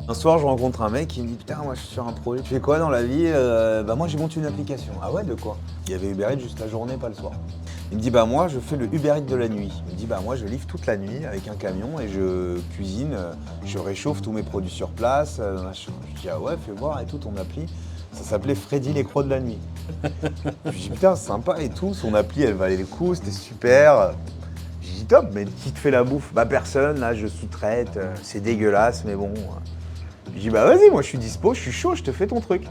Un soir, je rencontre un mec qui me dit putain, moi je suis sur un projet. Tu fais quoi dans la vie? Bah moi j'ai monté une application. Ah ouais, de quoi? Il y avait Uber Eats juste la journée, pas le soir. Il me dit bah moi je fais le Uber Eats de la nuit. Il me dit bah moi je livre toute la nuit avec un camion et je cuisine, je réchauffe tous mes produits sur place. Machin. Je dis ah ouais, fais voir et tout ton appli. Ça s'appelait Freddy les crocs de la nuit. Je dis putain, c'est sympa et tout. Son appli elle valait le coup, c'était super. Je dis top, mais qui te fait la bouffe? Bah personne, là je sous-traite, c'est dégueulasse, mais bon. Je dis bah vas-y, moi je suis dispo, je suis chaud, je te fais ton truc.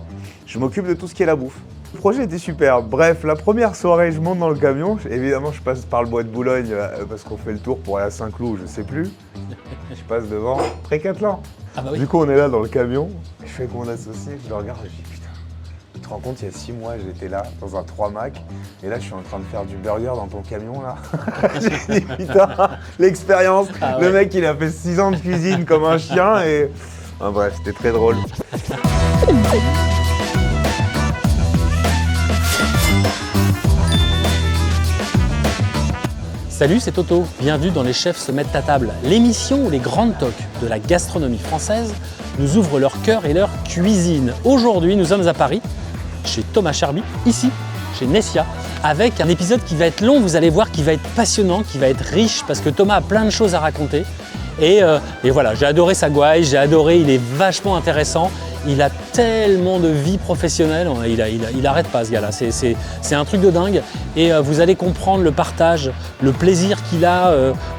Je m'occupe de tout ce qui est la bouffe. Le projet était super. Bref, la première soirée, je monte dans le camion. Évidemment, je passe par le bois de Boulogne parce qu'on fait le tour pour aller à Saint-Cloud, je sais plus. Je passe devant Précatelan. Ah bah oui. Du coup, on est là dans le camion. Je fais avec mon associé, je le regarde, je dis putain, tu te rends compte, il y a 6 mois, j'étais là dans un 3 Mac. Et là, je suis en train de faire du burger dans ton camion là. J'ai dit putain, l'expérience. Ah Le ouais. mec, il a fait 6 ans de cuisine comme un chien et. Ah, bref, c'était très drôle. Salut, c'est Toto. Bienvenue dans Les Chefs se mettent à table, l'émission où les grandes toques de la gastronomie française nous ouvrent leur cœur et leur cuisine. Aujourd'hui, nous sommes à Paris, chez Thomas Cherby, ici, chez Nessia, avec un épisode qui va être long, vous allez voir, qui va être passionnant, qui va être riche, parce que Thomas a plein de choses à raconter. Et voilà, j'ai adoré sa gouaille, j'ai adoré, il est vachement intéressant. Il a tellement de vie professionnelle, il arrête pas ce gars-là, c'est un truc de dingue. Et vous allez comprendre le partage, le plaisir qu'il a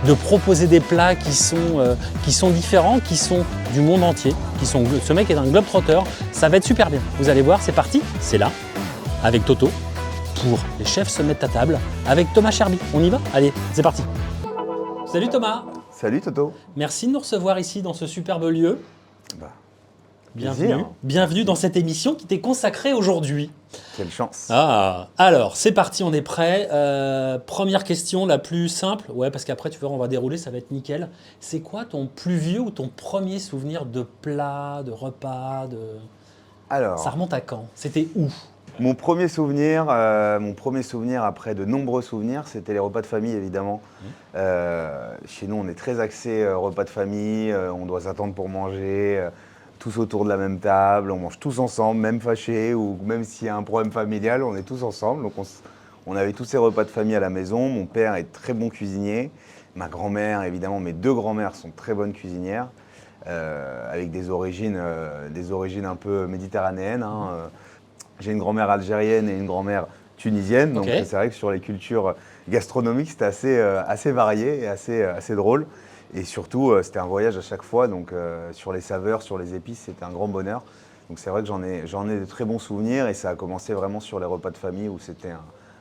de proposer des plats qui sont différents, qui sont du monde entier. Ce mec est un globe-trotter, ça va être super bien. Vous allez voir, c'est parti, c'est là, avec Toto, pour Les Chefs se mettent à table, avec Thomas Cherby. On y va? Allez, c'est parti. Salut Thomas. Salut Toto. Merci de nous recevoir ici dans ce superbe lieu. Bah, Bienvenue, plaisir. bienvenue dans cette émission qui t'est consacrée aujourd'hui. Quelle chance. Ah, alors c'est parti, on est prêt. Première question, la plus simple, ouais, parce qu'après tu verras, on va dérouler, ça va être nickel. C'est quoi ton plus vieux ou ton premier souvenir de plat, de repas, Alors, Ça remonte à quand? C'était où? mon premier souvenir après de nombreux souvenirs, c'était les repas de famille évidemment. Chez nous, on est très axé repas de famille, on doit s'attendre pour manger, tous autour de la même table, on mange tous ensemble, même fâchés ou même s'il y a un problème familial, on est tous ensemble. Donc on avait tous ces repas de famille à la maison. Mon père est très bon cuisinier, ma grand-mère évidemment, mes deux grand-mères sont très bonnes cuisinières, avec des origines un peu méditerranéennes. J'ai une grand-mère algérienne et une grand-mère tunisienne, donc Ok. c'est vrai que sur les cultures gastronomiques, c'était assez varié et assez drôle. Et surtout, c'était un voyage à chaque fois, donc sur les saveurs, sur les épices, c'était un grand bonheur. Donc c'est vrai que j'en ai de très bons souvenirs et ça a commencé vraiment sur les repas de famille où c'était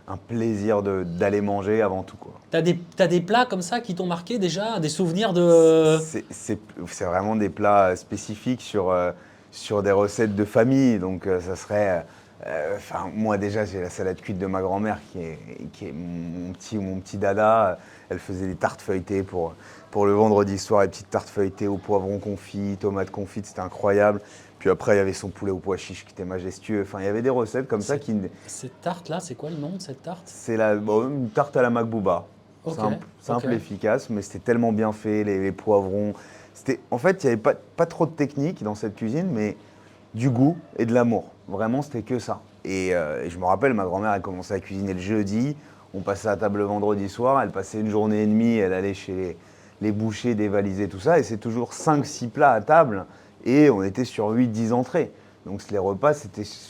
un plaisir d'aller manger avant tout, quoi. T'as des plats comme ça qui t'ont marqué déjà? Des souvenirs de... C'est vraiment des plats spécifiques sur des recettes de famille, donc ça serait... moi déjà, j'ai la salade cuite de ma grand-mère qui est mon petit dada. Elle faisait des tartes feuilletées pour le vendredi soir, les petites tartes feuilletées au poivron confit, tomates confites, c'était incroyable. Puis après, il y avait son poulet au pois chiche qui était majestueux. Enfin, il y avait des recettes comme ça qui... Cette tarte-là, c'est quoi le nom de cette tarte? C'est une tarte à la Macbouba. Ok, Simple, ok. efficace, mais c'était tellement bien fait, les poivrons. En fait, il n'y avait pas trop de technique dans cette cuisine, mais du goût et de l'amour. Vraiment, c'était que ça. Et je me rappelle, ma grand-mère, elle commençait à cuisiner le jeudi. On passait à table le vendredi soir. Elle passait une journée et demie. Elle allait chez les bouchers, dévaliser tout ça. Et c'est toujours 5-6 plats à table. Et on était sur 8-10 entrées. Donc les repas,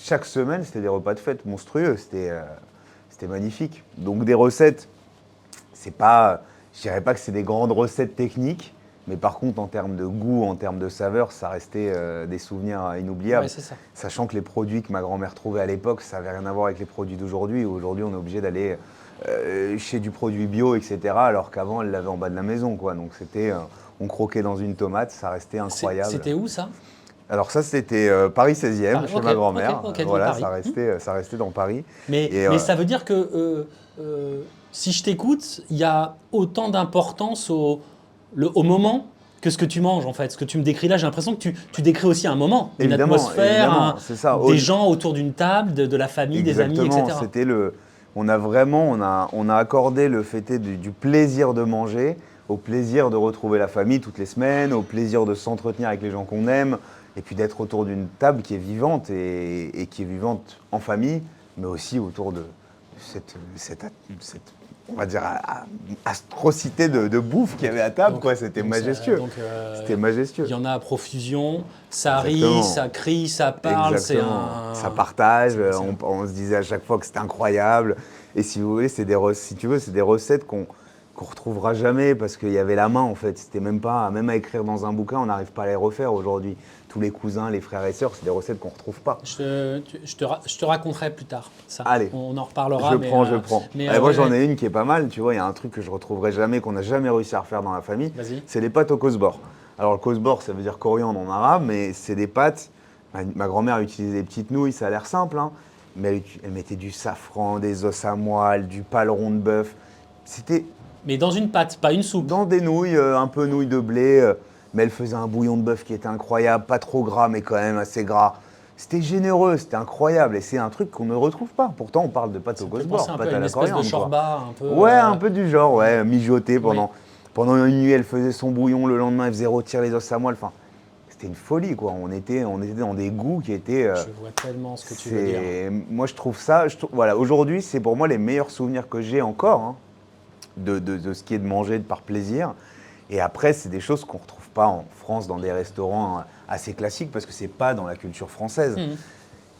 chaque semaine, c'était des repas de fête monstrueux. C'était magnifique. Donc des recettes, je dirais pas que c'est des grandes recettes techniques. Mais par contre, en termes de goût, en termes de saveur, ça restait des souvenirs inoubliables. Ouais, c'est ça. Sachant que les produits que ma grand-mère trouvait à l'époque, ça n'avait rien à voir avec les produits d'aujourd'hui. Aujourd'hui, on est obligé d'aller chez du produit bio, etc. Alors qu'avant, elle l'avait en bas de la maison, quoi. Donc on croquait dans une tomate, ça restait incroyable. C'était où ça? Alors ça, c'était Paris 16e, Paris, chez ok, ma grand-mère. ok, dans Voilà, Paris. ça restait dans Paris. Mais Et, ça veut dire que si je t'écoute, il y a autant d'importance au moment que ce que tu manges en fait. Ce que tu me décris là, j'ai l'impression que tu décris aussi un moment, une Évidemment, atmosphère, c'est ça. des gens autour d'une table, de la famille, des amis, Exactement, etc. on a accordé le fait du plaisir de manger au plaisir de retrouver la famille toutes les semaines, au plaisir de s'entretenir avec les gens qu'on aime, et puis d'être autour d'une table qui est vivante et qui est vivante en famille, mais aussi autour de cette on va dire, atrocité de bouffe qu'il y avait à table, quoi. C'était majestueux. C'était majestueux. Il y en a à profusion, ça Exactement. rit, ça crie, ça parle, Exactement. Ça partage, on se disait à chaque fois que c'était incroyable. Et si vous voulez, c'est des recettes qu'on retrouvera jamais parce qu'il y avait la main, en fait. C'était même à écrire dans un bouquin, on n'arrive pas à les refaire aujourd'hui. Tous les cousins, les frères et sœurs, c'est des recettes qu'on ne retrouve pas. Je te raconterai plus tard, ça. Allez. On en reparlera. Je prends. Mais, moi, j'en ai une qui est pas mal, tu vois. Il y a un truc que je retrouverai jamais, qu'on n'a jamais réussi à refaire dans la famille. Vas-y. C'est les pâtes au kosbor. Alors, le kosbor, ça veut dire coriandre en arabe, mais c'est des pâtes. Ma grand-mère utilisait des petites nouilles, ça a l'air simple, hein, mais elle mettait du safran, des os à moelle, du paleron de bœuf. C'était Mais dans une pâte, pas une soupe. dans des nouilles, un peu nouilles de blé, mais elle faisait un bouillon de bœuf qui était incroyable, pas trop gras, mais quand même assez gras. C'était généreux, c'était incroyable, et c'est un truc qu'on ne retrouve pas. Pourtant, on parle de pâtes au kosbor, Un peu pâtes à à une la espèce de coriandre, quoi. shorba, un peu. Ouais, un peu du genre, ouais, mijoté pendant, Oui. pendant une nuit, elle faisait son bouillon, le lendemain, elle faisait rôtir les os à moelle. Enfin, c'était une folie, quoi. On était dans des goûts qui étaient. Je vois tellement ce que tu veux dire. Moi, je trouve ça. Voilà, aujourd'hui, c'est pour moi les meilleurs souvenirs que j'ai encore, hein, de ce qui est de manger par plaisir. Et après, c'est des choses qu'on ne retrouve pas en France dans des restaurants assez classiques parce que c'est pas dans la culture française.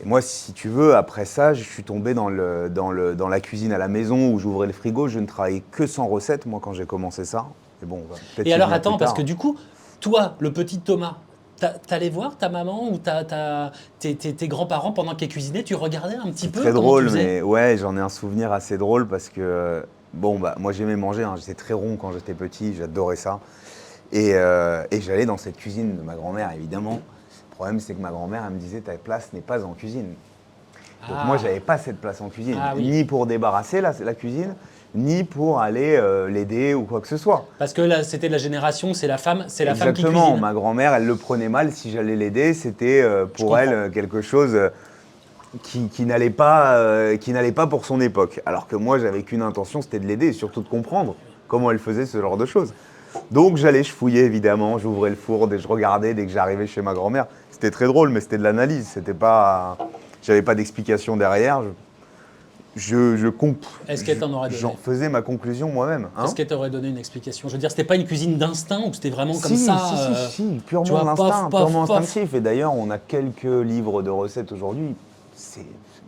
Et moi, si tu veux, après ça, je suis tombé dans la cuisine à la maison où j'ouvrais le frigo. Je ne travaillais que sans recette, moi, quand j'ai commencé ça. Et bon, on va peut-être Et y alors venir attends, plus parce tard. que du coup, toi, le petit Thomas, t'allais voir ta maman ou tes grands-parents pendant qu'ils cuisinaient, tu regardais un petit peu Très comment drôle, tu faisais. mais ouais, j'en ai un souvenir assez drôle parce que, bon, bah, moi j'aimais manger, hein, j'étais très rond quand j'étais petit, j'adorais ça. Et j'allais dans cette cuisine de ma grand-mère, évidemment. Le problème, c'est que ma grand-mère, elle me disait, ta place n'est pas en cuisine. Donc moi, j'avais pas cette place en cuisine, Ah oui. ni pour débarrasser la cuisine, ni pour aller l'aider ou quoi que ce soit. Parce que là, c'était de la génération, c'est la femme qui Exactement, cuisine. ma grand-mère, elle le prenait mal si j'allais l'aider, c'était pour elle quelque chose qui n'allait pas pour son époque. Alors que moi, j'avais qu'une intention, c'était de l'aider et surtout de comprendre comment elle faisait ce genre de choses. Donc j'allais, je fouillais évidemment, j'ouvrais le four, je regardais dès que j'arrivais chez ma grand-mère. C'était très drôle, mais c'était de l'analyse, c'était pas, j'avais pas d'explication derrière. Est-ce qu'elle t'en aurait donné J'en faisais ma conclusion moi-même. Hein. Est-ce qu'elle t'aurait donné une explication? Je veux dire, c'était pas une cuisine d'instinct ou c'était vraiment comme Si, ça si, purement tu vois, l'instinct, pof, purement pof. instinctif. Et d'ailleurs, on a quelques livres de recettes aujourd'hui.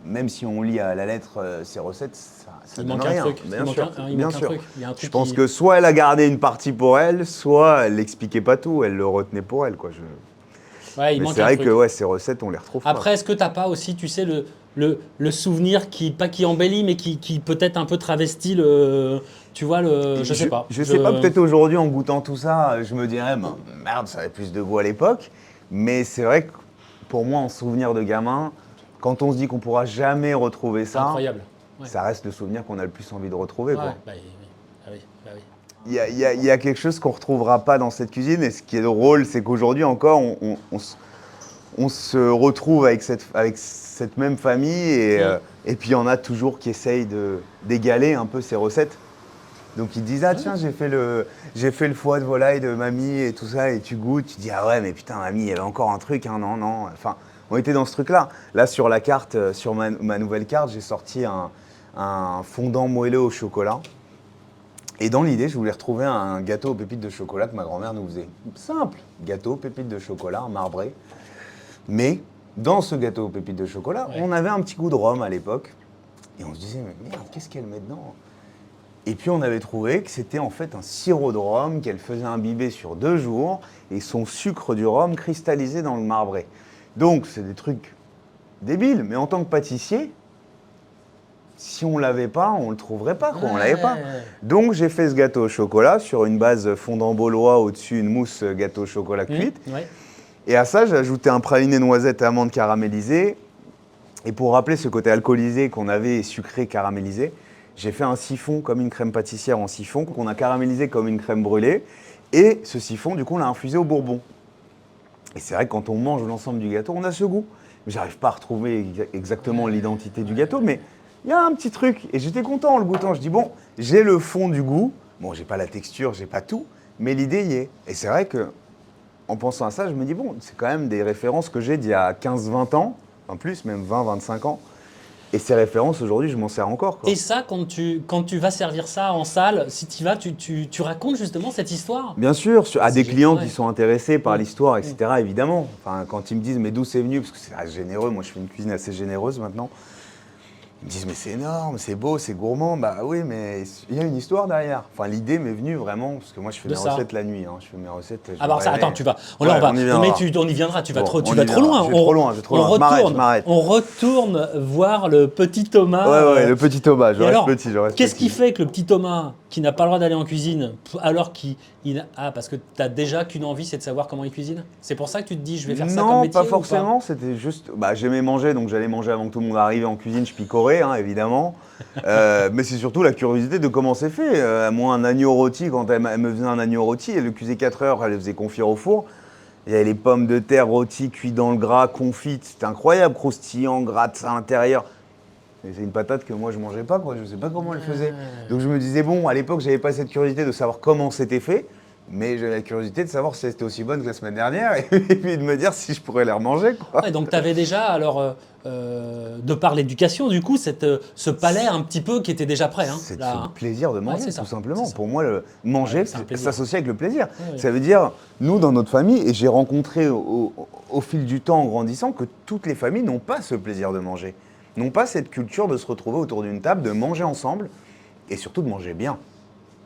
Même si on lit à la lettre ces recettes, ça Il donne manque un rien. truc. Bien Il sûr, manque un bien sûr. truc. Il y a un Je truc pense qui- que soit elle a gardé une partie pour elle, soit elle n'expliquait pas tout, elle le retenait pour elle, quoi. Ouais, il Mais manque c'est un vrai truc. que ouais, ces recettes, on les retrouve Après, est-ce que t'as pas aussi, tu sais, le souvenir qui, pas qui embellit, mais qui peut-être un peu travestit le. Tu vois, je sais pas. Je sais pas, peut-être aujourd'hui, en goûtant tout ça, je me dirais, ben, merde, ça avait plus de goût à l'époque. Mais c'est vrai que pour moi, en souvenir de gamin, quand on se dit qu'on pourra jamais retrouver ça, Incroyable. Ouais. ça reste le souvenir qu'on a le plus envie de retrouver, Ouais, quoi. bah oui. Ah oui, bah oui. Il y a quelque chose qu'on ne retrouvera pas dans cette cuisine. Et ce qui est drôle, c'est qu'aujourd'hui encore, on se retrouve avec cette même famille. Et puis, il y en a toujours qui essayent d'égaler un peu ces recettes. Donc, ils disent, ah tiens, j'ai fait le foie de volaille de mamie et tout ça. Et tu goûtes, tu dis, ah ouais, mais putain, mamie, il y avait encore un truc. Hein, non, non. Enfin, on était dans ce truc-là. Là, sur la carte, sur ma nouvelle carte, j'ai sorti un fondant moelleux au chocolat. Et dans l'idée, je voulais retrouver un gâteau aux pépites de chocolat que ma grand-mère nous faisait. Simple, gâteau aux pépites de chocolat, marbré. Mais dans ce gâteau aux pépites de chocolat, Ouais. on avait un petit goût de rhum à l'époque. Et on se disait, mais merde, qu'est-ce qu'elle met dedans? Et puis on avait trouvé que c'était en fait un sirop de rhum qu'elle faisait imbiber sur 2 jours et son sucre du rhum cristallisé dans le marbré. Donc c'est des trucs débiles, mais en tant que pâtissier, si on l'avait pas, on le trouverait pas, quoi. On l'avait pas. Ouais. Donc j'ai fait ce gâteau au chocolat sur une base fondant baulois, au-dessus une mousse gâteau au chocolat cuite. Ouais. Et à ça, j'ai ajouté un praliné noisette et amande caramélisée. Et pour rappeler ce côté alcoolisé qu'on avait et sucré caramélisé, j'ai fait un siphon comme une crème pâtissière en siphon qu'on a caramélisé comme une crème brûlée. Et ce siphon, du coup, on l'a infusé au bourbon. Et c'est vrai que quand on mange l'ensemble du gâteau, on a ce goût. J'arrive pas à retrouver exactement l'identité du gâteau, mais il y a un petit truc. Et j'étais content en le goûtant. Je dis, bon, j'ai le fond du goût. Bon, j'ai pas la texture, j'ai pas tout. mais l'idée y est. Et c'est vrai que, en pensant à ça, je me dis, bon, c'est quand même des références que j'ai d'il y a 15-20 ans, en plus, même 20-25 ans. Et ces références, aujourd'hui, je m'en sers encore, quoi. Et ça, quand tu vas servir ça en salle, si tu y vas, tu racontes justement cette histoire? Bien sûr, à des clients ouais. qui sont intéressés par Ouais. l'histoire, etc., évidemment. Enfin, quand ils me disent, mais d'où c'est venu, parce que c'est généreux, moi je fais une cuisine assez généreuse maintenant. Ils me disent, mais c'est énorme, c'est beau, c'est gourmand. Bah oui, mais il y a une histoire derrière. Enfin, l'idée m'est venue vraiment, parce que moi je fais De mes ça. recettes la nuit. Je fais mes recettes. Ah bah alors ça, attends, tu vas. Ouais, Là, on y viendra. on y viendra. Tu vas Bon, trop, tu on vas y trop viendra. loin. Je vais trop loin, je vais trop loin. Je m'arrête. On retourne voir le petit Thomas. Ouais, le petit Thomas, je Et reste alors, petit, je reste qu'est-ce petit. qui fait que le petit Thomas, qui n'a pas le droit d'aller en cuisine, alors parce que tu n'as déjà qu'une envie, c'est de savoir comment il cuisine? C'est pour ça que tu te dis, je vais faire ça comme Non, métier pas forcément, c'était juste. Bah, j'aimais manger, donc j'allais manger avant que tout le monde arrive en cuisine, je picorais, évidemment. Mais c'est surtout la curiosité de comment c'est fait. Moi, un agneau rôti, quand elle me faisait un agneau rôti, elle le cuisait 4 heures, elle le faisait confire au four. Il y avait les pommes de terre rôties, cuites dans le gras, confites, c'était incroyable, croustillant, gratte à l'intérieur. Et c'est une patate que moi je mangeais pas, quoi. Je sais pas comment elle faisait. Donc je me disais, bon, à l'époque, j'avais pas cette curiosité de savoir comment c'était fait, mais j'avais la curiosité de savoir si c'était aussi bonne que la semaine dernière et puis de me dire si je pourrais les remanger, quoi. Ouais, donc tu avais déjà, alors, de par l'éducation, du coup, ce palais un petit peu qui était déjà prêt. Hein, C'est là, le plaisir de manger, c'est ça, tout simplement. c'est ça. Pour moi, manger, Ouais, c'est un plaisir. s'associe avec le plaisir. Ouais. Ça veut dire, nous, dans notre famille, et j'ai rencontré au fil du temps, en grandissant, que toutes les familles n'ont pas ce plaisir de manger. N'ont pas cette culture de se retrouver autour d'une table, de manger ensemble, et surtout de manger bien.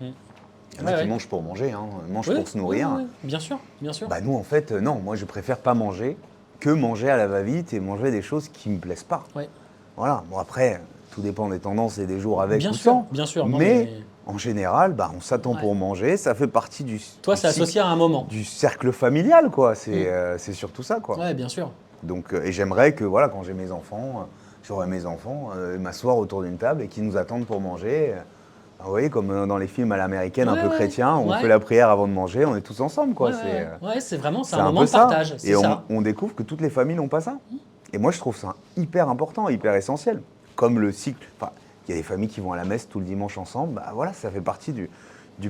Il y en a qui mangent pour manger, mangent pour se nourrir. Oui, bien sûr, bien sûr. Bah nous, en fait, non. Moi, je préfère pas manger que manger à la va-vite et manger des choses qui me plaisent pas. Ouais. Voilà. Bon, après, tout dépend des tendances et des jours avec Bien ou sûr, sans. bien sûr. Non, Mais en général, on s'attend Ouais. pour manger. Ça fait partie Toi, c'est associé à un moment. du cercle familial, quoi. C'est surtout ça, quoi. Ouais, bien sûr. Donc, et j'aimerais que, voilà, quand j'ai mes enfants, j'aurai mes enfants, m'asseoir autour d'une table et qu'ils nous attendent pour manger. Vous voyez, comme dans les films à l'américaine, un peu chrétiens, on fait la prière avant de manger, on est tous ensemble, quoi. C'est vraiment, c'est c'est un moment peu de partage. Et on découvre que toutes les familles n'ont pas ça. Et moi, je trouve ça hyper important, hyper essentiel. Comme le cycle. Enfin, il y a des familles qui vont à la messe tout le dimanche ensemble. Bah voilà, ça fait partie du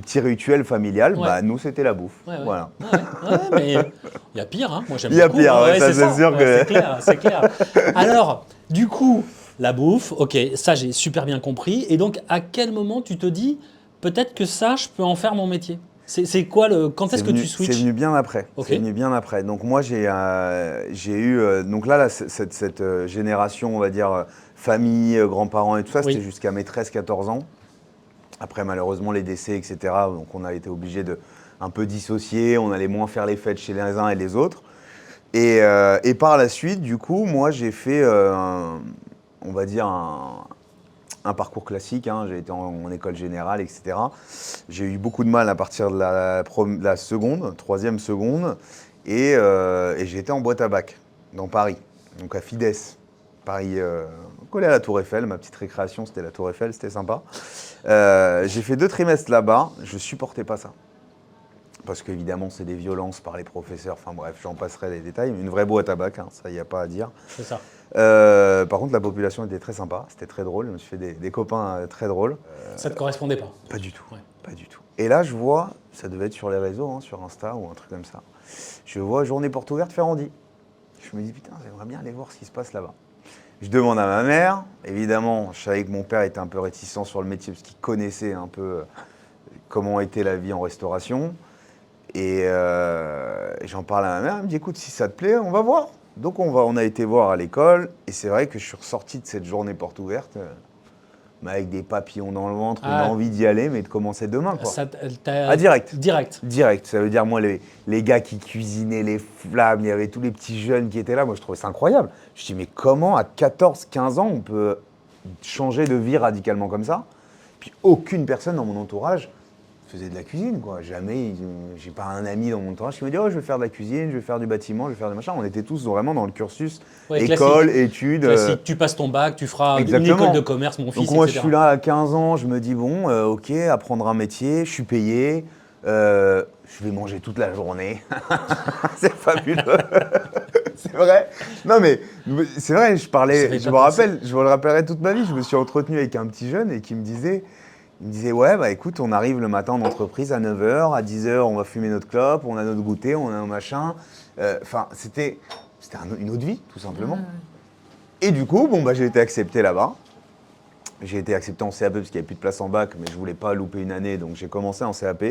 petit rituel familial. Ouais. Bah nous, c'était la bouffe. Ouais. Voilà. Ouais, mais il y a pire, hein. Moi, j'aime Il y a beaucoup. pire, hein. ça, c'est sûr que- C'est clair, c'est clair. Alors, du coup, la bouffe, ok, ça, j'ai super bien compris. Et donc, à quel moment tu te dis, peut-être que ça, je peux en faire mon métier? C'est quoi quand est-ce que tu switches? C'est venu bien après. Ok. C'est venu bien après. Donc moi, j'ai eu... donc là, cette génération, on va dire, famille, grands-parents et tout ça, Oui. c'était jusqu'à mes 13-14 ans. Après, malheureusement, les décès, etc. Donc on a été obligé de un peu dissocier. On allait moins faire les fêtes chez les uns et les autres. Et par la suite, du coup, moi, j'ai fait, on va dire, un parcours classique. J'ai été en école générale, etc. J'ai eu beaucoup de mal à partir de la seconde, troisième seconde. Et j'ai été en boîte à bac, dans Paris, donc à Fides. Paris, collé à la Tour Eiffel. Ma petite récréation, c'était la Tour Eiffel, c'était sympa. J'ai fait 2 trimestres là-bas. Je supportais pas ça. Parce qu'évidemment, c'est des violences par les professeurs. Enfin bref, j'en passerai les détails. Mais une vraie boîte à bac, ça, il n'y a pas à dire. C'est ça. Par contre, la population était très sympa. C'était très drôle. Je me suis fait des copains très drôles. Ça te correspondait pas? Pas du tout. Ouais. Pas du tout. Et là, je vois, ça devait être sur les réseaux, sur Insta ou un truc comme ça. Je vois Journée Porte Ouverte Ferrandi. Je me dis, putain, j'aimerais bien aller voir ce qui se passe là-bas. Je demande à ma mère. Évidemment, je savais que mon père était un peu réticent sur le métier parce qu'il connaissait un peu comment était la vie en restauration. Et j'en parle à ma mère. Elle me dit, écoute, si ça te plaît, on va voir. Donc on a été voir à l'école. Et c'est vrai que je suis ressorti de cette journée porte ouverte mais avec des papillons dans le ventre, une envie d'y aller, mais de commencer demain, quoi. Direct. Direct. Ça veut dire, moi, les gars qui cuisinaient les flammes, il y avait tous les petits jeunes qui étaient là. Moi, je trouvais ça incroyable. Je me dis, mais comment, à 14, 15 ans, on peut changer de vie radicalement comme ça? Puis aucune personne dans mon entourage faisait de la cuisine, quoi. Jamais, j'ai pas un ami dans mon entourage qui me dit, oh, je vais faire de la cuisine, je vais faire du bâtiment, je vais faire des machins. On était tous vraiment dans le cursus, école, classique. études. Classique, tu passes ton bac, tu feras une école de commerce, mon fils, Donc moi, etc. je suis là à 15 ans, je me dis, bon, ok, apprendre un métier, je suis payé, je vais manger toute la journée. C'est fabuleux. C'est vrai. Non, mais c'est vrai, je me rappellerai toute ma vie, je me suis entretenu avec un petit jeune et qui me disait, Il me disait, ouais, bah écoute, on arrive le matin en entreprise à 9h, à 10h, on va fumer notre clope, on a notre goûter, on a un machin. Enfin, c'était une autre vie, tout simplement. Et du coup, bon, bah, j'ai été accepté là-bas. J'ai été accepté en CAP parce qu'il n'y avait plus de place en bac, mais je ne voulais pas louper une année, donc j'ai commencé en CAP.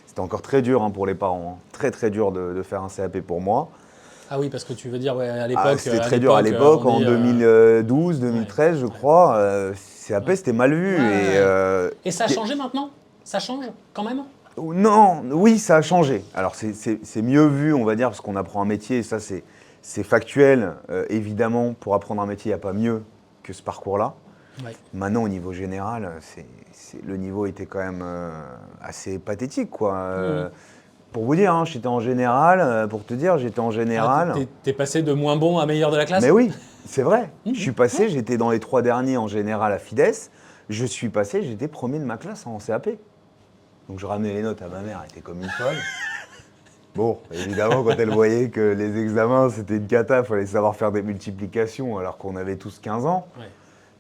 C'était encore très dur pour les parents, hein. Très très dur de faire un CAP pour moi. Ah oui, parce que tu veux dire, ouais, à l'époque. C'était très dur à l'époque, en 2012, 2013, je crois. CAP, c'était mal vu. Et ça a changé maintenant? Ça change quand même? Non, oui, ça a changé. Alors, c'est mieux vu, on va dire, parce qu'on apprend un métier, et ça, c'est factuel. Évidemment, pour apprendre un métier, il n'y a pas mieux que ce parcours-là. Ouais. Maintenant, au niveau général, le niveau était quand même assez pathétique, quoi. Pour vous dire, hein, j'étais en général, pour te dire, j'étais en général. Ah, t'es passé de moins bon à meilleur de la classe? Mais oui, c'est vrai. Je suis passé, j'étais dans les 3 derniers en général à Fides. Je suis passé, j'étais premier de ma classe en CAP. Donc je ramenais les notes à ma mère, elle était comme une folle. Bon, évidemment, quand elle voyait que les examens, c'était une cata, il fallait savoir faire des multiplications alors qu'on avait tous 15 ans. Ouais.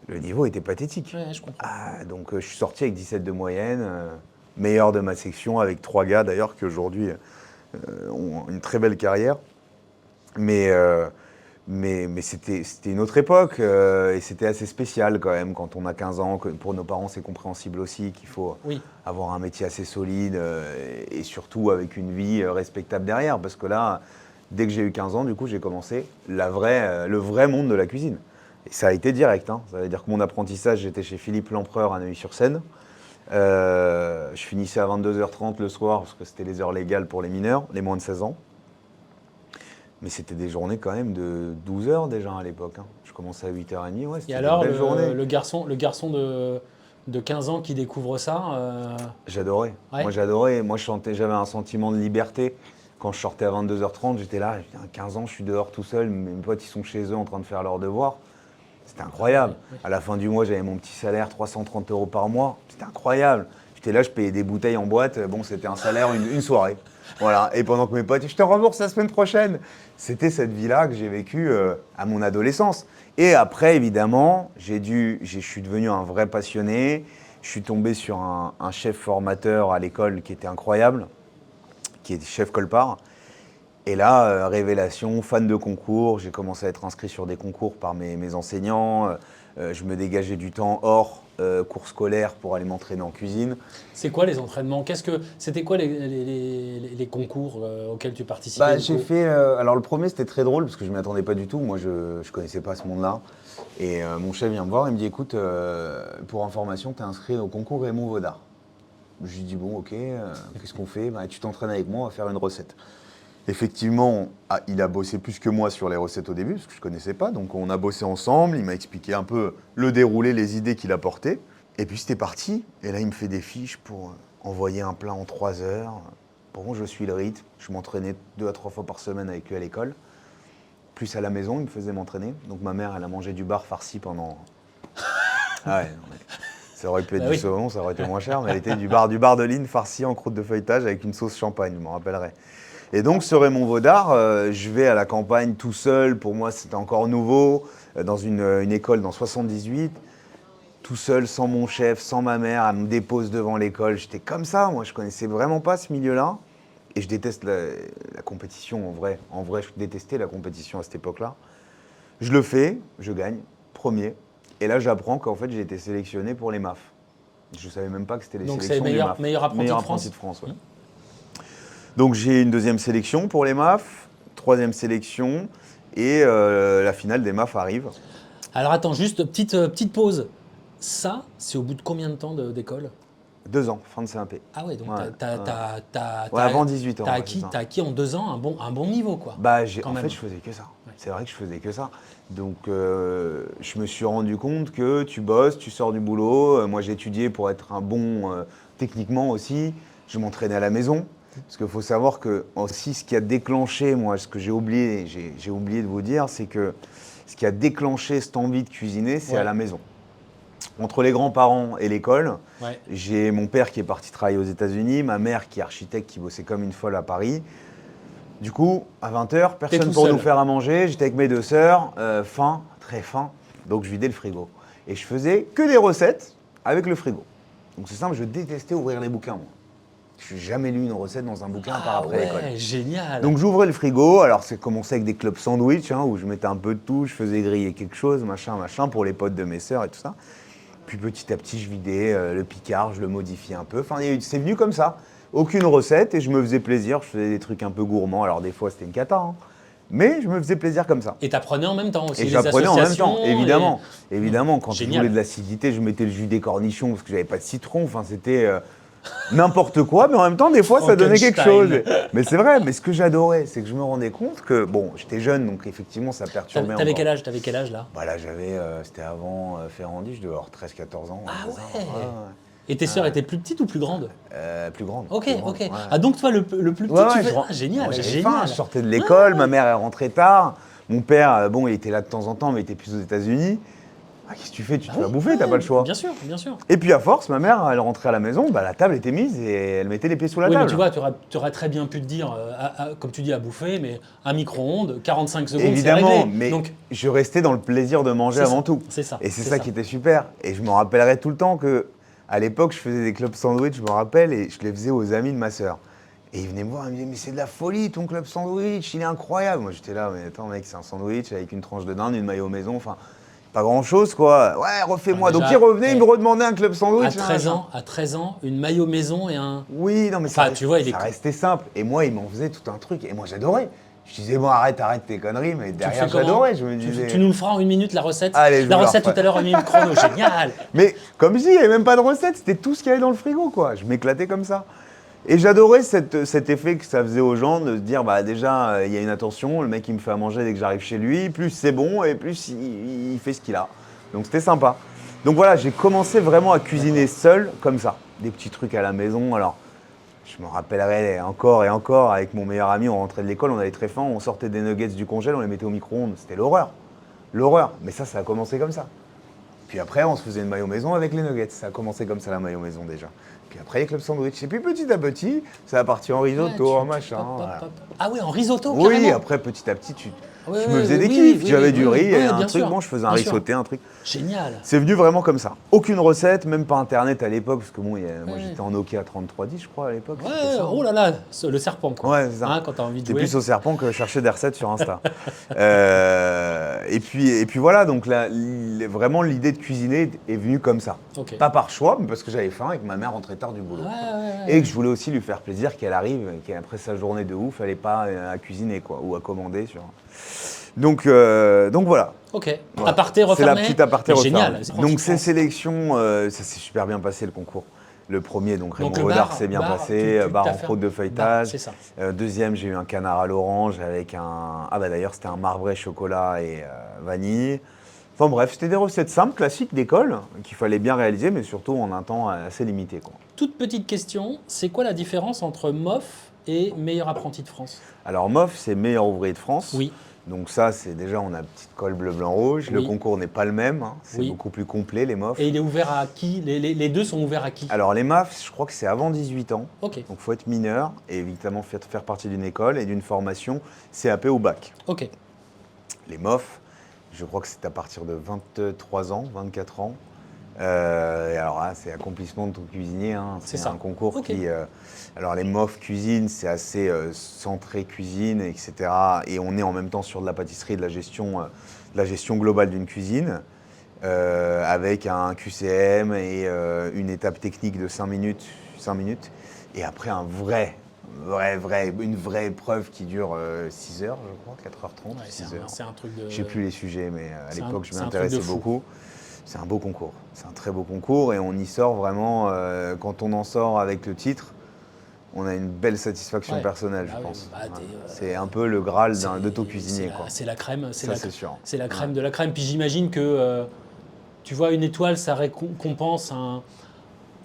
Le niveau était pathétique. Ouais, je comprends. Donc je suis sorti avec 17 de moyenne, meilleur de ma section, avec 3 gars d'ailleurs qui aujourd'hui ont une très belle carrière. Mais c'était une autre époque et c'était assez spécial quand même quand on a 15 ans. Pour nos parents, c'est compréhensible aussi qu'il faut avoir un métier assez solide et surtout avec une vie respectable derrière. Parce que là, dès que j'ai eu 15 ans, du coup, j'ai commencé le vrai monde de la cuisine. Et ça a été direct. Hein. Ça veut dire que mon apprentissage, j'étais chez Philippe Lempereur à Neuilly-sur-Seine. Je finissais à 22h30 le soir parce que c'était les heures légales pour les mineurs, les moins de 16 ans. Mais c'était des journées quand même de 12 heures déjà à l'époque. Hein. Je commençais à 8h30, ouais, c'était Et alors, une belle journée. le garçon de 15 ans qui découvre ça J'adorais. Ouais. Moi j'adorais. Moi j'avais un sentiment de liberté. Quand je sortais à 22h30, j'étais là, à 15 ans, je suis dehors tout seul, mes potes ils sont chez eux en train de faire leurs devoirs. C'était incroyable. À la fin du mois, j'avais mon petit salaire, 330 € par mois. C'était incroyable. J'étais là, je payais des bouteilles en boîte. Bon, c'était un salaire, une soirée. Voilà. Et pendant que mes potes, je te rembourse la semaine prochaine. C'était cette vie-là que j'ai vécue à mon adolescence. Et après, évidemment, je suis devenu un vrai passionné. Je suis tombé sur un chef formateur à l'école qui était incroyable, qui est chef Colpart. Et là, révélation, fan de concours, j'ai commencé à être inscrit sur des concours par mes enseignants. Je me dégageais du temps hors cours scolaire pour aller m'entraîner en cuisine. C'est quoi les entraînements? C'était quoi les concours auxquels tu participais? J'ai fait. Alors le premier c'était très drôle parce que je ne m'y attendais pas du tout. Moi je ne connaissais pas ce monde-là. Et mon chef vient me voir et me dit écoute, pour information, tu es inscrit au concours Raymond Vaudard. Je lui dis bon ok, qu'est-ce qu'on fait? Tu t'entraînes avec moi, on va faire une recette. Effectivement, il a bossé plus que moi sur les recettes au début, parce que je ne connaissais pas. Donc on a bossé ensemble, il m'a expliqué un peu le déroulé, les idées qu'il apportait. Et puis c'était parti. Et là, il me fait des fiches pour envoyer un plat en 3 heures. Bon, je suis le rythme. Je m'entraînais 2 à 3 fois par semaine avec lui à l'école. Plus à la maison, il me faisait m'entraîner. Donc ma mère, elle a mangé du bar farci pendant... Ah ouais, non, mais ça aurait pu être du saumon, ça aurait été moins cher, mais elle était du bar de Line farci en croûte de feuilletage avec une sauce champagne, je m'en rappellerai. Et donc, ce Raymond Vaudard, je vais à la campagne tout seul. Pour moi, c'était encore nouveau. Dans une école dans 78. Tout seul, sans mon chef, sans ma mère. Elle me dépose devant l'école. J'étais comme ça. Moi, je connaissais vraiment pas ce milieu-là. Et je déteste la compétition, en vrai. En vrai, je détestais la compétition à cette époque-là. Je le fais, je gagne, premier. Et là, j'apprends qu'en fait, j'ai été sélectionné pour les MAF. Je ne savais même pas que c'était les sélections du MAF. Donc, c'est meilleur apprenti de France, ouais. Donc j'ai une deuxième sélection pour les MAF, troisième sélection, et la finale des MAF arrive. Alors attends, juste petite pause. Ça, c'est au bout de combien de temps d'école? 2 ans, fin de CAP. Ah ouais, donc avant 18 ans. T'as acquis en 2 ans un bon niveau, quoi. En fait, je faisais que ça. Ouais. C'est vrai que je faisais que ça. Donc je me suis rendu compte que tu bosses, tu sors du boulot. Moi, j'ai étudié pour être un bon techniquement aussi. Je m'entraînais à la maison. Parce qu'il faut savoir que aussi ce qui a déclenché, moi, ce que j'ai oublié de vous dire, c'est que ce qui a déclenché cette envie de cuisiner, c'est à la maison. Entre les grands-parents et l'école, j'ai mon père qui est parti travailler aux États-Unis, ma mère qui est architecte, qui bossait comme une folle à Paris. Du coup, à 20h, personne pour nous faire à manger. J'étais avec mes 2 sœurs, très faim, donc je vidais le frigo. Et je faisais que des recettes avec le frigo. Donc c'est simple, je détestais ouvrir les bouquins, moi. Je n'ai jamais lu une recette dans un bouquin à part après l'école. Génial. Donc j'ouvrais le frigo, alors c'est commencé avec des clubs sandwich, hein, où je mettais un peu de tout, je faisais griller quelque chose, machin, pour les potes de mes sœurs et tout ça. Puis petit à petit, je vidais le Picard, je le modifiais un peu. Enfin, c'est venu comme ça. Aucune recette et je me faisais plaisir, je faisais des trucs un peu gourmands. Alors des fois, c'était une cata, hein. Mais je me faisais plaisir comme ça. Et t'apprenais en même temps aussi Et les j'apprenais en même temps, associations évidemment. Évidemment, quand je Génial. voulais de l'acidité, je mettais le jus des cornichons parce que j'avais pas de citron. Enfin, c'était n'importe quoi, mais en même temps, des fois, ça donnait quelque chose. Mais c'est vrai, mais ce que j'adorais, c'est que je me rendais compte que, bon, j'étais jeune, donc effectivement, ça perturbait encore. T'avais quel âge là? Bah là, j'avais, c'était avant Ferrandi, je devais avoir 13-14 ans. Ah ça. ouais. Et tes sœurs étaient plus petites ou plus grandes? Plus grande. Ok, plus grande, ok. ouais. Ah donc toi, le plus petit, Ouais, tu ouais, fais... je- Ah, génial, j'avais génial. faim, je sortais de l'école, ma mère elle rentrait tard. Mon père, bon, il était là de temps en temps, mais il était plus aux États-Unis. Ah, qu'est-ce que tu fais? Tu te fais à bouffer, t'as pas le choix. Bien sûr, bien sûr. Et puis à force, ma mère, elle rentrait à la maison, bah, la table était mise et elle mettait les pieds sous la Oui, table. mais tu vois, tu aurais très bien pu te dire, comme tu dis, à bouffer, mais un micro-ondes, 45 secondes, c'est Évidemment, réglé. mais Donc, je restais dans le plaisir de manger C'est avant ça, tout. c'est ça, Et c'est c'est ça ça. qui était super. Et je me rappellerai tout le temps que, à l'époque, je faisais des clubs sandwich, je me rappelle, et je les faisais aux amis de ma sœur. Et ils venaient me voir, ils me disaient, mais c'est de la folie, ton club sandwich, il est incroyable. Moi, j'étais là, mais attends, mec, c'est un sandwich avec une tranche de dinde, une maillot maison, enfin, pas grand-chose, quoi. Ouais, refais-moi. Ah, Donc, déjà, ils revenaient, ils me redemandaient un club sandwich. à 13 ans, une maillot maison et un... Oui, non, mais Enfin, ça, tu vois, il est ça con. restait simple. Et moi, il m'en faisait tout un truc. Et moi, j'adorais. Je disais, bon, arrête tes conneries. Mais Tu le derrière, fais comment? j'adorais. Je me disais. Tu nous le feras en une minute, la recette? Allez, je la vous la recette tout refais. à l'heure en une minute chrono, génial. Mais comme je dis, il n'y avait même pas de recette. C'était tout ce qu'il y avait dans le frigo, quoi. Je m'éclatais comme ça. Et j'adorais cet effet que ça faisait aux gens de se dire, bah déjà, il y a une attention. Le mec, il me fait à manger dès que j'arrive chez lui. Plus c'est bon et plus il fait ce qu'il a. Donc, c'était sympa. Donc voilà, j'ai commencé vraiment à cuisiner seul, comme ça. Des petits trucs à la maison. Alors, je me rappellerai encore et encore, avec mon meilleur ami, on rentrait de l'école, on avait très faim, on sortait des nuggets du congèle, on les mettait au micro-ondes. C'était l'horreur. L'horreur. Mais ça a commencé comme ça. Puis après, on se faisait une maillot maison avec les nuggets. Ça a commencé comme ça, la maillot maison, déjà. Puis après, les clubs sandwich. Et puis petit à petit, ça a parti en risotto, en machin. Voilà. Ah oui, en risotto, Oui, carrément. après, petit à petit, Ouais, je me ouais, faisais des oui, kiffs. oui, J'avais oui, du oui, riz, oui, un bien truc, sûr, bon, je faisais un bien sûr. risotté, un truc. Génial. C'est venu vraiment comme ça. Aucune recette, même pas internet à l'époque, parce que bon, moi Ouais. j'étais en Nokia 3310, je crois, à l'époque. Ouais, c'était ça, hein. oh là là, le serpent, quoi. Ouais, c'est ça. Hein, quand t'as envie de C'était jouer. plus au serpent que chercher des recettes sur Insta. Et puis voilà, donc là, vraiment l'idée de cuisiner est venue comme ça. Ok. Pas par choix, mais parce que j'avais faim et que ma mère rentrait tard du boulot. Ouais, ouais, ouais. Et que je voulais aussi lui faire plaisir qu'elle arrive, qu'après sa journée de ouf, elle n'ait pas à cuisiner quoi, ou à commander. Donc voilà. Ok. Voilà. Aparté C'est refermé. la petite aparté Mais refermée. génial. Donc ces sélections, ça s'est super bien passé le concours. Le premier, donc Raymond Donc le Godard bar, s'est bien bar, passé, tu bar t'as en fait croûte de bar, feuilletage. c'est ça. Deuxième, j'ai eu un canard à l'orange avec un... Ah bah d'ailleurs, c'était un marbré chocolat et vanille. Enfin bref, c'était des recettes simples, classiques d'école, qu'il fallait bien réaliser, mais surtout en un temps assez limité, quoi. Toute petite question, c'est quoi la différence entre MOF et meilleur apprenti de France? Alors MOF, c'est meilleur ouvrier de France. Oui. Donc ça, c'est déjà, on a petite colle bleu, blanc, rouge. Le Oui. concours n'est pas le même, hein. C'est Oui. beaucoup plus complet, les MOF. Et il est ouvert à qui? Les deux sont ouverts à qui? Alors les MAF, je crois que c'est avant 18 ans. Ok, Donc il faut être mineur et évidemment faire partie d'une école et d'une formation CAP ou bac. ok. Les MOF, je crois que c'est à partir de 23 ans, 24 ans. Et alors là, c'est accomplissement de tout cuisinier, hein. C'est C'est ça. un concours Ok. qui... alors les MOF cuisine, c'est assez centré cuisine, etc. Et on est en même temps sur de la pâtisserie, de la gestion globale d'une cuisine, avec un QCM et une étape technique de 5 minutes. Et après une vraie épreuve qui dure 6 heures, je crois, 4h30, Ouais, 6 heures. c'est un truc de... Je sais plus les sujets, mais à c'est un- l'époque, je c'est un truc m'intéressais de fou. beaucoup. C'est un beau concours. C'est un très beau concours et on y sort vraiment, quand on en sort avec le titre, on a une belle satisfaction Ouais. personnelle, Bah je oui, pense. bah, Voilà. t'es, C'est un peu le Graal c'est- de tout cuisinier, c'est quoi. C'est la crème, Ça, c'est sûr. c'est la crème de la crème. Puis j'imagine que, tu vois, une étoile, ça récompense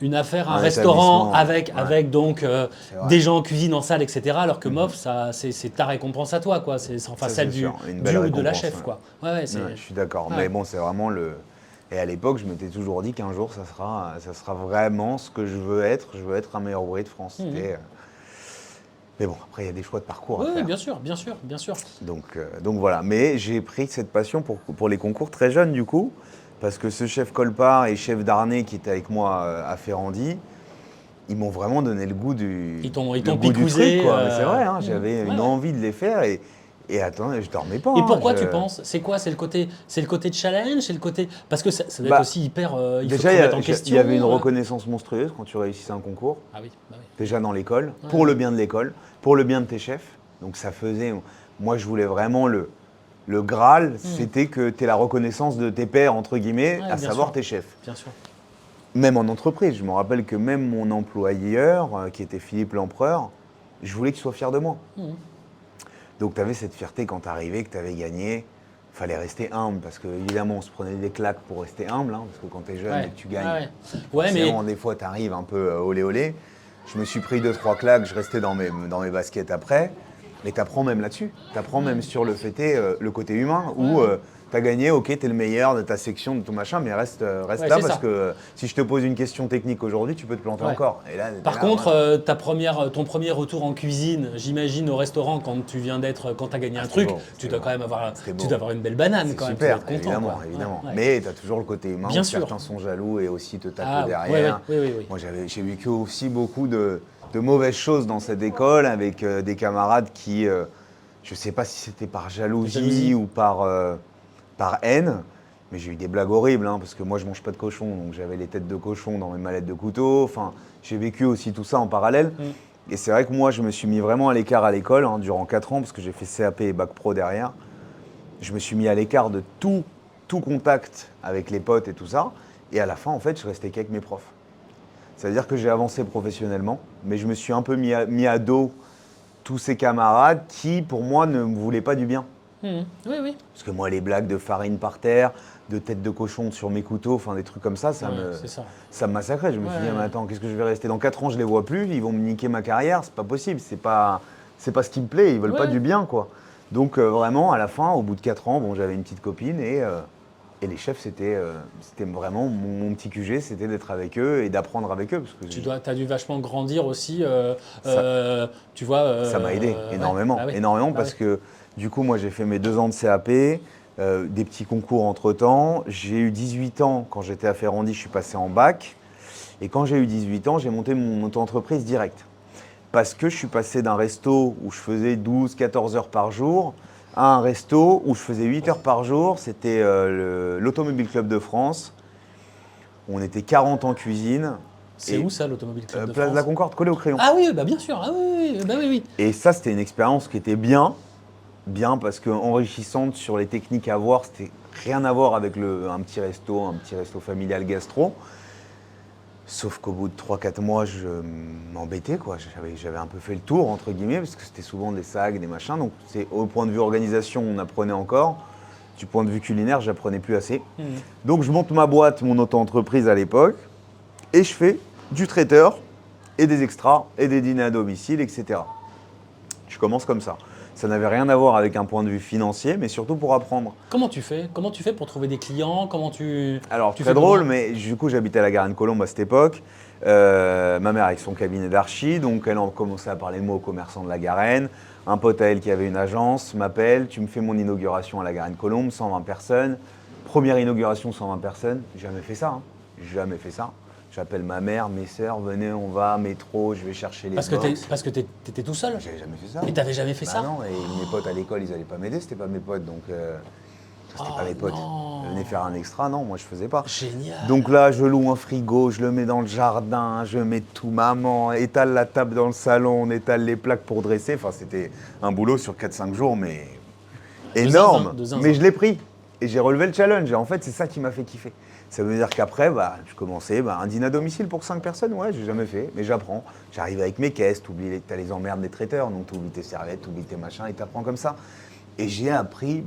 une affaire, un Un restaurant établissement, avec donc C'est vrai. des gens en cuisine, en salle, etc. Alors que MOF, c'est ta récompense à toi, quoi. C'est enfin Ça, celle c'est du, sûr. Une du belle ou de la récompense, chef, ouais. quoi. Ouais, c'est... Ouais, je suis d'accord. Ouais. Mais bon, c'est vraiment le... Et à l'époque, je m'étais toujours dit qu'un jour, ça sera vraiment ce que je veux être. Je veux être un meilleur ouvrier de France. Mhm. Mais bon, après, il y a des choix de parcours à Oui, faire. bien sûr, bien sûr, bien sûr. Donc voilà. Mais j'ai pris cette passion pour les concours très jeune, du coup, Parce que ce chef Colpart et chef Darnay qui était avec moi à Ferrandi, ils m'ont vraiment donné le goût du Ils t'ont le goût du picousé, truc, quoi. Mais c'est vrai, hein, j'avais une ouais. envie de les faire et attends, je dormais pas. Et hein, pourquoi tu penses? C'est quoi? C'est le côté challenge? C'est le côté. Parce que ça doit être aussi hyper. Il faut te Déjà, remettre en question. il y avait une reconnaissance monstrueuse quand tu réussissais un concours. Ah oui, bah oui. Déjà dans l'école, Ouais. pour le bien de l'école, pour le bien de tes chefs. Donc ça faisait. Moi, je voulais vraiment le Graal, c'était que tu aies la reconnaissance de tes pairs, entre guillemets, Ouais, à bien savoir sûr. tes chefs. Bien sûr. Même en entreprise, je me rappelle que même mon employeur, qui était Philippe Lempereur, je voulais qu'il soit fier de moi. Donc tu avais cette fierté quand tu arrivais, que tu avais gagné. Il fallait rester humble, parce qu'évidemment, on se prenait des claques pour rester humble, hein, parce que quand tu es jeune Ouais. et que tu gagnes, Ouais, mais. forcément, des fois, tu arrives un peu olé olé. Je me suis pris 2-3 claques, je restais dans mes baskets après. Mais tu apprends même là-dessus. Tu apprends même sur le le côté humain, où tu as gagné, ok, tu es le meilleur de ta section, de ton machin, mais reste là, c'est parce ça. que si je te pose une question technique aujourd'hui, tu peux te planter Ouais. encore. Et là, Par là, contre, ton premier retour en cuisine, j'imagine au restaurant quand tu viens quand tu as gagné un c'était truc, beau, tu c'était dois beau. quand même avoir, C'était tu beau. dois avoir une belle banane c'est quand même. super, Tu dois être content, évidemment, quoi. évidemment. Ouais. Mais tu as toujours le côté humain, Bien où sûr. certains sont jaloux et aussi te tapent Ah, derrière. oui. Moi, j'ai vécu aussi beaucoup de mauvaises choses dans cette école avec des camarades qui, je ne sais pas si c'était par jalousie ou par haine, mais j'ai eu des blagues horribles, hein, parce que moi, je ne mange pas de cochon, donc j'avais les têtes de cochon dans mes mallettes de couteau. Enfin, j'ai vécu aussi tout ça en parallèle. Et c'est vrai que moi, je me suis mis vraiment à l'écart à l'école durant 4 ans, parce que j'ai fait CAP et Bac Pro derrière. Je me suis mis à l'écart de tout contact avec les potes et tout ça. Et à la fin, en fait, je restais qu'avec mes profs. C'est-à-dire que j'ai avancé professionnellement, mais je me suis un peu mis à dos tous ces camarades qui, pour moi, ne me voulaient pas du bien. Oui. Parce que moi, les blagues de farine par terre, de tête de cochon sur mes couteaux, enfin des trucs comme ça, C'est ça. ça me massacrait. Je me suis dit, Ouais. mais attends, qu'est-ce que je vais rester dans 4 ans, je les vois plus, ils vont me niquer ma carrière, c'est pas possible, c'est pas ce qui me plaît, ils veulent pas du bien, quoi. Donc vraiment, à la fin, au bout de 4 ans, bon, j'avais une petite copine et les chefs, c'était vraiment mon petit QG, c'était d'être avec eux et d'apprendre avec eux. Parce que Tu as dû vachement grandir aussi, tu vois. ça m'a aidé énormément, énormément parce que du coup, moi, j'ai fait mes 2 ans de CAP, des petits concours entre-temps. J'ai eu 18 ans quand j'étais à Ferrandi, je suis passé en bac. Et quand j'ai eu 18 ans, j'ai monté mon auto-entreprise directe. Parce que je suis passé d'un resto où je faisais 12-14 heures par jour à un resto où je faisais 8 heures par jour. C'était l'Automobile Club de France. On était 40 en cuisine. C'est où ça, l'Automobile Club de Place France? de la Concorde, collé au crayon. Ah oui, bah bien sûr. Ah oui. Et ça, c'était une expérience qui était bien parce qu'enrichissante sur les techniques à voir. C'était rien à voir avec un petit resto familial gastro. Sauf qu'au bout de 3-4 mois, je m'embêtais, quoi. J'avais un peu fait le tour, entre guillemets, parce que c'était souvent des sacs, des machins. Donc, au point de vue organisation, on apprenait encore. Du point de vue culinaire, j'apprenais plus assez. Donc, je monte ma boîte, mon auto-entreprise à l'époque, et je fais du traiteur, et des extras, et des dîners à domicile, etc. Je commence comme ça. Ça n'avait rien à voir avec un point de vue financier, mais surtout pour apprendre. Comment tu fais pour trouver des clients? Alors, tu très fais drôle, comment? mais du coup, j'habitais à la Garenne-Colombe à cette époque. Ma mère avec son cabinet d'archi, donc elle a commencé à parler de moi aux commerçants de la Garenne. Un pote à elle qui avait une agence m'appelle, tu me fais mon inauguration à la Garenne-Colombe, 120 personnes. Première inauguration, 120 personnes. Jamais fait ça, hein. Jamais fait ça. J'appelle ma mère, mes sœurs, venez, on va, métro, je vais chercher les Parce que t'étais tout seul? J'avais jamais fait ça. Et t'avais jamais fait ça? Non, et mes potes à l'école, ils n'allaient pas m'aider, c'était pas mes potes, donc c'était pas mes potes. non. Ils venaient faire un extra, non, moi je faisais pas. Génial. Donc là, je loue un frigo, je le mets dans le jardin, je mets tout, maman, étale la table dans le salon, on étale les plaques pour dresser. Enfin, c'était un boulot sur 4-5 jours, mais énorme. De zinzin. Mais je l'ai pris et j'ai relevé le challenge. Et en fait, c'est ça qui m'a fait kiffer. Ça veut dire qu'après, je commençais un dîner à domicile pour 5 personnes. Ouais, j'ai jamais fait, mais j'apprends. J'arrive avec mes caisses, t'as les emmerdes des traiteurs, donc t'oublies tes serviettes, t'oublies tes machins et t'apprends comme ça. Et j'ai appris,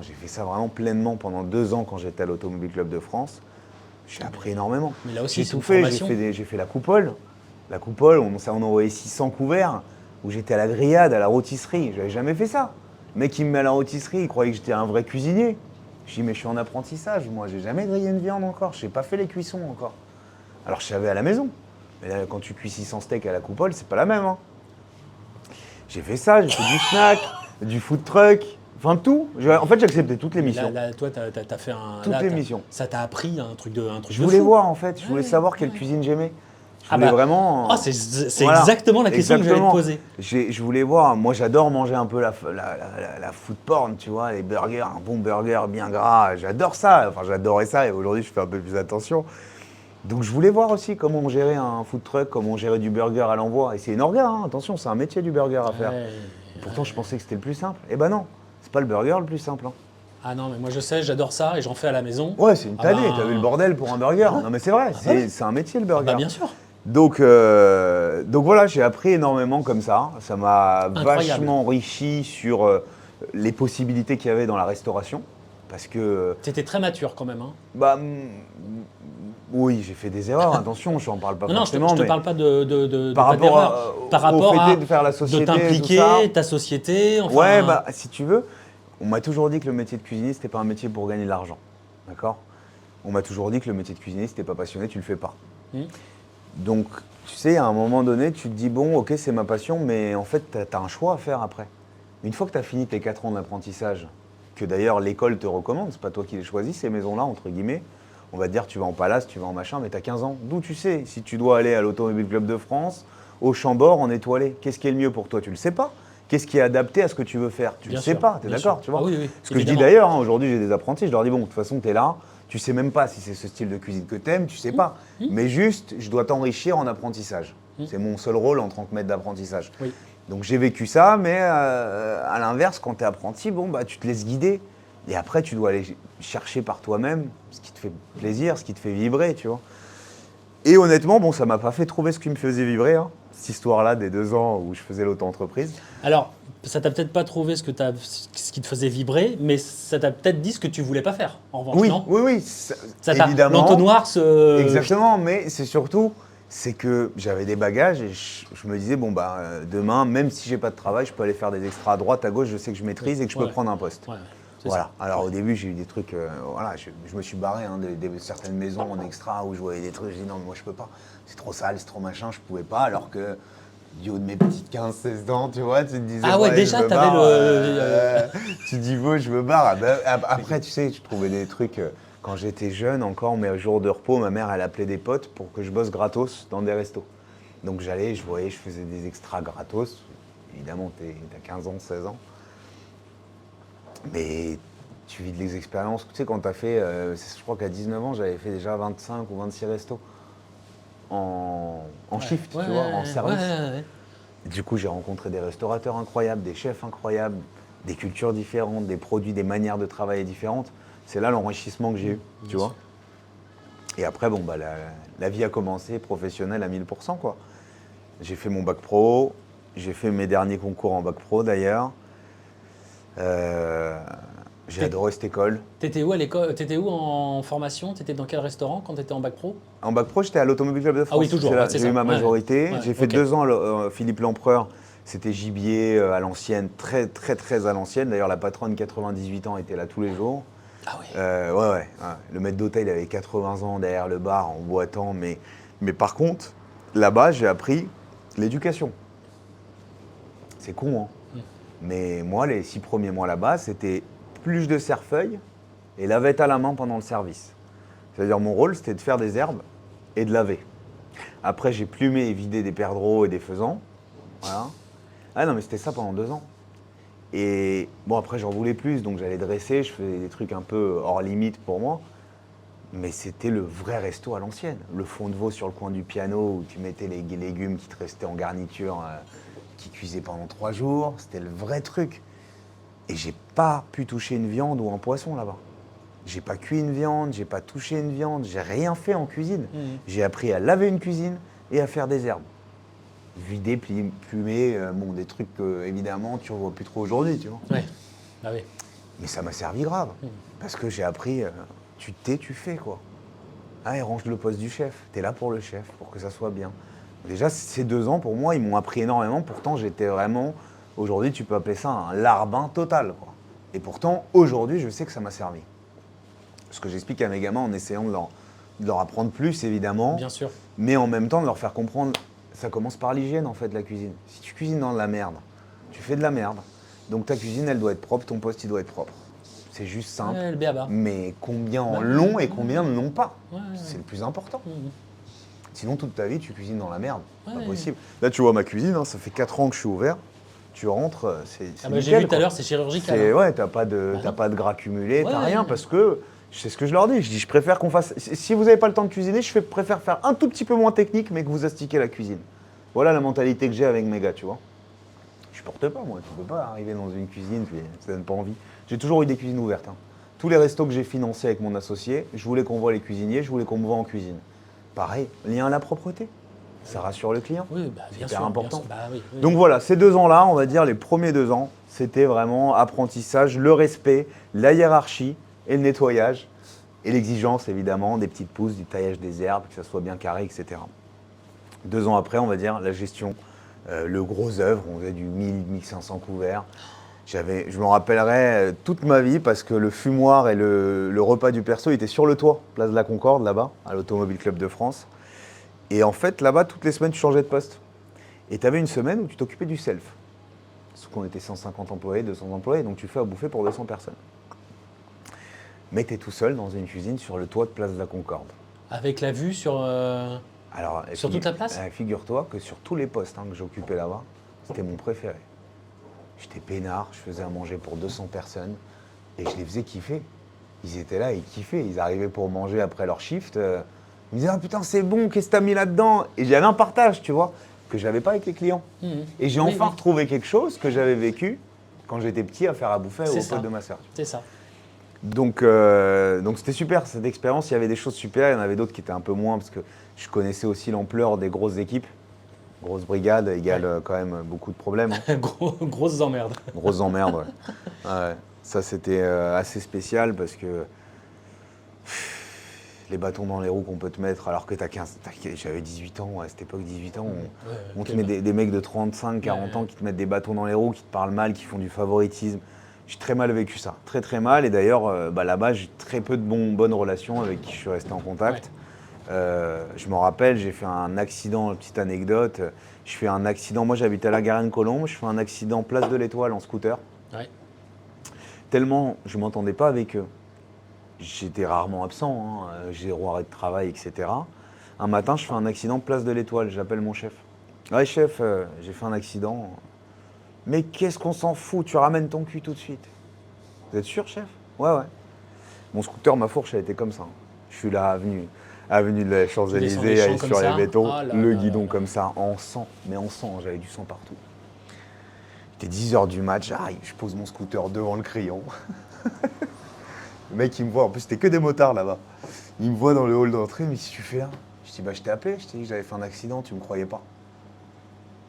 j'ai fait ça vraiment pleinement pendant 2 ans quand j'étais à l'Automobile Club de France. J'ai appris énormément. Mais là aussi, J'ai c'est tout une fait, formation. j'ai fait la coupole. La coupole, on envoyait 600 couverts, où j'étais à la grillade, à la rôtisserie. J'avais jamais fait ça. Le mec qui me met à la rôtisserie, il croyait que j'étais un vrai cuisinier. Je dis, mais je suis en apprentissage, moi, j'ai jamais grillé une viande encore, je n'ai pas fait les cuissons encore. Alors je savais à la maison. Mais là, quand tu cuis 600 steaks à la coupole, c'est pas la même, hein. J'ai fait ça, j'ai fait du snack, du food truck. Enfin, tout. En fait, j'ai accepté toutes les missions. Toi, t'as fait un. Toutes les missions. Ça t'a appris un truc de fou. Je voulais voir, en fait. Je voulais savoir quelle cuisine j'aimais. Je voulais vraiment. Oh, c'est voilà. Exactement la question que j'allais te poser. Je voulais voir. Moi, j'adore manger un peu la food porn, tu vois, les burgers, un bon burger bien gras. J'adore ça. Enfin, j'adorais ça. Et aujourd'hui, je fais un peu plus attention. Donc, je voulais voir aussi comment on gérait un food truck, comment on gérait du burger à l'envoi. Et c'est une orga, hein. Attention, c'est un métier du burger à faire. Pourtant, je pensais que c'était le plus simple. Eh ben non, c'est pas le burger le plus simple. Hein. Ah non, mais moi je sais, j'adore ça et j'en fais à la maison. Ouais, c'est une tannée. T'as vu le bordel pour un burger? Non, mais c'est vrai, c'est un métier le burger. Bah bien sûr. Donc voilà, j'ai appris énormément comme ça. Ça m'a vachement enrichi sur les possibilités qu'il y avait dans la restauration. Parce que. T'étais très mature quand même. Hein. Bah. Oui, j'ai fait des erreurs, attention, je n'en parle pas forcément. Non, je te parle pas de par rapport au fait de faire la société, de t'impliquer, ta société. Enfin... Ouais, bah si tu veux, on m'a toujours dit que le métier de cuisinier, c'était pas un métier pour gagner de l'argent. D'accord? On m'a toujours dit que le métier de cuisinier, si t'es pas passionné, tu le fais pas. Donc, tu sais, à un moment donné, tu te dis, bon, ok, c'est ma passion, mais en fait, tu as un choix à faire après. Une fois que tu as fini tes 4 ans d'apprentissage, que d'ailleurs l'école te recommande, c'est pas toi qui les choisis, ces maisons-là, entre guillemets, on va te dire, tu vas en Palace, tu vas en machin, mais tu as 15 ans. D'où tu sais, si tu dois aller à l'Automobile Club de France, au Chambord, en étoilé, qu'est-ce qui est le mieux pour toi? Tu le sais pas. Qu'est-ce qui est adapté à ce que tu veux faire? Tu le sais pas, tu es d'accord, tu vois? Oui, ce que je dis d'ailleurs, hein, aujourd'hui, j'ai des apprentis, je leur dis, bon, de toute façon, tu es là, tu sais même pas si c'est ce style de cuisine que tu aimes, tu sais pas. Mais juste, je dois t'enrichir en apprentissage. C'est mon seul rôle en tant que maître d'apprentissage. Oui. Donc j'ai vécu ça, mais à l'inverse, quand tu es apprenti, bon, bah, tu te laisses guider. Et après, tu dois aller chercher par toi-même ce qui te fait plaisir, ce qui te fait vibrer, tu vois. Et honnêtement, bon, ça m'a pas fait trouver ce qui me faisait vibrer, hein, cette histoire-là des 2 ans où je faisais l'auto-entreprise. Alors, ça t'a peut-être pas trouvé ce qui te faisait vibrer, mais ça t'a peut-être dit ce que tu voulais pas faire, en revanche, non? Oui, ça évidemment. L'entonnoir se... Exactement, mais c'est surtout, c'est que j'avais des bagages et je me disais, bon, bah, demain, même si j'ai pas de travail, je peux aller faire des extras à droite, à gauche, je sais que je maîtrise et que je peux prendre un poste. Voilà. Alors au début, j'ai eu des trucs, voilà, je me suis barré hein, de certaines maisons en extra où je voyais des trucs, je dis non, mais moi je peux pas, c'est trop sale, c'est trop machin, je pouvais pas, alors que du haut de mes petites 15-16 ans, tu vois, tu te disais, ah ouais, déjà, t'avais tu te dis, bon, je me barre. Après, tu sais, je trouvais des trucs, quand j'étais jeune encore, mais au jour de repos, ma mère, elle appelait des potes pour que je bosse gratos dans des restos. Donc j'allais, je voyais, je faisais des extras gratos, évidemment, t'as 15 ans, 16 ans. Mais tu vis des expériences. Tu sais, quand tu as fait, je crois qu'à 19 ans, j'avais fait déjà 25 ou 26 restos en shift, tu vois, en service. Du coup, j'ai rencontré des restaurateurs incroyables, des chefs incroyables, des cultures différentes, des produits, des manières de travailler différentes. C'est là l'enrichissement que j'ai eu, tu vois. Et après, bon, bah, la vie a commencé professionnelle à 1000%, quoi. J'ai fait mon bac pro, j'ai fait mes derniers concours en bac pro d'ailleurs. J'ai adoré cette école. T'étais où à l'école? T'étais où en formation? T'étais dans quel restaurant quand t'étais en bac pro? En bac pro, j'étais à l'Automobile Club de France. Ah oui, toujours. J'ai eu ma majorité. J'ai fait 2 ans Philippe L'Empereur. C'était gibier à l'ancienne, très très très à l'ancienne. D'ailleurs, la patronne, 98 ans, était là tous les jours. Ah oui. Ouais. Le maître d'hôtel, il avait 80 ans derrière le bar en boitant. Mais par contre, là-bas, j'ai appris l'éducation. C'est con, hein. Mais moi, les 6 premiers mois là-bas, c'était pluche de cerfeuil et lavette à la main pendant le service. C'est-à-dire, mon rôle, c'était de faire des herbes et de laver. Après, j'ai plumé et vidé des perdreaux et des faisans. Voilà. Ah non, mais c'était ça pendant 2 ans. Et bon, après, j'en voulais plus, donc j'allais dresser, je faisais des trucs un peu hors limite pour moi. Mais c'était le vrai resto à l'ancienne. Le fond de veau sur le coin du piano où tu mettais les légumes qui te restaient en garniture, qui cuisaient pendant 3 jours. C'était le vrai truc. Et j'ai pas pu toucher une viande ou un poisson là-bas. J'ai pas cuit une viande, j'ai pas touché une viande, j'ai rien fait en cuisine. J'ai appris à laver une cuisine et à faire des herbes. Vider, plumer, bon, des trucs que, évidemment, tu ne revois plus trop aujourd'hui, tu vois. Ouais. Ah oui. Mais ça m'a servi grave. Parce que j'ai appris, tu t'es, tu fais, quoi. Ah, et range le poste du chef. Tu es là pour le chef, pour que ça soit bien. Déjà, ces 2 ans, pour moi, ils m'ont appris énormément. Pourtant, j'étais vraiment, aujourd'hui, tu peux appeler ça un larbin total, quoi. Et pourtant, aujourd'hui, je sais que ça m'a servi. Ce que j'explique à mes gamins en essayant de leur apprendre plus, évidemment. Bien sûr. Mais en même temps, de leur faire comprendre, ça commence par l'hygiène, en fait, la cuisine. Si tu cuisines dans de la merde, tu fais de la merde. Donc ta cuisine, elle doit être propre, ton poste, il doit être propre. C'est juste simple. Ouais, le béaba. Mais combien en l'ont et combien ne l'ont pas? Ouais. C'est le plus important. Mhm. Sinon, toute ta vie, tu cuisines dans la merde. Ouais. Pas possible. Là, tu vois ma cuisine, hein, ça fait 4 ans que je suis ouvert. Tu rentres, c'est Ah bah, j'ai nickel, vu tout quoi. à l'heure, c'est chirurgical. C'est, hein. ouais, t'as pas de gras cumulé, t'as rien, parce que c'est ce que je leur dis. Je dis, je préfère qu'on fasse. Si vous n'avez pas le temps de cuisiner, préfère faire un tout petit peu moins technique, mais que vous astiquez la cuisine. Voilà la mentalité que j'ai avec mes gars, tu vois. Je porte pas, moi. Tu peux pas arriver dans une cuisine, ça donne pas envie. J'ai toujours eu des cuisines ouvertes. Hein. Tous les restos que j'ai financés avec mon associé, je voulais qu'on voit les cuisiniers, je voulais qu'on me voit en cuisine. Pareil, lien à la propreté. Ça rassure le client. Oui, bah, bien hyper sûr. important. Bien sûr. Bah, oui. Donc voilà, ces 2 ans-là, on va dire les premiers 2 ans, c'était vraiment apprentissage, le respect, la hiérarchie et le nettoyage. Et l'exigence, évidemment, des petites pousses, du taillage des herbes, que ça soit bien carré, etc. 2 ans après, on va dire la gestion, le gros œuvre, on faisait du 1000-1500 couverts. Je me rappellerai toute ma vie parce que le fumoir et le repas du perso étaient sur le toit, place de la Concorde, là-bas, à l'Automobile Club de France. Et en fait, là-bas, toutes les semaines, tu changeais de poste. Et tu avais une semaine où tu t'occupais du self. Parce qu'on était 150 employés, 200 employés, donc tu fais à bouffer pour 200 personnes. Mais tu es tout seul dans une cuisine sur le toit de place de la Concorde. Avec la vue sur. Alors, Sur toute la place? Figure-toi que sur tous les postes que j'occupais là-bas, c'était mon préféré. J'étais peinard, je faisais à manger pour 200 personnes et je les faisais kiffer. Ils étaient là et ils kiffaient. Ils arrivaient pour manger après leur shift. Ils me disaient « Ah putain, c'est bon, qu'est-ce que t'as mis là-dedans ?» Et j'avais un partage, tu vois, que j'avais pas avec les clients. Et j'ai enfin retrouvé quelque chose que j'avais vécu quand j'étais petit à faire à bouffer au pote de ma sœur. C'est ça. Donc c'était super, cette expérience. Il y avait des choses super, il y en avait d'autres qui étaient un peu moins parce que je connaissais aussi l'ampleur des grosses équipes. Grosse brigade égale quand même beaucoup de problèmes. Hein. Grosses emmerdes. Grosses emmerdes, ouais. Ouais. Ça, c'était assez spécial parce que les bâtons dans les roues qu'on peut te mettre alors que j'avais 18 ans, à cette époque 18 ans, on te met des mecs de 35, 40 ans qui te mettent des bâtons dans les roues, qui te parlent mal, qui font du favoritisme. J'ai très mal vécu ça, très très mal. Et d'ailleurs, là-bas, j'ai très peu de bonnes relations avec qui je suis resté en contact. Je me rappelle, j'ai fait un accident, petite anecdote, je fais un accident, moi j'habitais à la Garenne-Colombe, je fais un accident place de l'Étoile en scooter. Ouais. Tellement je ne m'entendais pas avec eux. J'étais rarement absent, hein, j'ai 0 arrêt de travail, etc. Un matin, je fais un accident place de l'Étoile, j'appelle mon chef. Ouais chef, j'ai fait un accident. Mais qu'est-ce qu'on s'en fout, tu ramènes ton cul tout de suite. Vous êtes sûr chef? Ouais. Mon scooter, ma fourche, elle était comme ça. Je suis là, avenue de la Champs-Élysées, sur les bétons, le guidon comme ça, en sang. Mais en sang, j'avais du sang partout. Il était 10h du match, j'arrive, je pose mon scooter devant le crayon. Le mec, il me voit, en plus, c'était que des motards là-bas. Il me voit dans le hall d'entrée, mais si tu fais là? Je dis, je t'ai appelé, je t'ai dit que j'avais fait un accident, tu me croyais pas.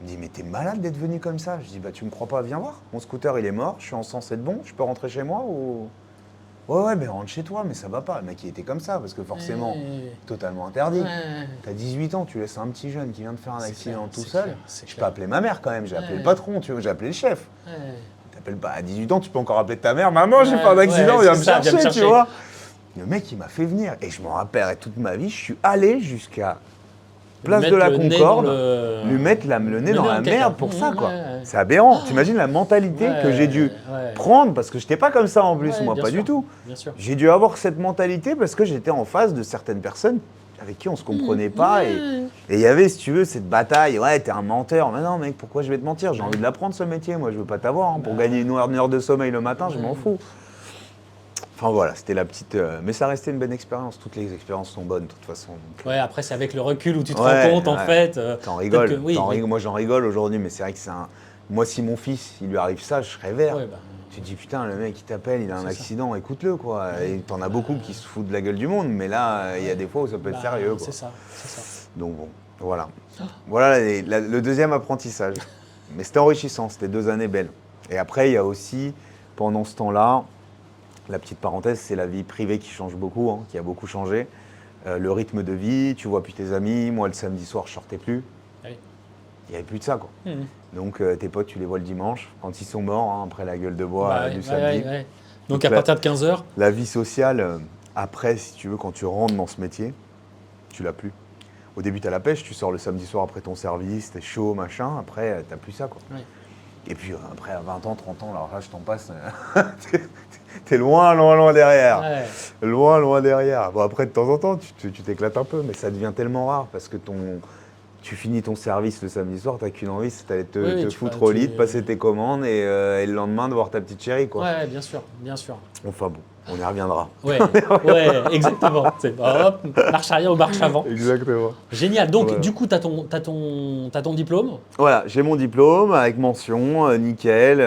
Il me dit, mais t'es malade d'être venu comme ça? Je dis, tu me crois pas, viens voir. Mon scooter, il est mort, je suis en censé être bon, je peux rentrer chez moi ou... Ouais, mais rentre chez toi, mais ça va pas. Le mec, il était comme ça, parce que forcément, totalement interdit. T'as 18 ans, tu laisses un petit jeune qui vient de faire un accident tout seul. Je peux appeler ma mère quand même, j'ai appelé le patron, tu vois, j'ai appelé le chef. T'appelles pas à 18 ans, tu peux encore appeler ta mère, maman, j'ai fait un accident, viens me chercher, tu vois. Le mec, il m'a fait venir, et je m'en rappellerai toute ma vie, je suis allé jusqu'à place de la Concorde, lui mettre le nez dans la merde pour ça, quoi. C'est aberrant. T'imagines la mentalité que j'ai dû prendre, parce que j'étais pas comme ça en plus, moi, pas du tout. J'ai dû avoir cette mentalité parce que j'étais en face de certaines personnes avec qui on se comprenait pas. Et il y avait, si tu veux, cette bataille. Ouais, t'es un menteur. Mais non, mec, pourquoi je vais te mentir? J'ai envie de l'apprendre, ce métier. Moi, je veux pas t'avoir. Hein. Pour gagner une heure de sommeil le matin, je m'en fous. Enfin voilà, c'était la petite... mais ça restait une bonne expérience. Toutes les expériences sont bonnes, de toute façon. Donc, ouais, après, c'est avec le recul où tu te rends compte, en fait. T'en rigoles. Moi, j'en rigole aujourd'hui, mais c'est vrai que c'est un... Moi, si mon fils, il lui arrive ça, je serais vert. Ouais, tu te dis, putain, le mec, il t'appelle, il a un accident, écoute-le, quoi. Et t'en as beaucoup qui se foutent de la gueule du monde, mais là, il y a des fois où ça peut être sérieux, quoi. C'est ça. Donc bon, voilà. Voilà le deuxième apprentissage. Mais c'était enrichissant, c'était 2 années belles. Et après, il y a aussi, pendant ce temps-là, la petite parenthèse, c'est la vie privée qui change beaucoup, hein, qui a beaucoup changé. Le rythme de vie, tu vois plus tes amis. Moi, le samedi soir, je sortais plus. Oui. Il n'y avait plus de ça, quoi. Donc, tes potes, tu les vois le dimanche, quand ils sont morts, hein, après la gueule de bois du samedi. Donc, à partir de 15h. La vie sociale, après, si tu veux, quand tu rentres dans ce métier, tu l'as plus. Au début, tu as la pêche, tu sors le samedi soir après ton service, t'es chaud, machin. Après, tu n'as plus ça, quoi. Oui. Et puis après, à 20 ans, 30 ans, alors là, je t'en passe, t'es loin, loin, loin derrière. Ouais. Loin, loin derrière. Bon, après, de temps en temps, tu t'éclates un peu, mais ça devient tellement rare parce que tu finis ton service le samedi soir, t'as qu'une envie, c'est d'aller te foutre au lit, de passer tes commandes et le lendemain de voir ta petite chérie, quoi. Ouais, bien sûr, bien sûr. Enfin bon, on y reviendra. Ouais, ouais, exactement. C'est hop, marche arrière ou marche avant. Exactement. Génial. Donc, Voilà. du coup, t'as ton diplôme. Voilà, j'ai mon diplôme avec mention, nickel.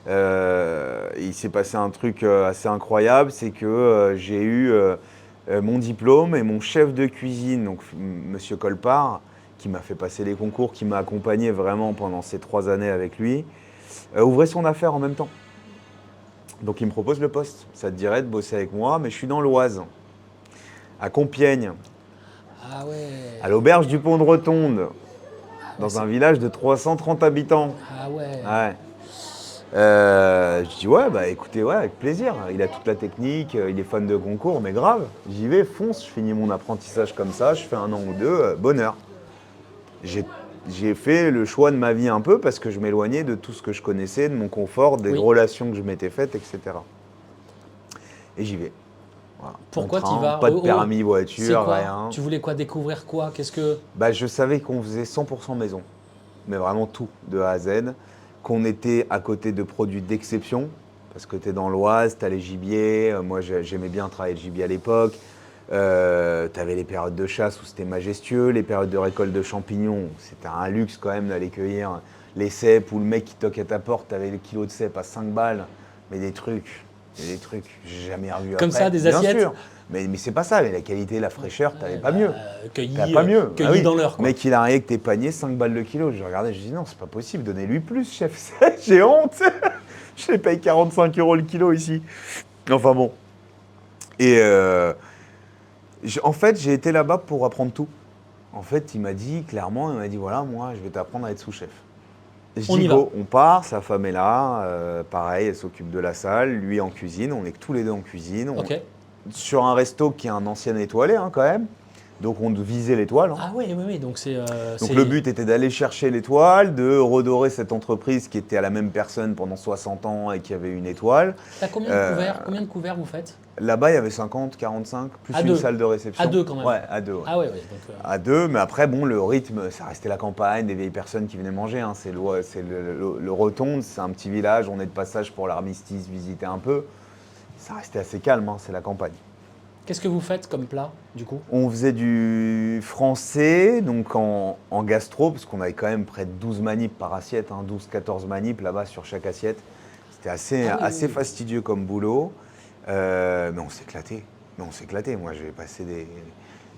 Il s'est passé un truc assez incroyable, c'est que j'ai eu mon diplôme et mon chef de cuisine, donc Monsieur Colpart, qui m'a fait passer les concours, qui m'a accompagné vraiment pendant ces 3 années avec lui, ouvrait son affaire en même temps. Donc il me propose le poste. Ça te dirait de bosser avec moi, mais je suis dans l'Oise, à Compiègne, Ah ouais. à l'auberge du Pont de Rotonde, dans un village de 330 habitants. Ah ouais. Ouais. Je dis ouais, bah écoutez, ouais, avec plaisir. Il a toute la technique, il est fan de concours, mais grave. J'y vais, fonce, je finis mon apprentissage comme ça, je fais 1 an ou 2, bonheur. J'ai fait le choix de ma vie un peu parce que je m'éloignais de tout ce que je connaissais, de mon confort, des Oui. relations que je m'étais faites, etc. Et j'y vais. Voilà. Pourquoi En train, t'y vas? Pas de Oh, oh. permis C'est voiture, quoi? rien. Tu voulais quoi? Découvrir quoi? Qu'est-ce que. Bah, je savais qu'on faisait 100% maison, mais vraiment tout, de A à Z. Qu'on était à côté de produits d'exception, parce que tu es dans l'Oise, tu as les gibiers. Moi, j'aimais bien travailler le gibier à l'époque. Tu avais les périodes de chasse où c'était majestueux, les périodes de récolte de champignons, c'était un luxe quand même d'aller cueillir les cèpes, où le mec qui toque à ta porte, tu avais le kilo de cèpes à 5 balles, mais des trucs, j'ai jamais revu Comme après. ça, des Bien assiettes sûr. Mais c'est pas ça, mais la qualité, la fraîcheur, t'avais pas mieux. Cueilli, T'as pas mieux. cueilli Ah oui. dans l'heure, quoi. Le mec, il arrivait avec tes paniers, 5 balles le kilo. Je regardais, je dis non, c'est pas possible, donnez-lui plus, chef. J'ai honte. Je les paye 45 € le kilo ici. Enfin bon. Et en fait, j'ai été là-bas pour apprendre tout. En fait, il m'a dit clairement, il m'a dit voilà, moi, je vais t'apprendre à être sous-chef. Je On dis y va. go, on part, sa femme est là, pareil, elle s'occupe de la salle, lui en cuisine, on est que tous les deux en cuisine. Ok. Sur un resto qui est un ancien étoilé hein, quand même, donc on visait l'étoile. Hein. Ah oui, oui, oui. Donc c'est. Donc le but était d'aller chercher l'étoile, de redorer cette entreprise qui était à la même personne pendant 60 ans et qui avait une étoile. T'as combien de couverts? Combien de couverts vous faites? Là-bas, il y avait 50, 45, plus À une deux. salle de réception. À deux, quand même. Ouais, à deux. Ouais. Ah ouais, ouais. Donc, À deux, mais après, bon, le rythme, ça restait la campagne, des vieilles personnes qui venaient manger. Hein. C'est le Rotonde, c'est un petit village, on est de passage pour l'armistice, visiter un peu. Ça restait assez calme, hein, c'est la campagne. qu'est-ce que vous faites comme plat, du coup? On faisait du français, donc en gastro, parce qu'on avait quand même près de 12 manips par assiette, hein, 12-14 manips là-bas sur chaque assiette. C'était assez fastidieux comme boulot, mais on s'éclatait. Moi, j'ai passé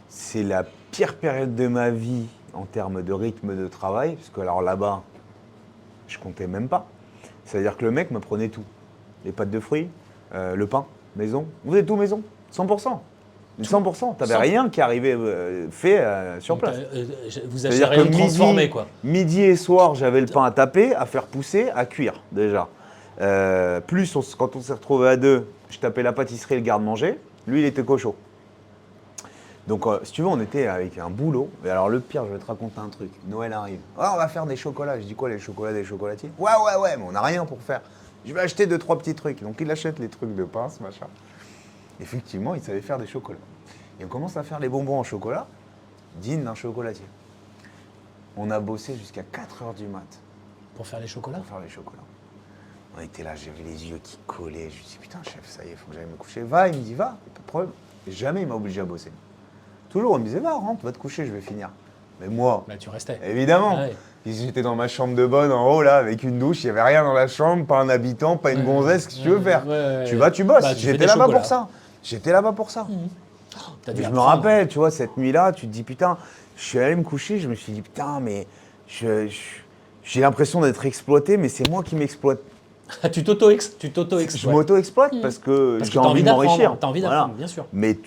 C'est la pire période de ma vie en termes de rythme de travail, parce que alors là-bas, je comptais même pas. C'est-à-dire que le mec me prenait tout. Les pâtes de fruits, le pain, maison. On faisait tout maison, 100%. 100%. T'avais rien qui arrivait fait sur place. Vous achetez rien transformé, quoi. Midi et soir, j'avais le pain à taper, à faire pousser, à cuire déjà. Quand on s'est retrouvé à deux, je tapais la pâtisserie et le garde-manger. Lui, il était cochon. Donc, si tu veux, on était avec un boulot. Et alors, le pire, je vais te raconter un truc. Noël arrive. Ah, on va faire des chocolats. Je dis quoi, les chocolats des chocolatiers? Ouais, mais on n'a rien pour faire. Je vais acheter 2-3 petits trucs. Donc, il achète les trucs de pince, machin. Effectivement, il savait faire des chocolats. Et on commence à faire les bonbons en chocolat, dignes d'un chocolatier. On a bossé jusqu'à 4h du mat. Pour faire les chocolats? Pour faire les chocolats. On était là, j'avais les yeux qui collaient. Je me dis, putain, chef, ça y est, il faut que j'aille me coucher. Va, il me dit, va, pas de problème. Et jamais il m'a obligé à bosser. Toujours, il me disait, va, rentre, va te coucher, je vais finir. Mais moi, Bah, tu restais. évidemment, Ouais. j'étais dans ma chambre de bonne en haut, là, avec une douche, il n'y avait rien dans la chambre, pas un habitant, pas une gonzesse, qu'est-ce que tu veux faire? Tu vas, tu bosses. Bah, tu fais J'étais des là-bas chocolats. pour ça. J'étais là-bas pour ça. T'as dû Mais je me apprendre. rappelle, tu vois, cette nuit-là, tu te dis, putain, je suis allé me coucher, je me suis dit, putain, mais j'ai l'impression d'être exploité, mais c'est moi qui m'exploite. Tu t'auto-exploites. Je m'auto-exploite parce que Parce que j'ai t'as envie de m'enrichir. d'apprendre, t'as envie Voilà. d'apprendre, bien sûr. Mais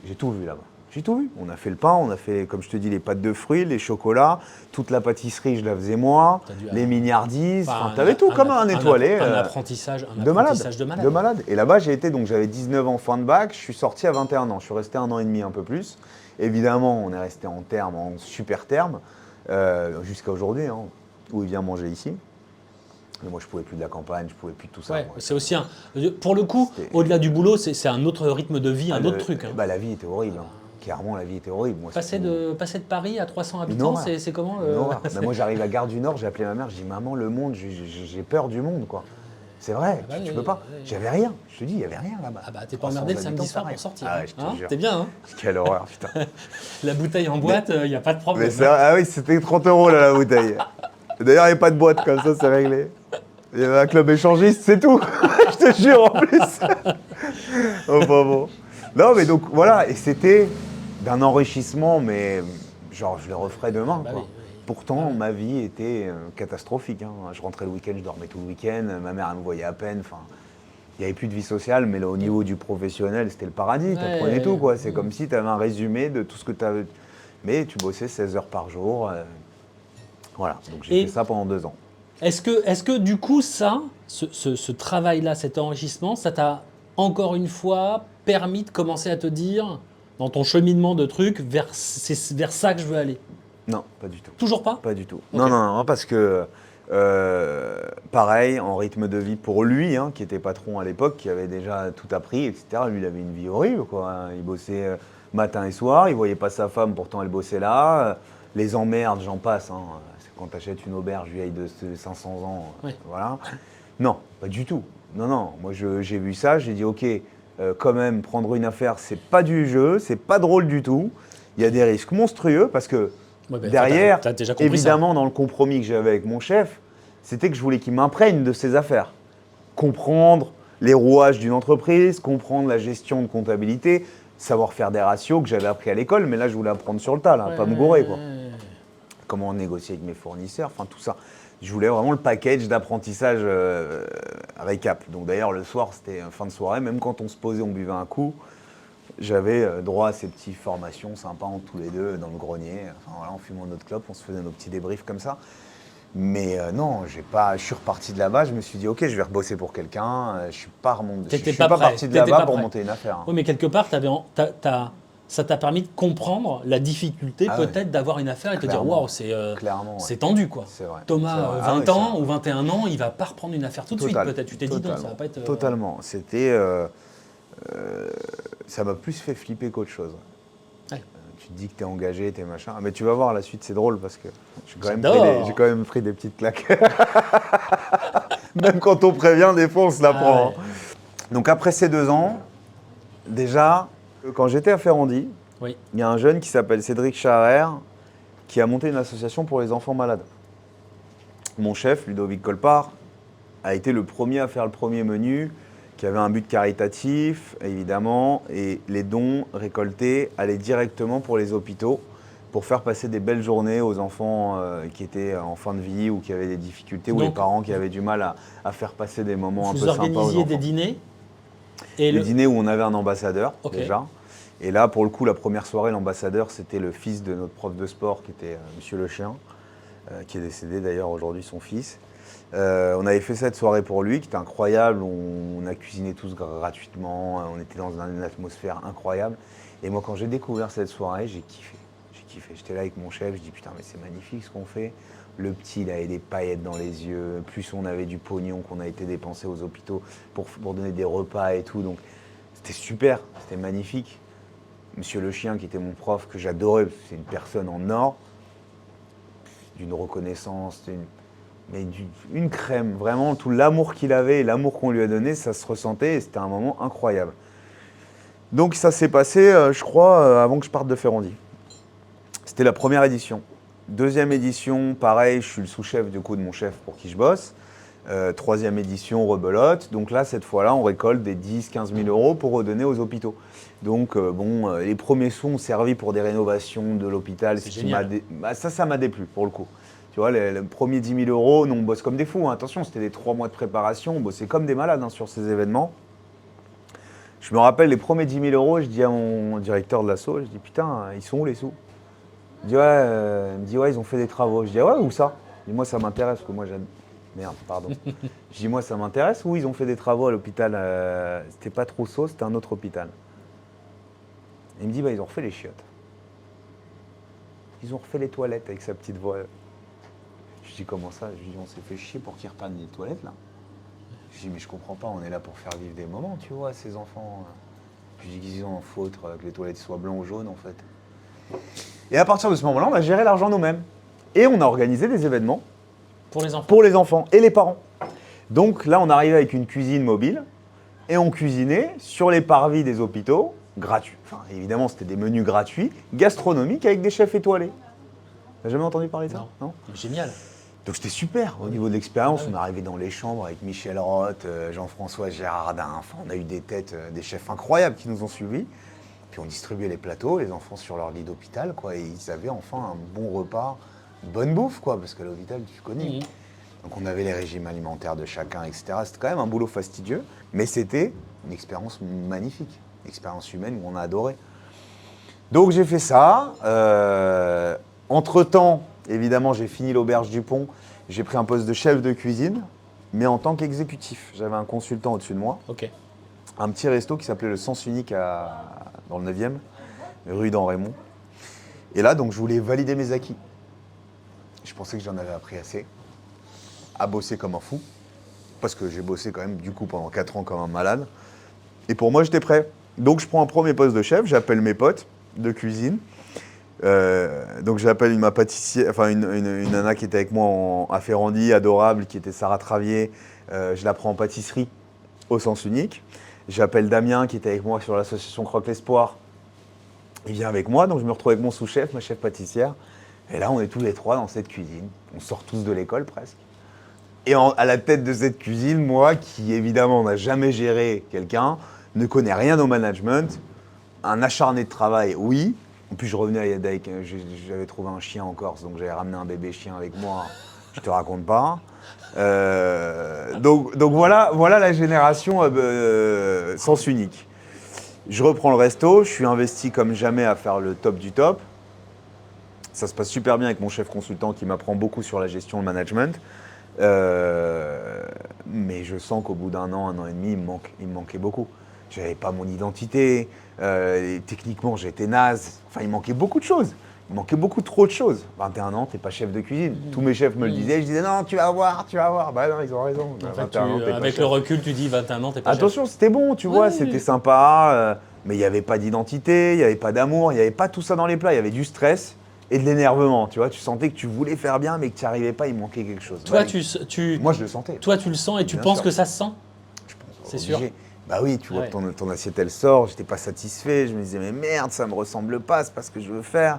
j'ai tout vu là-bas. J'ai tout vu. On a fait le pain, on a fait, comme je te dis, les pâtes de fruits, les chocolats, toute la pâtisserie, je la faisais moi, T'as dû les mignardises, Enfin, t'avais tout comme un étoilé. Un apprentissage de malade. de malade. Et là-bas, j'avais 19 ans fin de bac, je suis sorti à 21 ans. Je suis resté 1 an et demi, un peu plus. Évidemment, on est resté en super terme, jusqu'à aujourd'hui, hein, où il vient manger ici. Mais moi, je pouvais plus de la campagne, je pouvais plus de tout ça. Ouais, moi. c'est aussi pour le coup, C'était- au-delà du boulot, c'est un autre rythme de vie, un autre Le- truc. Hein. Bah, la vie était horrible. Hein. Clairement, la vie était horrible. Moi, Passer de Paris à 300 une habitants, horreur. c'est comment Une horreur. Bah, moi, j'arrive à Gare du Nord, j'ai appelé ma mère, je dis maman, le monde, j'ai peur du monde, quoi. C'est vrai, bah tu oui, peux pas. oui. J'avais rien. Je te dis, il y avait rien là-bas. Ah bah t'es pas 300 emmerdé le samedi habitants, soir pareil. pour sortir. Ah ouais, je te hein. jure. T'es bien, hein. Quelle horreur, putain. La bouteille en boîte, il n'y a pas de problème. Mais ah oui, c'était 30 € là, la bouteille. D'ailleurs, il n'y a pas de boîte comme ça, c'est réglé. Il y avait un club échangiste, c'est tout. Je te jure en plus. Oh, pas bon. Non, mais donc voilà, et c'était d'un enrichissement, mais genre, je le referais demain. Bah Quoi. oui, oui. Pourtant, ma vie était catastrophique. Hein. Je rentrais le week-end, je dormais tout le week-end. Ma mère, elle me voyait à peine. Enfin, il n'y avait plus de vie sociale, mais là, au niveau du professionnel, c'était le paradis. Tu apprenais tout, quoi. C'est comme si tu avais un résumé de tout ce que tu avais. Mais tu bossais 16 heures par jour. Voilà, donc j'ai fait ça pendant 2 ans. Est-ce que du coup, ce travail-là, cet enrichissement, ça t'a encore une fois permis de commencer à te dire, dans ton cheminement de trucs, c'est vers ça que je veux aller? Non, pas du tout. Toujours pas? Pas du tout. Ok. Non, parce que, pareil, en rythme de vie pour lui, hein, qui était patron à l'époque, qui avait déjà tout appris, etc. Lui, il avait une vie horrible, quoi. Hein. Il bossait matin et soir, il voyait pas sa femme, pourtant elle bossait là. Les emmerdes, j'en passe. Hein. C'est quand tu achètes une auberge vieille de 500 ans, Oui. voilà. Non, pas du tout. Non. Moi, j'ai vu ça, j'ai dit, OK, quand même, prendre une affaire, c'est pas du jeu, c'est pas drôle du tout. Il y a des risques monstrueux parce que Ouais, ben, derrière, t'as déjà compris évidemment, dans le compromis que j'avais avec mon chef, c'était que je voulais qu'il m'imprègne de ses affaires. Comprendre les rouages d'une entreprise, comprendre la gestion de comptabilité, savoir faire des ratios que j'avais appris à l'école, mais là, je voulais apprendre sur le tas, là, ça. pas me gourer, quoi. Comment négocier avec mes fournisseurs, enfin tout ça. Je voulais vraiment le package d'apprentissage récap. Donc d'ailleurs, le soir, c'était fin de soirée, même quand on se posait, on buvait un coup, j'avais droit à ces petites formations sympas entre tous les deux dans le grenier. Enfin, voilà, en fumant notre clope, on se faisait nos petits débriefs comme ça. Mais non, je suis reparti de là-bas, je me suis dit, ok, je vais rebosser pour quelqu'un, je suis pas remonté. Je suis pas parti de là-bas pour monter une affaire. Hein. Oui, mais quelque part, ça t'a permis de comprendre la difficulté peut-être d'avoir une affaire et te dire, waouh, c'est tendu, quoi. C'est vrai. Thomas, 20 ans ou 21 ans, il va pas reprendre une affaire tout de suite, peut-être. Tu t'es dit, non, ça va pas être. Totalement. C'était. Ça m'a plus fait flipper qu'autre chose. Ouais. Tu te dis que tu es engagé, tu es machin. Mais tu vas voir la suite, c'est drôle parce que j'ai quand même pris des petites claques. Même quand on prévient, des fois, on se la prend. Ouais. Donc après ces 2 ans, déjà, quand j'étais à Ferrandi, Oui. il y a un jeune qui s'appelle Cédric Charrer qui a monté une association pour les enfants malades. Mon chef, Ludovic Colpart, a été le premier à faire le premier menu, qui avait un but caritatif, évidemment, et les dons récoltés allaient directement pour les hôpitaux pour faire passer des belles journées aux enfants qui étaient en fin de vie ou qui avaient des difficultés, ou les parents qui avaient du mal à faire passer des moments un peu sympas aux enfants. Vous organisiez des dîners et des dîners où on avait un ambassadeur, Okay. déjà. Et là, pour le coup, la première soirée, l'ambassadeur, c'était le fils de notre prof de sport, qui était Monsieur Le Chien, qui est décédé d'ailleurs aujourd'hui, son fils. On avait fait cette soirée pour lui, qui était incroyable. On a cuisiné tous gratuitement. On était dans une atmosphère incroyable. Et moi, quand j'ai découvert cette soirée, j'ai kiffé. J'étais là avec mon chef, je dis putain, mais c'est magnifique ce qu'on fait. Le petit, il avait des paillettes dans les yeux. Plus on avait du pognon qu'on a été dépensé aux hôpitaux pour donner des repas et tout. Donc, c'était super, c'était magnifique. Monsieur Le Chien, qui était mon prof, que j'adorais, c'est une personne en or, d'une reconnaissance, une crème. Vraiment, tout l'amour qu'il avait et l'amour qu'on lui a donné, ça se ressentait et c'était un moment incroyable. Donc ça s'est passé, je crois, avant que je parte de Ferrandi. C'était la première édition. Deuxième édition, pareil, je suis le sous-chef du coup de mon chef pour qui je bosse. Troisième édition, rebelote. Donc là, cette fois-là, on récolte des 10-15 000 euros pour redonner aux hôpitaux. Donc les premiers sous ont servi pour des rénovations de l'hôpital. Ça m'a déplu pour le coup. Tu vois, les premiers 10 000 euros, nous on bosse comme des fous. Hein. Attention, c'était des 3 mois de préparation, on bossait comme des malades sur ces événements. Je me rappelle les premiers 10 000 euros, je dis à mon directeur de l'asso, je dis putain, ils sont où les sous? Il me dit ouais, ils ont fait des travaux. Je dis ah ouais, où ça? Il dit moi ça m'intéresse, parce que moi j'aime. Merde, pardon. Je dis moi ça m'intéresse, où ils ont fait des travaux à l'hôpital, c'était pas Trousseau, c'était un autre hôpital. Il me dit ils ont refait les chiottes. Ils ont refait les toilettes avec sa petite voix. Je dis comment ça? Je lui dis on s'est fait chier pour qu'ils reprennent les toilettes là. Je dis mais je comprends pas, on est là pour faire vivre des moments, tu vois, ces enfants. Je dis qu'ils ont en faute que les toilettes soient blancs ou jaunes en fait. Et à partir de ce moment-là, on a géré l'argent nous-mêmes. Et on a organisé des événements pour les enfants et les parents. Donc là, on arrivait avec une cuisine mobile et on cuisinait sur les parvis des hôpitaux, gratuits. Enfin, évidemment, c'était des menus gratuits, gastronomiques avec des chefs étoilés. T'as jamais entendu parler de ça? Non. Génial. Donc c'était super. Au niveau de l'expérience, on est arrivé dans les chambres avec Michel Roth, Jean-François Gérardin. Enfin, on a eu des têtes, des chefs incroyables qui nous ont suivis. Puis on distribuait les plateaux, les enfants sur leur lit d'hôpital, quoi. Et ils avaient enfin un bon repas, une bonne bouffe, quoi, parce qu'à l'hôpital, tu connais. Donc on avait les régimes alimentaires de chacun, etc. C'était quand même un boulot fastidieux, mais c'était une expérience magnifique, une expérience humaine où on a adoré. Donc j'ai fait ça. Entre-temps, évidemment, j'ai fini l'auberge du Pont. J'ai pris un poste de chef de cuisine, mais en tant qu'exécutif. J'avais un consultant au-dessus de moi. Ok. Un petit resto qui s'appelait le Sens Unique dans le 9e, rue d'En-Raymond. Et là, donc, je voulais valider mes acquis. Je pensais que j'en avais appris assez à bosser comme un fou, parce que j'ai bossé quand même, du coup, pendant 4 ans comme un malade. Et pour moi, j'étais prêt. Donc, je prends un premier poste de chef, j'appelle mes potes de cuisine. Donc j'appelle ma pâtissière, enfin une nana qui était avec moi à Ferrandi, adorable, qui était Sarah Travier. Je la prends en pâtisserie au Sens Unique. J'appelle Damien qui était avec moi sur l'association Croque l'Espoir. Il vient avec moi, donc je me retrouve avec mon sous-chef, ma chef pâtissière. Et là, on est tous les trois dans cette cuisine. On sort tous de l'école presque. Et à la tête de cette cuisine, moi, qui évidemment n'a jamais géré quelqu'un, ne connais rien au management, un acharné de travail, oui. En plus, je revenais avec, j'avais trouvé un chien en Corse, donc j'avais ramené un bébé chien avec moi. Je te raconte pas. Donc voilà la génération Sens Unique. Je reprends le resto, je suis investi comme jamais à faire le top du top. Ça se passe super bien avec mon chef consultant qui m'apprend beaucoup sur la gestion, le management. Mais je sens qu'au bout d'un an et demi, il me manquait beaucoup. J'avais pas mon identité, techniquement j'étais naze, enfin il manquait beaucoup de choses, il manquait beaucoup trop de choses. 21 ans, t'es pas chef de cuisine. Tous mes chefs me le disaient, je disais non, tu vas voir. Bah non, ils ont raison. En fait, avec le recul, tu dis 21 ans, t'es pas Attention, chef. c'était bon, tu vois, c'était sympa, mais il n'y avait pas d'identité, il n'y avait pas d'amour, il n'y avait pas tout ça dans les plats, il y avait du stress et de l'énervement, tu vois. Tu sentais que tu voulais faire bien, mais que tu n'y arrivais pas, il manquait quelque chose. Toi, ouais, moi je le sentais. Toi, tu le sens et tu penses que ça se sent? Je pense. C'est sûr. Bah oui, tu vois, ton assiette elle sort, j'étais pas satisfait, je me disais mais merde, ça me ressemble pas, c'est pas ce que je veux faire.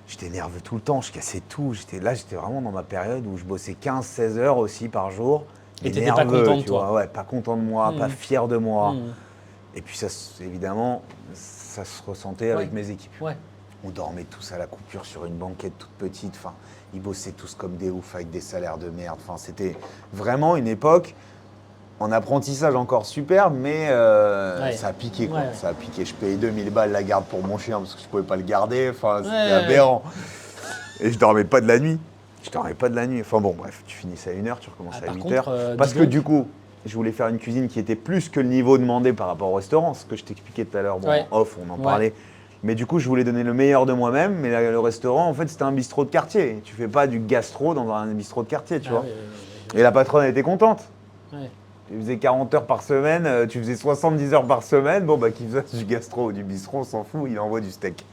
J'étais nerveux tout le temps, je cassais tout, j'étais vraiment dans ma période où je bossais 15-16 heures aussi par jour. Et t'étais pas content de toi? Ouais, pas content de moi, pas fier de moi. Et puis ça, évidemment, ça se ressentait avec mes équipes. Ouais. On dormait tous à la coupure sur une banquette toute petite, enfin, ils bossaient tous comme des oufs avec des salaires de merde. Enfin, c'était vraiment une époque en apprentissage encore super, mais ça a piqué quoi. Ça a piqué. Je payais 2000 balles la garde pour mon chien parce que je pouvais pas le garder. Enfin, c'était aberrant. Et je dormais pas de la nuit. Enfin bon, bref, tu finissais à 1h, tu recommençais à 8h. Parce que du coup, je voulais faire une cuisine qui était plus que le niveau demandé par rapport au restaurant. Ce que je t'expliquais tout à l'heure, en off, on en parlait. Mais du coup, je voulais donner le meilleur de moi-même. Mais le restaurant, en fait, c'était un bistrot de quartier. Tu fais pas du gastro dans un bistrot de quartier, tu vois. Et la patronne était contente. Tu faisais 40 heures par semaine, tu faisais 70 heures par semaine. Bon, bah, qui faisait du gastro ou du bistrot, on s'en fout, il envoie du steak.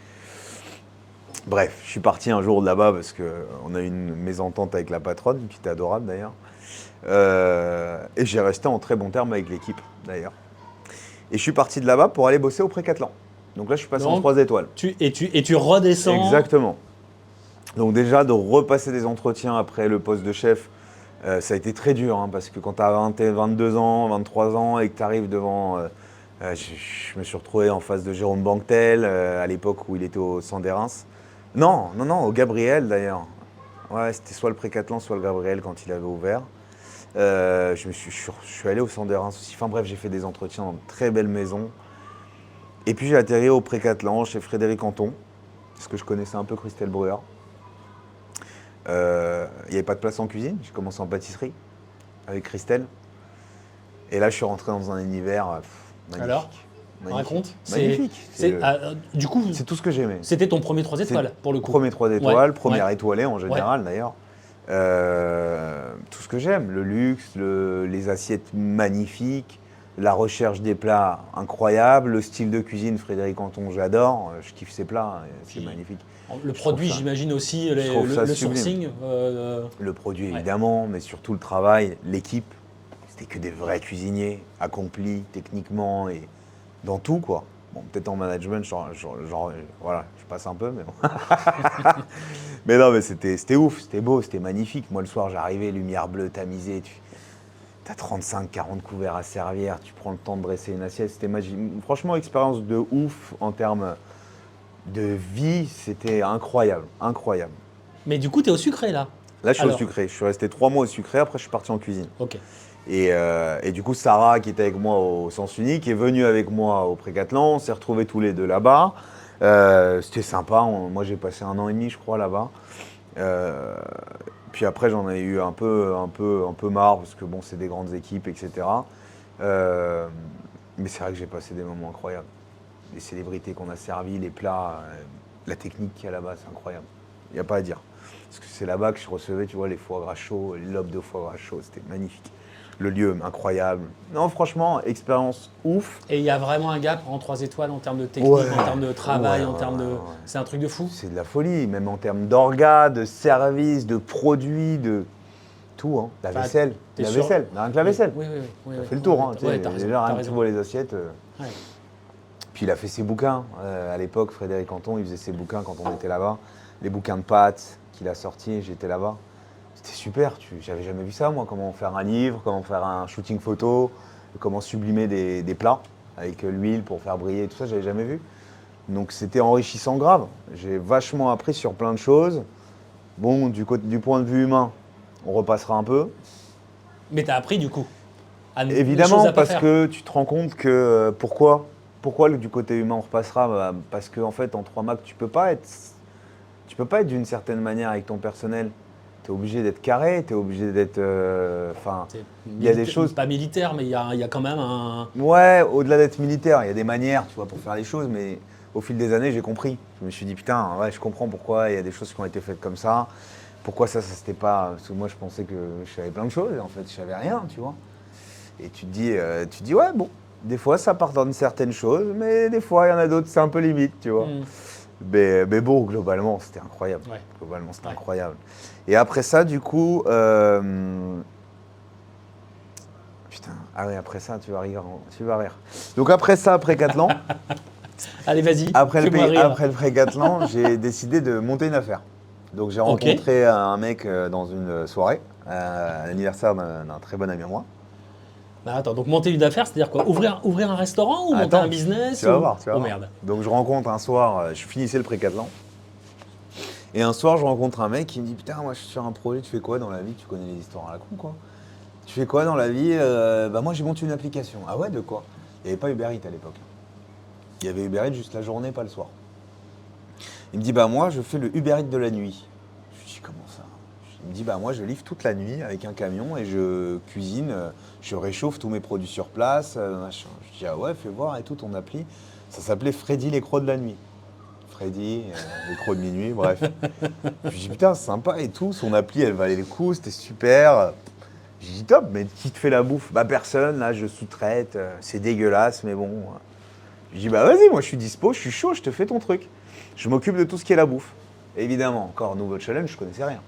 Bref, je suis parti un jour de là-bas parce qu'on a eu une mésentente avec la patronne, qui était adorable d'ailleurs. Et j'ai resté en très bon terme avec l'équipe d'ailleurs. Et je suis parti de là-bas pour aller bosser au Pré-Catelan. Donc là, je suis passé en 3 étoiles. Et tu redescends. Exactement. Donc déjà, de repasser des entretiens après le poste de chef, ça a été très dur, parce que quand tu as 22 ans, 23 ans et que tu arrives devant... je me suis retrouvé en face de Jérôme Banquetel, à l'époque où il était au Sang des Reims. Non, au Gabriel d'ailleurs. Ouais, c'était soit le Pré-Catelan, soit le Gabriel quand il avait ouvert. Je suis allé au Sang des Reims aussi. Enfin bref, j'ai fait des entretiens dans de très belles maisons. Et puis j'ai atterri au Pré-Catelan chez Frédéric Anton, parce que je connaissais un peu Christelle Breuer. Il n'y avait pas de place en cuisine, j'ai commencé en pâtisserie avec Christelle. Et là, je suis rentré dans un univers magnifique. Alors, raconte. Magnifique. Du coup, c'est tout ce que j'aimais. C'était ton premier 3 étoiles, pour le coup. Premier 3 étoiles, première étoilée en général d'ailleurs. Tout ce que j'aime, le luxe, les assiettes magnifiques, la recherche des plats incroyables, le style de cuisine Frédéric Anton, j'adore, je kiffe ses plats, c'est Puis, magnifique. Le Je trouve produit, ça- j'imagine aussi je trouve ça le sublime. sourcing. Le produit Ouais. évidemment, mais surtout le travail, l'équipe, c'était que des vrais cuisiniers, accomplis techniquement et dans tout quoi. Bon, peut-être en management, voilà, je passe un peu, mais bon. Mais non, mais c'était ouf, c'était beau, c'était magnifique. Moi, le soir, j'arrivais, lumière bleue tamisée, tu as 35-40 couverts à servir, tu prends le temps de dresser une assiette, c'était magique. Franchement, expérience de ouf en termes de vie, c'était incroyable, incroyable. Mais du coup, tu es au sucré là. Là, je suis au Alors. sucré, je suis resté 3 mois au sucré, après je suis parti en cuisine. Ok. Et du coup, Sarah, qui était avec moi au Sens Unique, est venue avec moi au Pré-Catelan. On s'est retrouvés tous les deux là-bas. C'était sympa. Moi, j'ai passé 1 an et demi, je crois, là-bas. Puis après, j'en ai eu un peu marre parce que bon, c'est des grandes équipes, etc. Mais c'est vrai que j'ai passé des moments incroyables. Les célébrités qu'on a servies, les plats, la technique qu'il y a là-bas, c'est incroyable. Il n'y a pas à dire. Parce que c'est là-bas que je recevais, tu vois, les foie gras chauds, les lobes de foie gras chauds. C'était magnifique. Le lieu, incroyable. Non, franchement, expérience ouf. Et il y a vraiment un gap en 3 étoiles en termes de technique, Ouais. en termes de travail, Ouais, en termes de. ouais. C'est un truc de fou. C'est de la folie, même en termes d'orgas, de services, de produits, de tout. Hein. La Enfin, vaisselle, t'es la sûr vaisselle, rien que la vaisselle. Oui, Ça fait le tour. Hein, tu sais, Ouais, t'as raison. déjà, t'as rien que raison. tu vois les assiettes. Ouais. Puis il a fait ses bouquins. À l'époque, Frédéric Anton, il faisait ses bouquins quand on était là-bas. Les bouquins de pâtes qu'il a sortis, j'étais là-bas. C'était super, j'avais jamais vu ça moi, comment faire un livre, comment faire un shooting photo, comment sublimer des plats avec l'huile pour faire briller, tout ça, j'avais jamais vu. Donc c'était enrichissant grave. J'ai vachement appris sur plein de choses. Bon, du point de vue humain, on repassera un peu. Mais t'as appris du coup. Les choses Évidemment, à pas parce faire. que tu te rends compte que pourquoi du côté humain on repassera parce qu'en fait en 3 Mac tu peux pas être d'une certaine manière avec ton personnel. Tu es obligé d'être carré, tu es obligé d'être C'est il y a des choses- Pas militaires, mais il y a quand même un. ouais, au-delà d'être militaire, il y a des manières, tu vois, pour faire les choses, mais au fil des années, j'ai compris. Je me suis dit putain, ouais, je comprends pourquoi il y a des choses qui ont été faites comme ça. Pourquoi ça c'était pas parce que moi je pensais que je savais plein de choses et en fait, je savais rien, tu vois. Et tu te dis ouais, bon, des fois ça pardonne certaines choses, mais des fois il y en a d'autres, c'est un peu limite, tu vois. Mais bon, globalement, c'était incroyable. Ouais. Globalement, c'était Ouais. incroyable. Et après ça, du coup, putain, ah oui, après ça, tu vas rire. Donc après ça, après Catlan, Allez, vas-y. après fais-moi rire. le pré-Catlan, j'ai décidé de monter une affaire. Donc j'ai rencontré un mec dans une soirée, à l'anniversaire d'un très bon ami à moi. Bah, attends, donc monter une affaire, c'est-à-dire quoi, ouvrir un restaurant ou monter Attends, un business Tu vas ou- voir, tu vas Oh voir. merde. Donc je rencontre un soir, je finissais le pré-Catlan. Et un soir, je rencontre un mec qui me dit putain, moi je suis sur un projet, tu fais quoi dans la vie? Tu connais les histoires à la con quoi. Tu fais quoi dans la vie? Bah moi j'ai monté une application. Ah ouais, de quoi? Il n'y avait pas Uber Eats à l'époque. Il y avait Uber Eats juste la journée, pas le soir. Il me dit bah moi je fais le Uber Eats de la nuit. Je lui dis comment ça? Il me dit bah moi je livre toute la nuit avec un camion et je cuisine, je réchauffe tous mes produits sur place, machin. Je dis ah ouais, fais voir et tout ton appli. Ça s'appelait Freddy les crocs de la nuit. Freddy, les crocs de minuit, bref. Je lui dis putain c'est sympa et tout, son appli elle valait le coup, c'était super. Je dis top, mais qui te fait la bouffe? Bah personne, là je sous-traite, c'est dégueulasse mais bon. Je dis bah vas-y, moi je suis dispo, je suis chaud, je te fais ton truc. Je m'occupe de tout ce qui est la bouffe. Évidemment, encore nouveau challenge, je connaissais rien.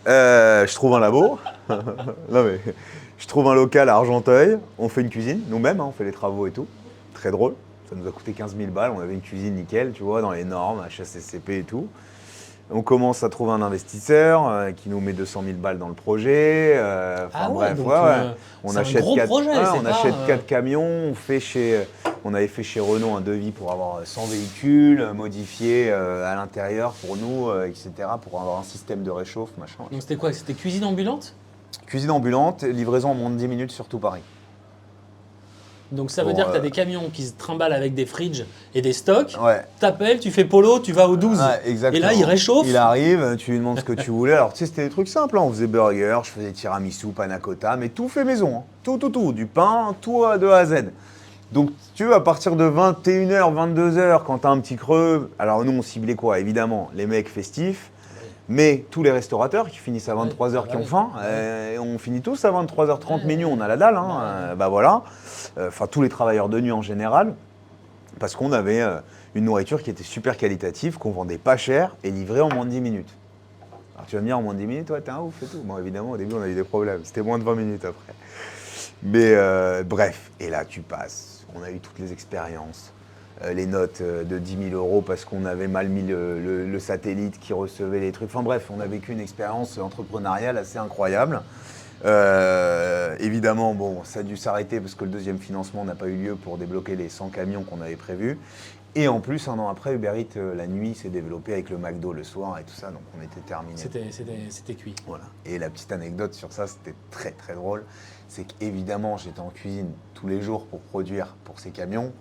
Je trouve un labo. Non mais, je trouve un local à Argenteuil, on fait une cuisine, nous-mêmes, hein, on fait les travaux et tout. Très drôle, ça nous a coûté 15 000 balles, on avait une cuisine nickel, tu vois, dans les normes, HACCP et tout. On commence à trouver un investisseur qui nous met 200 000 balles dans le projet. Ah ouais, bref, donc, ouais. c'est un gros projet, c'est on pas, achète 4 camions, on avait fait chez Renault un devis pour avoir 100 véhicules modifiés à l'intérieur pour nous, etc. pour avoir un système de réchauffe, machin. Donc c'était quoi? C'était cuisine ambulante? Cuisine ambulante, livraison en moins de 10 minutes sur tout Paris. Donc ça veut Bon, dire que tu as des camions qui se trimballent avec des fridges et des stocks. Ouais. T'appelles, tu fais polo, tu vas au 12. Ouais, exactement. Et là, il réchauffe. Il arrive, tu lui demandes ce que tu voulais. Alors, tu sais, c'était des trucs simples. Hein. On faisait burger, je faisais tiramisu, panna cotta, mais tout fait maison. Hein. Tout. Du pain, tout de A à Z. Donc, tu veux, à partir de 21h, 22h, quand t'as un petit creux, alors nous, on ciblait quoi? Évidemment, les mecs festifs, Mais tous les restaurateurs qui finissent à 23h, qui ont faim, on finit tous à 23h30 minuit, on a la dalle, hein, bah voilà. Enfin, tous les travailleurs de nuit en général, parce qu'on avait une nourriture qui était super qualitative, qu'on vendait pas cher et livrée en moins de 10 minutes. Alors tu vas me dire, en moins de 10 minutes, ouais, t'es un ouf et tout. Bon, évidemment, au début, on a eu des problèmes. C'était moins de 20 minutes après. Mais bref, et là, tu passes. On a eu toutes les expériences. Les notes de 10 000 euros parce qu'on avait mal mis le satellite qui recevait les trucs. Enfin bref, on a vécu une expérience entrepreneuriale assez incroyable. Évidemment, bon, ça a dû s'arrêter parce que le deuxième financement n'a pas eu lieu pour débloquer les 100 camions qu'on avait prévus. Et en plus, 1 an après, Uber Eats, la nuit, s'est développé avec le McDo le soir et tout ça, donc on était terminé. C'était cuit. Voilà. Et la petite anecdote sur ça, c'était très très drôle, c'est qu'évidemment, j'étais en cuisine tous les jours pour produire pour ces camions.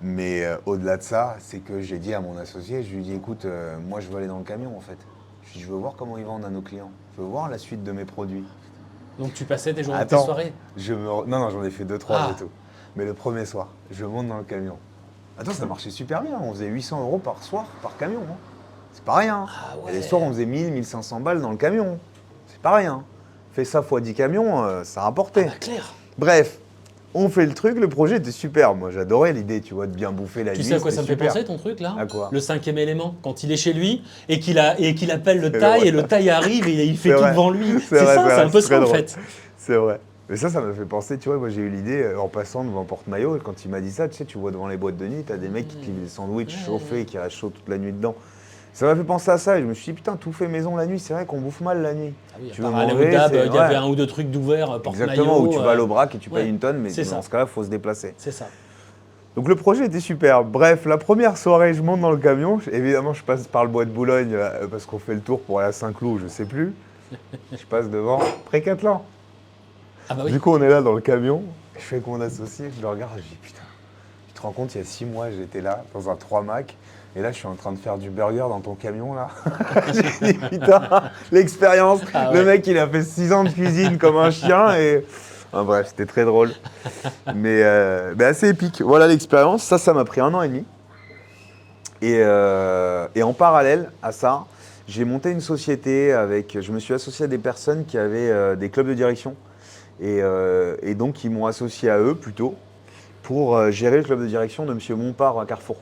Mais au-delà de ça, c'est que j'ai dit à mon associé, je lui ai dit, écoute, moi je veux aller dans le camion en fait. Je veux voir comment ils vendent à nos clients. Je veux voir la suite de mes produits. Donc tu passais tes journées, tes soirées? Non, j'en ai fait 2-3 et tout. Mais le premier soir, je monte dans le camion. Attends, ça marchait super bien. On faisait 800 euros par soir, par camion. Hein. C'est pas rien. Ah ouais. Et les soirs, on faisait 1000-1500 balles dans le camion. C'est pas rien. Fais ça x 10 camions, ça rapportait. Ah bah, clair. Bref. On fait le truc, le projet était super. Moi, j'adorais l'idée, tu vois, de bien bouffer la nuit. Tu sais à quoi ça me fait penser, ton truc, là? À quoi? Le 5e élément. Quand il est chez lui et qu'il appelle le taille et le taille arrive et il fait tout devant lui. C'est ça, c'est un peu ça, en fait. C'est vrai. Mais ça m'a fait penser, tu vois, moi j'ai eu l'idée en passant devant Porte-Maillot, et quand il m'a dit ça, tu sais, tu vois devant les boîtes de nuit, t'as des mecs qui te livrent des sandwichs chauffés et qui restent chauds toute la nuit dedans. Ça m'a fait penser à ça et je me suis dit, putain, tout fait maison la nuit, c'est vrai qu'on bouffe mal la nuit. Ah oui, tu veux à manger, il y avait un ou deux trucs d'ouvert, Porte-Maillot. Exactement, où tu vas à l'Aubrac et tu payes une tonne, mais dans ce cas-là, il faut se déplacer. C'est ça. Donc le projet était super. Bref, la première soirée, je monte dans le camion. Évidemment, je passe par le bois de Boulogne parce qu'on fait le tour pour aller à Saint-Cloud, je sais plus. Je passe devant Pré-Catelan. Ah bah oui. Du coup, on est là dans le camion. Je fais avec mon associé, je le regarde, je dis putain, tu te rends compte, il y a 6 mois, j'étais là dans un 3 Mac. Et là, je suis en train de faire du burger dans ton camion, là. J'ai dit, putain, l'expérience. Ah Le ouais. mec, il a fait 6 ans de cuisine comme un chien. Et... Enfin, bref, c'était très drôle. Mais assez épique. Voilà l'expérience. Ça m'a pris 1 an et demi. Et en parallèle à ça, j'ai monté une société avec... Je me suis associé à des personnes qui avaient des clubs de direction. Et donc, ils m'ont associé à eux, plutôt, pour gérer le club de direction de M. Montpart à Carrefour.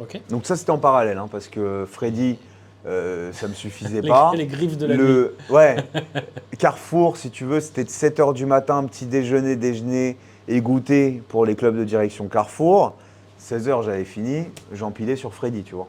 Ok. Donc ça, c'était en parallèle, hein, parce que Freddy, ça me suffisait pas. Les griffes de la nuit. Ouais, Carrefour, si tu veux, c'était de 7h du matin, petit déjeuner, déjeuner et goûter pour les clubs de direction Carrefour. 16h, j'avais fini, j'empilais sur Freddy, tu vois.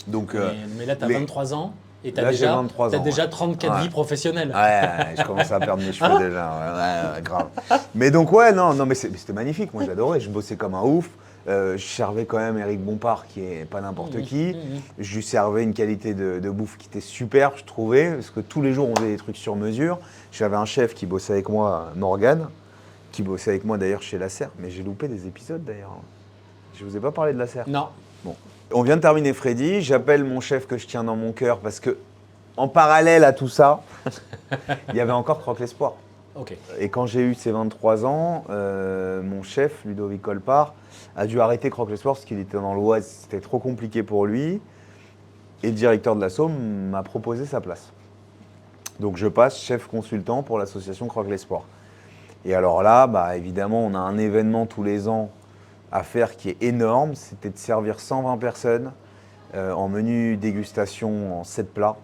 Donc, mais là, tu as 23 ans et tu as là, j'ai 23 ans, déjà 34 vies professionnelles. Ouais, je commençais à perdre mes cheveux déjà, ouais, grave. Mais donc ouais, non, mais c'était magnifique, moi j'adorais, je bossais comme un ouf. Je servais quand même Eric Bompard, qui est pas n'importe qui. Je lui servais une qualité de bouffe qui était super, je trouvais, parce que tous les jours, on faisait des trucs sur mesure. J'avais un chef qui bossait avec moi, Morgane, qui bossait avec moi d'ailleurs chez La Serre. Mais j'ai loupé des épisodes d'ailleurs. Je vous ai pas parlé de La Serre. Non. Bon. On vient de terminer Freddy, j'appelle mon chef que je tiens dans mon cœur, parce que en parallèle à tout ça, il y avait encore Croque l'Espoir. Ok. Et quand j'ai eu ces 23 ans, mon chef, Ludovic Colpart, a dû arrêter Croque l'Espoir parce qu'il était dans l'Oise, c'était trop compliqué pour lui. Et le directeur de la Somme m'a proposé sa place. Donc je passe chef consultant pour l'association Croque l'Espoir. Et alors là, évidemment, on a un événement tous les ans à faire qui est énorme. C'était de servir 120 personnes en menu dégustation en 7 plats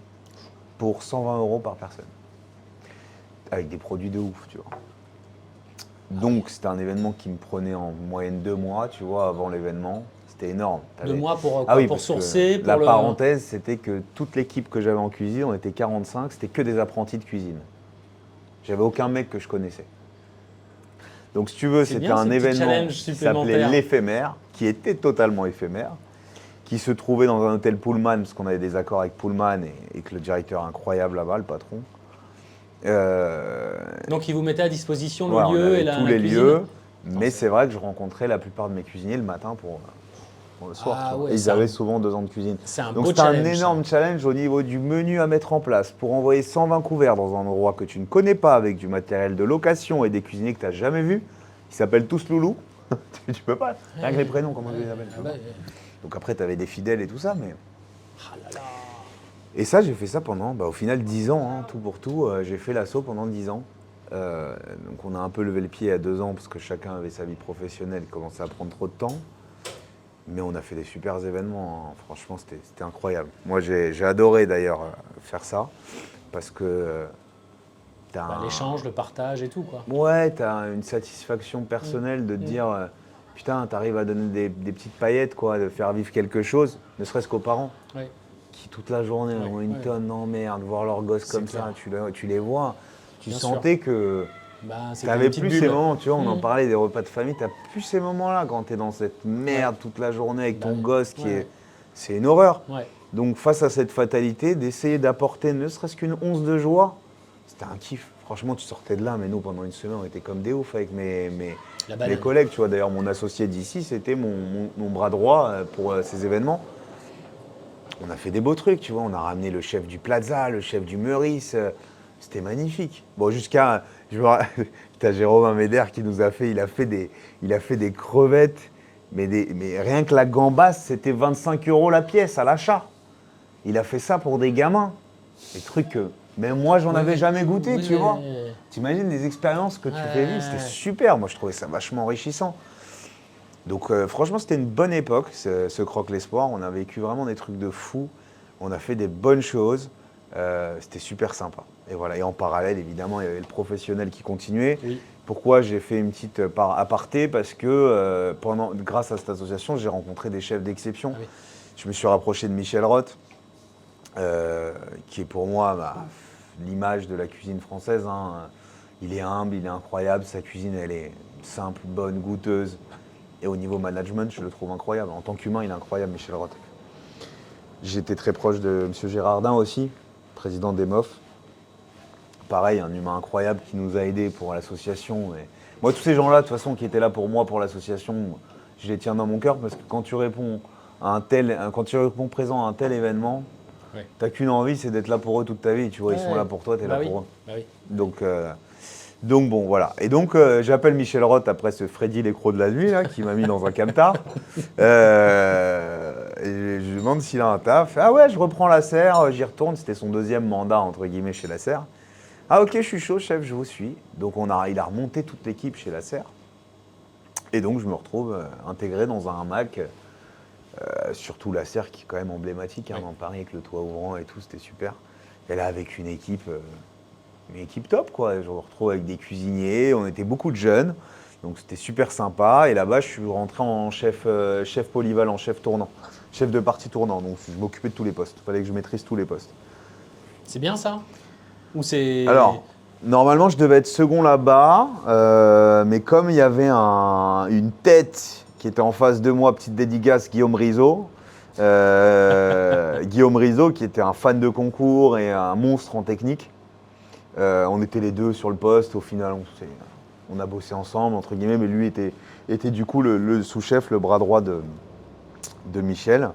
pour 120 € par personne. Avec des produits de ouf, tu vois. Donc, c'était un événement qui me prenait en moyenne 2 mois, tu vois, avant l'événement. C'était énorme. 2 mois pour, oui, pour sourcer la parenthèse, c'était que toute l'équipe que j'avais en cuisine, on était 45, c'était que des apprentis de cuisine. J'avais aucun mec que je connaissais. Donc, si tu veux, c'était un événement qui s'appelait l'éphémère, qui était totalement éphémère, qui se trouvait dans un hôtel Pullman, parce qu'on avait des accords avec Pullman et que le directeur incroyable là-bas, le patron. Donc, ils vous mettaient à disposition voilà, le lieu et tous la les cuisine. lieux, mais c'est vrai que je rencontrais la plupart de mes cuisiniers le matin pour le soir. Ah ouais, et ils avaient souvent 2 ans de cuisine. C'est un Donc beau c'était challenge. un énorme challenge au niveau du menu à mettre en place pour envoyer 120 couverts dans un endroit que tu ne connais pas avec du matériel de location et des cuisiniers que tu n'as jamais vus. Ils s'appellent tous Loulou. Tu peux pas. Rien que les prénoms, comment tu les appelles. Donc après, tu avais des fidèles et tout ça, mais... Ah là là. Et ça, j'ai fait ça pendant, au final, 10 ans, hein, tout pour tout. J'ai fait l'assaut pendant 10 ans. Donc on a un peu levé le pied à 2 ans parce que chacun avait sa vie professionnelle, il commençait à prendre trop de temps. Mais on a fait des super événements, hein. Franchement, c'était incroyable. Moi, j'ai adoré d'ailleurs faire ça parce que L'échange, le partage et tout, quoi. Ouais, t'as une satisfaction personnelle de te dire putain, t'arrives à donner des petites paillettes, quoi, de faire vivre quelque chose, ne serait-ce qu'aux parents. Ouais. Qui toute la journée ont une tonne d'emmerde, voir leurs gosses C'est comme clair. ça, tu les vois, tu Bien sentais que C'est t'avais une petite plus ces bulle. moments, tu vois, on en parlait des repas de famille, t'as plus ces moments-là quand t'es dans cette merde toute la journée avec ton gosse qui est... C'est une horreur. Ouais. Donc face à cette fatalité, d'essayer d'apporter ne serait-ce qu'une once de joie, c'était un kiff. Franchement, tu sortais de là, mais nous, pendant une semaine, on était comme des oufs avec mes collègues. Tu vois, d'ailleurs, mon associé d'ici, c'était mon bras droit pour ces événements. On a fait des beaux trucs, tu vois. On a ramené le chef du Plaza, le chef du Meurice. C'était magnifique. Bon, jusqu'à... T'as Jérôme Améder qui nous a fait... Il a fait des crevettes, mais rien que la gambasse, c'était 25 € la pièce à l'achat. Il a fait ça pour des gamins. Des trucs que même moi, j'en avais jamais goûté, tu vois. T'imagines les expériences que tu fais vivre, c'était super. Moi, je trouvais ça vachement enrichissant. Donc, franchement, c'était une bonne époque, ce Croque l'Espoir. On a vécu vraiment des trucs de fou. On a fait des bonnes choses. C'était super sympa. Et voilà. Et en parallèle, évidemment, il y avait le professionnel qui continuait. Oui. Pourquoi j'ai fait une petite aparté? Parce que grâce à cette association, j'ai rencontré des chefs d'exception. Ah oui. Je me suis rapproché de Michel Roth, qui est pour moi l'image de la cuisine française, hein. Il est humble, il est incroyable, sa cuisine elle est simple, bonne, goûteuse. Et au niveau management, je le trouve incroyable. En tant qu'humain, il est incroyable, Michel Roth. J'étais très proche de M. Gérardin aussi, président d'EMOF. Pareil, un humain incroyable qui nous a aidés pour l'association. Et moi, tous ces gens-là, de toute façon, qui étaient là pour moi, pour l'association, je les tiens dans mon cœur parce que quand tu réponds présent à un tel événement, t'as qu'une envie, c'est d'être là pour eux toute ta vie. Tu vois, ils sont là pour toi, t'es là pour eux. Oui. Donc bon, voilà. Et donc, j'appelle Michel Roth après ce Freddy l'écro de la nuit, là, qui m'a mis dans un camtar. Et je lui demande s'il a un taf. Ah ouais, je reprends la serre, j'y retourne. C'était son deuxième mandat, entre guillemets, chez la serre. Ah ok, je suis chaud, chef, je vous suis. Donc il a remonté toute l'équipe chez la serre. Et donc, je me retrouve intégré dans un hamac, surtout la serre qui est quand même emblématique dans Paris, avec le toit ouvrant et tout, c'était super. Et là, avec une équipe top, quoi. Je me retrouve avec des cuisiniers, on était beaucoup de jeunes, donc c'était super sympa. Et là-bas, je suis rentré en chef polyvalent, chef tournant, chef de partie tournant. Donc je m'occupais de tous les postes, il fallait que je maîtrise tous les postes. C'est bien ça? Ou c'est... Alors, normalement, je devais être second là-bas, mais comme il y avait une tête qui était en face de moi, petite dédicace, Guillaume Rizzo. Guillaume Rizzo, qui était un fan de concours et un monstre en technique. On était les deux sur le poste. Au final, on a bossé ensemble, entre guillemets, mais lui était du coup le sous-chef, le bras droit de Michel.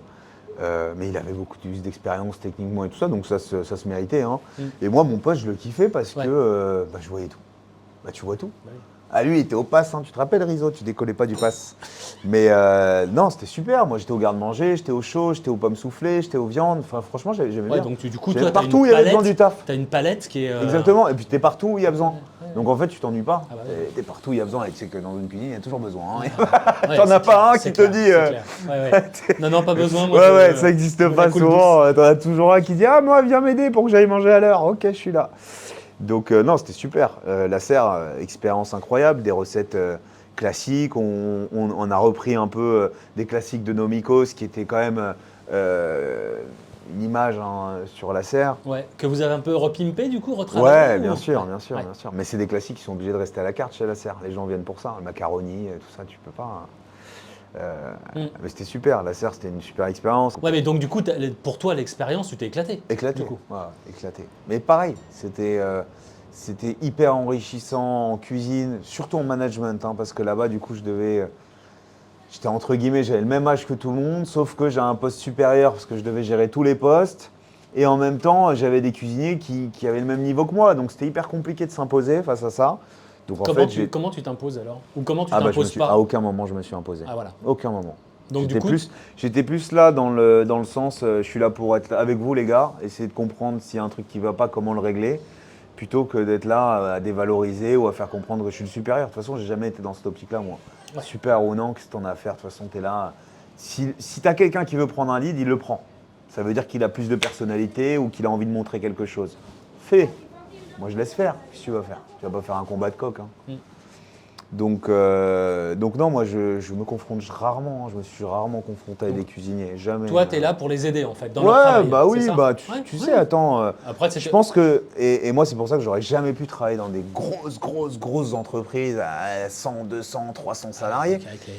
Mais il avait beaucoup d'expérience techniquement et tout ça, donc ça se méritait, hein. Et moi, mon poste, je le kiffais parce que je voyais tout. Tu vois tout. Ah, lui, il était au pass, hein. Tu te rappelles, Rizzo, tu décollais pas du pass. Mais non, c'était super. Moi, j'étais au garde-manger, j'étais au chaud, j'étais aux pommes soufflées, j'étais aux viandes. Enfin, franchement, j'aimais bien. Donc, du coup, toi, partout où il y avait besoin du taf. Tu as une palette qui est... Exactement. Et puis, t'es partout où il y a besoin. Ouais. Donc, en fait, tu t'ennuies pas. Ah bah T'es partout où il y a besoin. Et tu sais que dans une cuisine, il y a toujours besoin, hein. T'en as pas un qui te dit... Non, pas besoin. Moi, ça n'existe pas souvent. T'en as toujours un qui dit « Ah, moi, viens m'aider pour que j'aille manger à l'heure. » Ok, je suis là. Donc non, c'était super. La serre, expérience incroyable, des recettes classiques. On a repris un peu des classiques de Nomikos qui étaient quand même une image sur la serre. Ouais, que vous avez un peu repimpé du coup, retravaillé. Ouais, bien sûr. Mais c'est des classiques qui sont obligés de rester à la carte chez la serre. Les gens viennent pour ça. Le macaroni, tout ça, tu peux pas. Mais c'était super, la serre c'était une super expérience. Ouais, mais donc du coup, pour toi l'expérience, tu t'es éclaté. Éclaté, du coup. Ouais, éclaté. Mais pareil, c'était hyper enrichissant en cuisine, surtout en management, hein, parce que là-bas du coup j'étais entre guillemets, j'avais le même âge que tout le monde, sauf que j'ai un poste supérieur parce que je devais gérer tous les postes. Et en même temps, j'avais des cuisiniers qui avaient le même niveau que moi, donc c'était hyper compliqué de s'imposer face à ça. Donc, Comment tu t'imposes alors? Ou comment tu t'imposes pas? À aucun moment je me suis imposé. Ah voilà. Aucun moment. Donc du coup, J'étais plus là dans le sens, je suis là pour être avec vous les gars, essayer de comprendre s'il y a un truc qui va pas, comment le régler, plutôt que d'être là à dévaloriser ou à faire comprendre que je suis le supérieur. De toute façon, j'ai jamais été dans cette optique-là, moi. Ouais. Super ou non, qu'est-ce que t'en as à faire? De toute façon, t'es là. Si t'as quelqu'un qui veut prendre un lead, il le prend. Ça veut dire qu'il a plus de personnalité ou qu'il a envie de montrer quelque chose. Fais. Moi, je laisse faire. Qu'est-ce que tu vas faire? Tu vas pas faire un combat de coq. Hein. Donc non, moi je me confronte rarement, je me suis rarement confronté avec des cuisiniers, jamais. toi, tu es là pour les aider en fait, dans leur travail. Bah oui, ça bah tu sais, attends, Après, je pense que, et moi c'est pour ça que j'aurais jamais pu travailler dans des grosses entreprises à 100, 200, 300 salariés.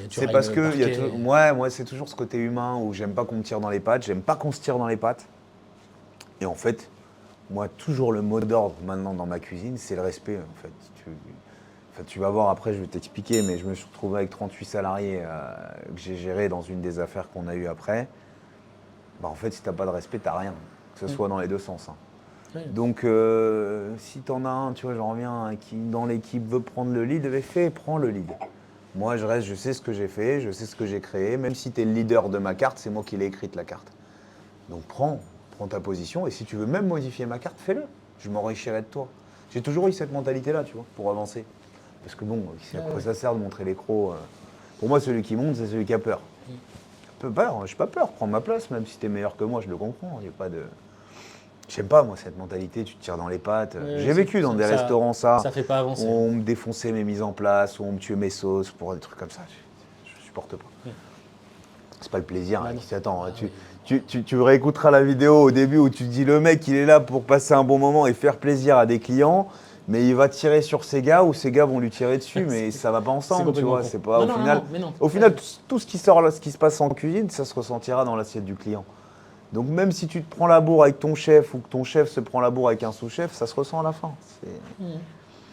C'est parce que, moi c'est toujours ce côté humain où j'aime pas qu'on me tire dans les pattes, j'aime pas qu'on se tire dans les pattes. Et en fait, moi toujours le mot d'ordre maintenant dans ma cuisine, c'est le respect en fait. Tu vas voir après, je vais t'expliquer, mais je me suis retrouvé avec 38 salariés que j'ai gérés dans une des affaires qu'on a eues après. Bah, en fait, si tu n'as pas de respect, tu n'as rien, que ce soit dans les deux sens. Hein. Oui. Donc, si tu en as un, tu vois, j'en reviens, qui dans l'équipe veut prendre le lead, prends le lead. Moi, je reste, je sais ce que j'ai fait, je sais ce que j'ai créé. Même si tu es le leader de ma carte, c'est moi qui l'ai écrite, la carte. Donc, prends ta position, et si tu veux même modifier ma carte, fais-le. Je m'enrichirai de toi. J'ai toujours eu cette mentalité-là, tu vois, pour avancer. Parce que bon, à quoi ça sert de montrer les crocs Pour moi, celui qui monte, c'est celui qui a peur. Peu peur, je n'ai pas peur, prends ma place, même si tu es meilleur que moi, je le comprends. Il y a pas de... J'aime pas, moi, cette mentalité, tu te tires dans les pattes. J'ai vécu dans des restaurants, ça fait pas avancer. Où on me défonçait mes mises en place, où on me tuait mes sauces, pour des trucs comme ça. Je supporte pas. C'est pas le plaisir qui s'attend. Tu réécouteras la vidéo au début où tu te dis le mec, il est là pour passer un bon moment et faire plaisir à des clients. Mais il va tirer sur ses gars ou ses gars vont lui tirer dessus, mais ça va pas ensemble, tu vois. C'est pas au final tout ce qui sort là, ce qui se passe en cuisine, ça se ressentira dans l'assiette du client. Donc même si tu te prends la bourre avec ton chef ou que ton chef se prend la bourre avec un sous-chef, ça se ressent à la fin.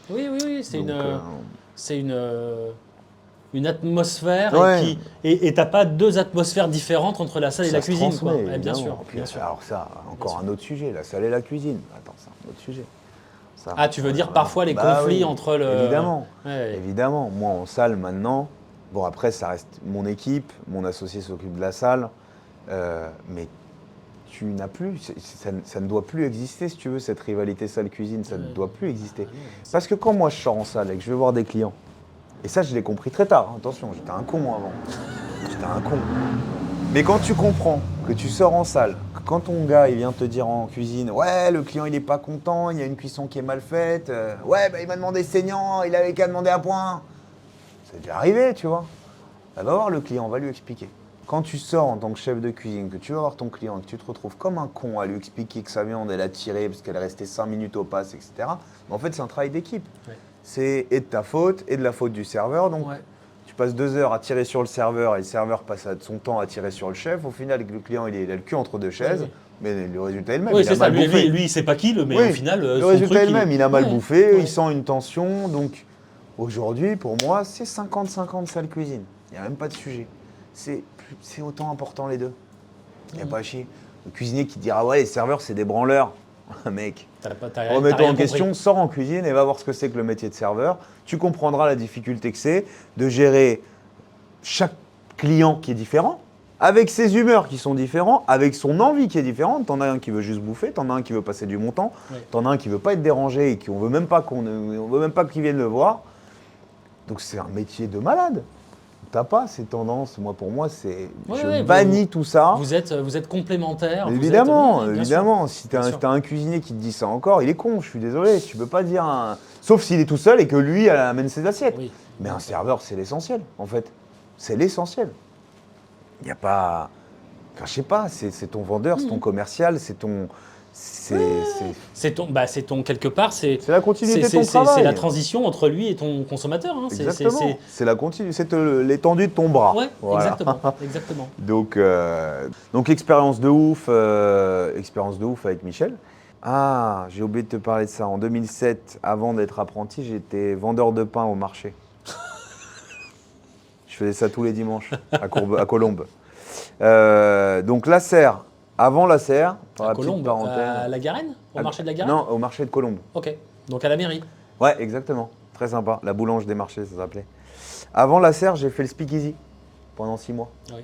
Oui, c'est une atmosphère et t'as pas deux atmosphères différentes entre la salle et la cuisine, quoi. Bien sûr. Alors ça, encore un autre sujet, la salle et la cuisine. Attends, c'est un autre sujet. Ça, tu veux dire parfois les conflits entre le... Évidemment. Moi, en salle, maintenant, bon, après, ça reste mon équipe, mon associé s'occupe de la salle, mais tu n'as plus, ça ne doit plus exister, si tu veux, cette rivalité salle-cuisine, ça ne doit plus exister. Parce que quand moi, je sors en salle et que je vais voir des clients, et ça, je l'ai compris très tard, attention, j'étais un con avant. J'étais un con. Mais quand tu comprends que tu sors en salle, que quand ton gars il vient te dire en cuisine, ouais, le client il est pas content, il y a une cuisson qui est mal faite, il m'a demandé saignant, il avait qu'à demander à point. C'est déjà arrivé, tu vois. Va voir le client, on va lui expliquer. Quand tu sors en tant que chef de cuisine, que tu vas voir ton client et que tu te retrouves comme un con à lui expliquer que sa viande elle a tiré parce qu'elle est restée 5 minutes au passe, etc. En fait, c'est un travail d'équipe. Ouais. C'est et de ta faute et de la faute du serveur. Donc, tu passes 2 heures à tirer sur le serveur et le serveur passe son temps à tirer sur le chef. Au final, le client il a le cul entre deux chaises, mais le résultat est le même. Oui, c'est ça. Lui, il sait pas qui, mais au final, le résultat est le même. Il a mal bouffé, il sent une tension. Donc, aujourd'hui, pour moi, c'est 50-50 salle cuisine. Il n'y a même pas de sujet. C'est autant important les deux. Il n'y a pas à chier. Le cuisinier qui dira ouais, les serveurs, c'est des branleurs. Mec, remets-toi en question, sors en cuisine et va voir ce que c'est que le métier de serveur. Tu comprendras la difficulté que c'est de gérer chaque client qui est différent, avec ses humeurs qui sont différentes, avec son envie qui est différente. T'en as un qui veut juste bouffer, t'en as un qui veut passer du bon temps, t'en as un qui veut pas être dérangé et qu'on veut même pas qu'il vienne le voir. Donc c'est un métier de malade. T'as pas ces tendances, pour moi, je bannis tout ça. Vous êtes complémentaires. Évidemment. Si t'as un cuisinier qui te dit ça encore, il est con, je suis désolé. Tu peux pas dire sauf s'il est tout seul et que lui amène ses assiettes. Oui. Mais un serveur, c'est l'essentiel, en fait. C'est l'essentiel. Il n'y a pas... Enfin, je sais pas, c'est ton vendeur, c'est ton commercial, c'est ton... C'est ton quelque part, c'est la continuité de ton travail. C'est la transition entre lui et ton consommateur. Hein. Exactement. C'est la continuité, c'est l'étendue de ton bras. Ouais, voilà. Exactement. Donc expérience de ouf avec Michel. Ah, j'ai oublié de te parler de ça. En 2007, avant d'être apprenti, j'étais vendeur de pain au marché. Je faisais ça tous les dimanches à Colombes. Donc la serre. Avant la serre, par la petite parenthèse. À la Garenne ? Au marché de la Garenne ? Non, au marché de Colombes. Ok, donc à la mairie. Ouais, exactement. Très sympa. La boulange des marchés, ça s'appelait. Avant la serre, j'ai fait le speakeasy pendant 6 mois. Oui.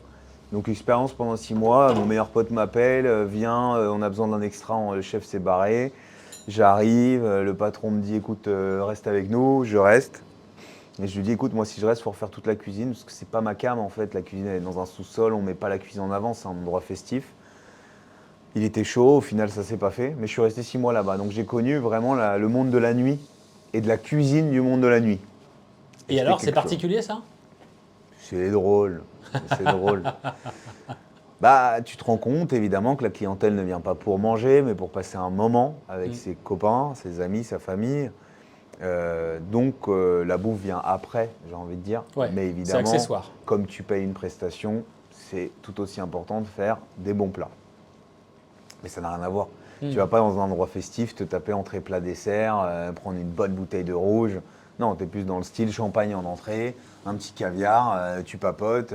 Donc expérience pendant 6 mois, mon meilleur pote m'appelle, viens, on a besoin d'un extra, le chef s'est barré. J'arrive, le patron me dit écoute, reste avec nous, je reste. Et je lui dis écoute, moi si je reste, il faut refaire toute la cuisine, parce que c'est pas ma came en fait, la cuisine elle est dans un sous-sol, on met pas la cuisine en avant, c'est un endroit festif. Il était chaud, au final ça s'est pas fait, mais je suis resté 6 mois là-bas. Donc j'ai connu vraiment le monde de la nuit et de la cuisine du monde de la nuit. Et alors, c'est particulier ça? C'est drôle, c'est drôle. Bah, tu te rends compte évidemment que la clientèle ne vient pas pour manger, mais pour passer un moment avec ses copains, ses amis, sa famille. Donc la bouffe vient après, j'ai envie de dire. Ouais, mais c'est évidemment, accessoire. comme tu payes une prestation, c'est tout aussi important de faire des bons plats. Mais ça n'a rien à voir. Tu vas pas dans un endroit festif te taper entrée, plat, dessert, prendre une bonne bouteille de rouge. Non, tu es plus dans le style champagne en entrée, un petit caviar, tu papotes,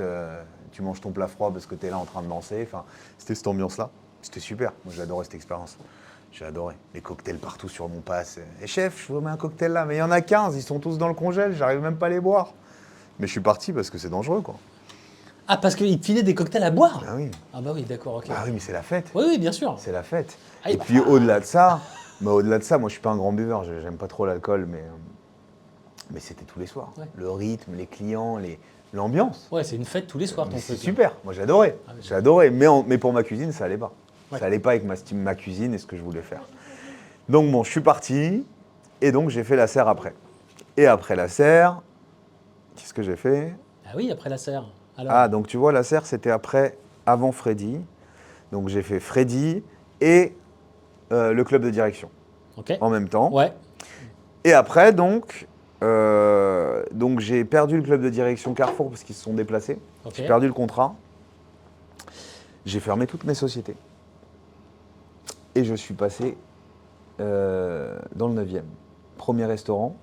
tu manges ton plat froid parce que tu es là en train de danser. Enfin, c'était cette ambiance-là. C'était super. Moi, j'ai adoré cette expérience. J'ai adoré. Les cocktails partout sur mon pass. Et chef, je vous mets un cocktail là, mais il y en a 15, ils sont tous dans le congèle, j'arrive même pas à les boire. Mais je suis parti parce que c'est dangereux, quoi. Ah, parce qu'il te filait des cocktails à boire? Ah oui. Ah bah oui, d'accord, ok. Ah oui, mais c'est la fête. Oui, oui, bien sûr. C'est la fête. Ah, Et bah, puis au-delà de ça, moi je suis pas un grand buveur, j'aime pas trop l'alcool, mais c'était tous les soirs. Ouais. Le rythme, les clients, l'ambiance. Ouais, c'est une fête tous les soirs, ton Mais c'est truc. super, moi j'ai adoré. Ah oui. J'ai adoré, mais pour ma cuisine, ça allait pas. Ouais. Ça allait pas avec ma cuisine et ce que je voulais faire. Donc bon, je suis parti et donc j'ai fait la serre après. Et après la serre, qu'est-ce que j'ai fait? Ah oui, après la serre. Alors, Ah, donc tu vois, la serre, c'était avant Freddy. Donc j'ai fait Freddy et le club de direction ok. en même temps. Ouais, Et après, donc j'ai perdu le club de direction Carrefour parce qu'ils se sont déplacés. ok. J'ai perdu le contrat. J'ai fermé toutes mes sociétés. Et je suis passé dans le 9e. Premier restaurant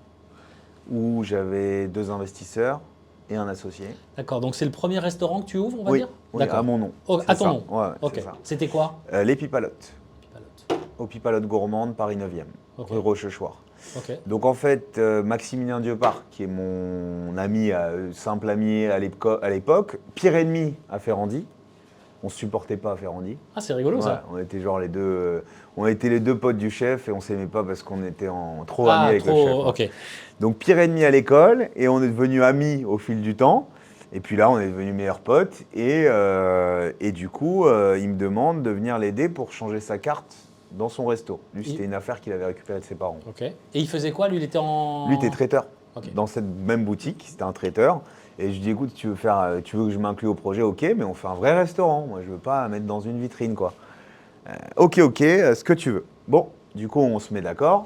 où j'avais 2 investisseurs et un associé. D'accord, donc c'est le premier restaurant que tu ouvres, on va Oui, dire? oui, D'accord. à mon nom. Oh, C'est à ton ça. nom? Ouais, Ok. c'est ça. C'était quoi? Les Pipalotes. Pipalote. Aux Pipalotes gourmandes, Paris 9e, Ok. rue Rochechouart. Ok. Donc en fait, Maximilien Dieupart, qui est mon ami, simple ami à l'époque, pire ennemi à Ferrandi. On ne se supportait pas à Ferrandi. Ah, c'est rigolo Ouais, ça. on était genre on était les 2 potes du chef et on s'aimait pas parce qu'on était trop amis avec le chef. Ouais. ok. Donc pire ennemi à l'école et on est devenus amis au fil du temps. Et puis là, on est devenus meilleurs potes et du coup, il me demande de venir l'aider pour changer sa carte dans son resto. Lui, c'était une affaire qu'il avait récupérée de ses parents. Ok. Et il faisait quoi? Lui, il était en. Lui, était traiteur. Ok. Dans cette même boutique, c'était un traiteur. Et je lui dis, écoute, tu veux que je m'inclue au projet, ok, mais on fait un vrai restaurant. Moi, je veux pas mettre dans une vitrine, quoi. Ok, ce que tu veux. Bon, du coup, on se met d'accord.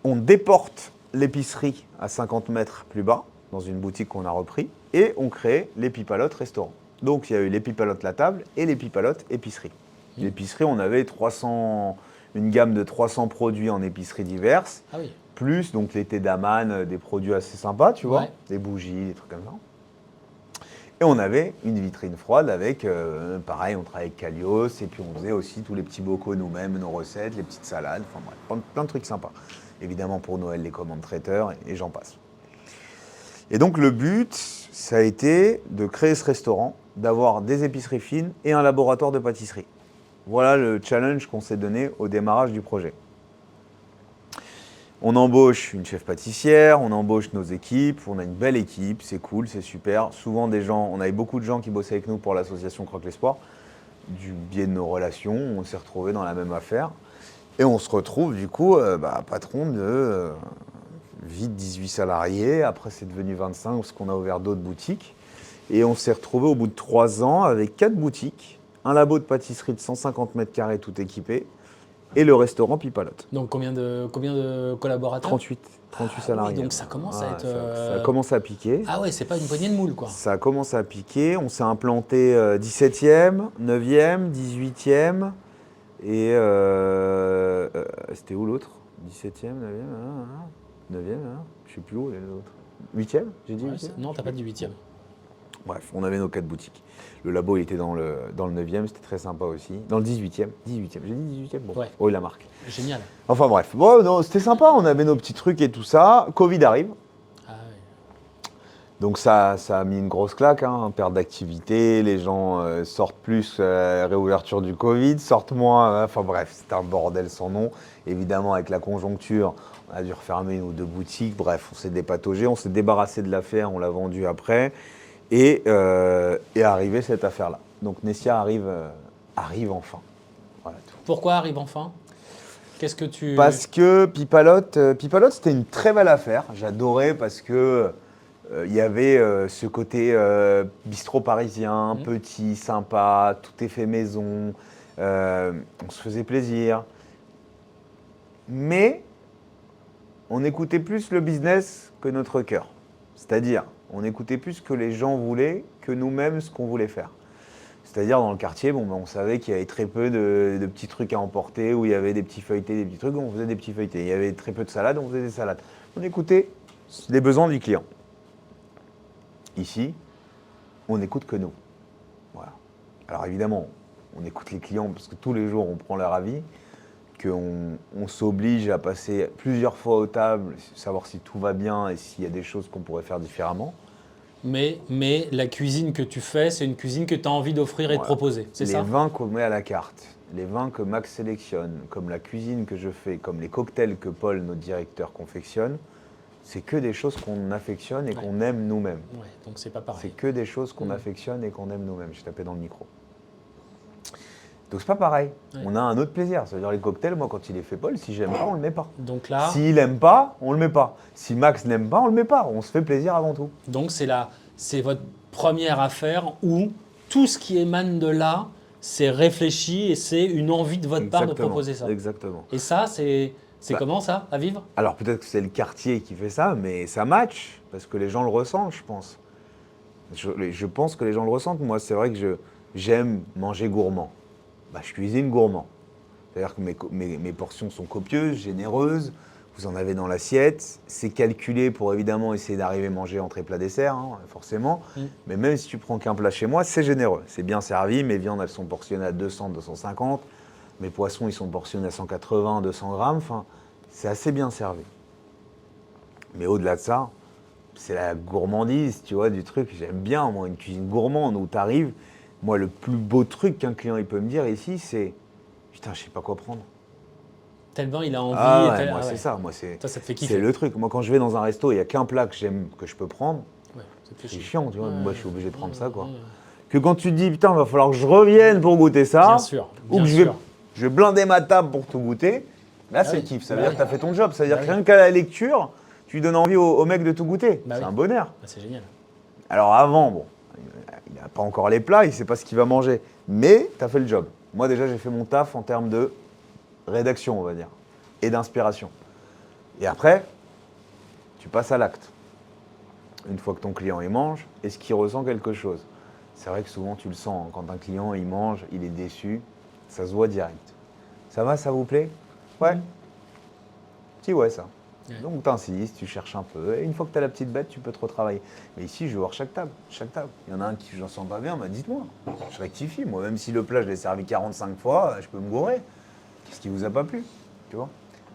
On déporte l'épicerie à 50 mètres plus bas, dans une boutique qu'on a repris, et on crée les Pipalotes restaurant. Donc, il y a eu les Pipalotes la table et les Pipalotes épicerie. L'épicerie, on avait une gamme de 300 produits en épicerie diverses. Ah oui. Plus donc les thés d'Aman, des produits assez sympas, tu vois, Ouais. des bougies, des trucs comme ça. Et on avait une vitrine froide avec, pareil, on travaillait avec Calios, et puis on faisait aussi tous les petits bocaux nous-mêmes, nos recettes, les petites salades, enfin bref, plein de trucs sympas. Évidemment pour Noël, les commandes traiteurs, et j'en passe. Et donc le but, ça a été de créer ce restaurant, d'avoir des épiceries fines et un laboratoire de pâtisserie. Voilà le challenge qu'on s'est donné au démarrage du projet. On embauche une chef pâtissière, on embauche nos équipes, on a une belle équipe, c'est cool, c'est super. Souvent on avait beaucoup de gens qui bossaient avec nous pour l'association Croque l'Espoir. Du biais de nos relations, on s'est retrouvés dans la même affaire. Et on se retrouve du coup patron de vite 18 salariés, après c'est devenu 25 parce qu'on a ouvert d'autres boutiques. Et on s'est retrouvé au bout de 3 ans avec 4 boutiques, un labo de pâtisserie de 150 mètres carrés tout équipé, et le restaurant Pipalote. Donc combien de collaborateurs? 38 salariés. Oui, donc ça commence à être. Ça commence à piquer. Ah ouais, c'est pas une poignée de moules quoi. Ça commence à piquer. On s'est implanté 17e, 9e, 18e. Et c'était où l'autre? 17e, 9e, 9e, je sais plus où est l'autre. 8e, j'ai dit 8e? Non, t'as pas dit 8e. Bref, on avait nos 4 boutiques. Le labo, il était dans le 9e, c'était très sympa aussi. Dans le 18e. 18e, j'ai dit 18e? Bon, Ouais. Oui, la marque. Génial. Enfin bref, bon, non, c'était sympa, on avait nos petits trucs et tout ça. Covid arrive. Ah ouais. Donc ça a mis une grosse claque, hein, perte d'activité, les gens sortent plus, réouverture du Covid, sortent moins, enfin bref, c'est un bordel sans nom. Évidemment, avec la conjoncture, on a dû refermer une ou deux boutiques, bref, on s'est dépataugé, on s'est débarrassé de l'affaire, on l'a vendue après, et est arrivée cette affaire-là. Donc Nessia arrive enfin. Voilà tout. Pourquoi arrive enfin? Qu'est-ce que tu... Parce que Pipalote, c'était une très belle affaire, j'adorais parce que... Il y avait ce côté bistrot parisien, petit, sympa, tout est fait maison, on se faisait plaisir. Mais on écoutait plus le business que notre cœur. C'est-à-dire, on écoutait plus ce que les gens voulaient que nous-mêmes ce qu'on voulait faire. C'est-à-dire, dans le quartier, on savait qu'il y avait très peu de petits trucs à emporter, où il y avait des petits feuilletés, des petits trucs, on faisait des petits feuilletés. Il y avait très peu de salades, on faisait des salades. On écoutait les besoins du client. Ici, on n'écoute que nous. Voilà. Alors évidemment, on écoute les clients parce que tous les jours, on prend leur avis, qu'on s'oblige à passer plusieurs fois aux tables, savoir si tout va bien et s'il y a des choses qu'on pourrait faire différemment. Mais la cuisine que tu fais, c'est une cuisine que tu as envie d'offrir et de proposer, c'est ça? Les vins qu'on met à la carte, les vins que Max sélectionne, comme la cuisine que je fais, comme les cocktails que Paul, notre directeur, confectionne, c'est que des choses qu'on affectionne et qu'on aime nous-mêmes. Ouais, donc c'est pas pareil. C'est que des choses qu'on affectionne et qu'on aime nous-mêmes. J'ai tapé dans le micro. Donc c'est pas pareil. Ouais. On a un autre plaisir. C'est-à-dire les cocktails, moi quand il est fait Paul, si j'aime pas, on le met pas. Donc là, S'il aime pas, on le met pas. Si Max n'aime pas, on le met pas. On se fait plaisir avant tout. donc c'est votre première affaire où tout ce qui émane de là, c'est réfléchi et c'est une envie de votre part de proposer ça. Exactement. Et ça, c'est comment ça, à vivre? Alors peut-être que c'est le quartier qui fait ça, mais ça match, parce que les gens le ressentent, je pense. Je pense que les gens le ressentent. Moi, c'est vrai que j'aime manger gourmand. Je cuisine gourmand. C'est-à-dire que mes portions sont copieuses, généreuses, vous en avez dans l'assiette. C'est calculé pour évidemment essayer d'arriver à manger entrée, plat, dessert, hein, forcément. Mais même si tu prends qu'un plat chez moi, c'est généreux. C'est bien servi, mes viandes, elles sont portionnées à 200, 250. Mes poissons, ils sont portionnés à 180, 200 grammes. Enfin, c'est assez bien servi. Mais au-delà de ça, c'est la gourmandise, tu vois, du truc. J'aime bien, moi, une cuisine gourmande où tu arrives. Moi, le plus beau truc qu'un client il peut me dire ici, c'est « Putain, je sais pas quoi prendre ». Tellement il a envie. Moi, c'est ça. Moi, ça te fait kiffer. C'est le truc. Moi, quand je vais dans un resto, il n'y a qu'un plat que j'aime, que je peux prendre. Ouais, ça te fait C'est chier. chiant, tu vois. Moi, je suis obligé de prendre ça, quoi. Que quand tu te dis « Putain, il va falloir que je revienne pour goûter ça », Bien sûr. ou que je vais blinder ma table pour tout goûter, là, c'est le kiff. Ça veut dire que tu as fait ton job. Ça veut dire que rien qu'à la lecture, tu donnes envie au mec de tout goûter. C'est un bonheur. C'est génial. Alors avant, bon, il n'a pas encore les plats, il ne sait pas ce qu'il va manger. Mais tu as fait le job. Moi, déjà, j'ai fait mon taf en termes de rédaction, on va dire, et d'inspiration. Et après, tu passes à l'acte. Une fois que ton client il mange, est-ce qu'il ressent quelque chose? C'est vrai que souvent, tu le sens. Hein, quand un client il mange, il est déçu, ça se voit direct. Ça va, ça vous plaît? Ouais. Si, ouais, ça. Donc tu insistes, tu cherches un peu, et une fois que tu as la petite bête, tu peux te retravailler. Mais ici, je vais voir chaque table. Il y en a un qui j'en sens pas bien, dites-moi. Je rectifie, moi, même si le plat, je l'ai servi 45 fois, je peux me gourer. Qu'est-ce qui vous a pas plu? Tu vois?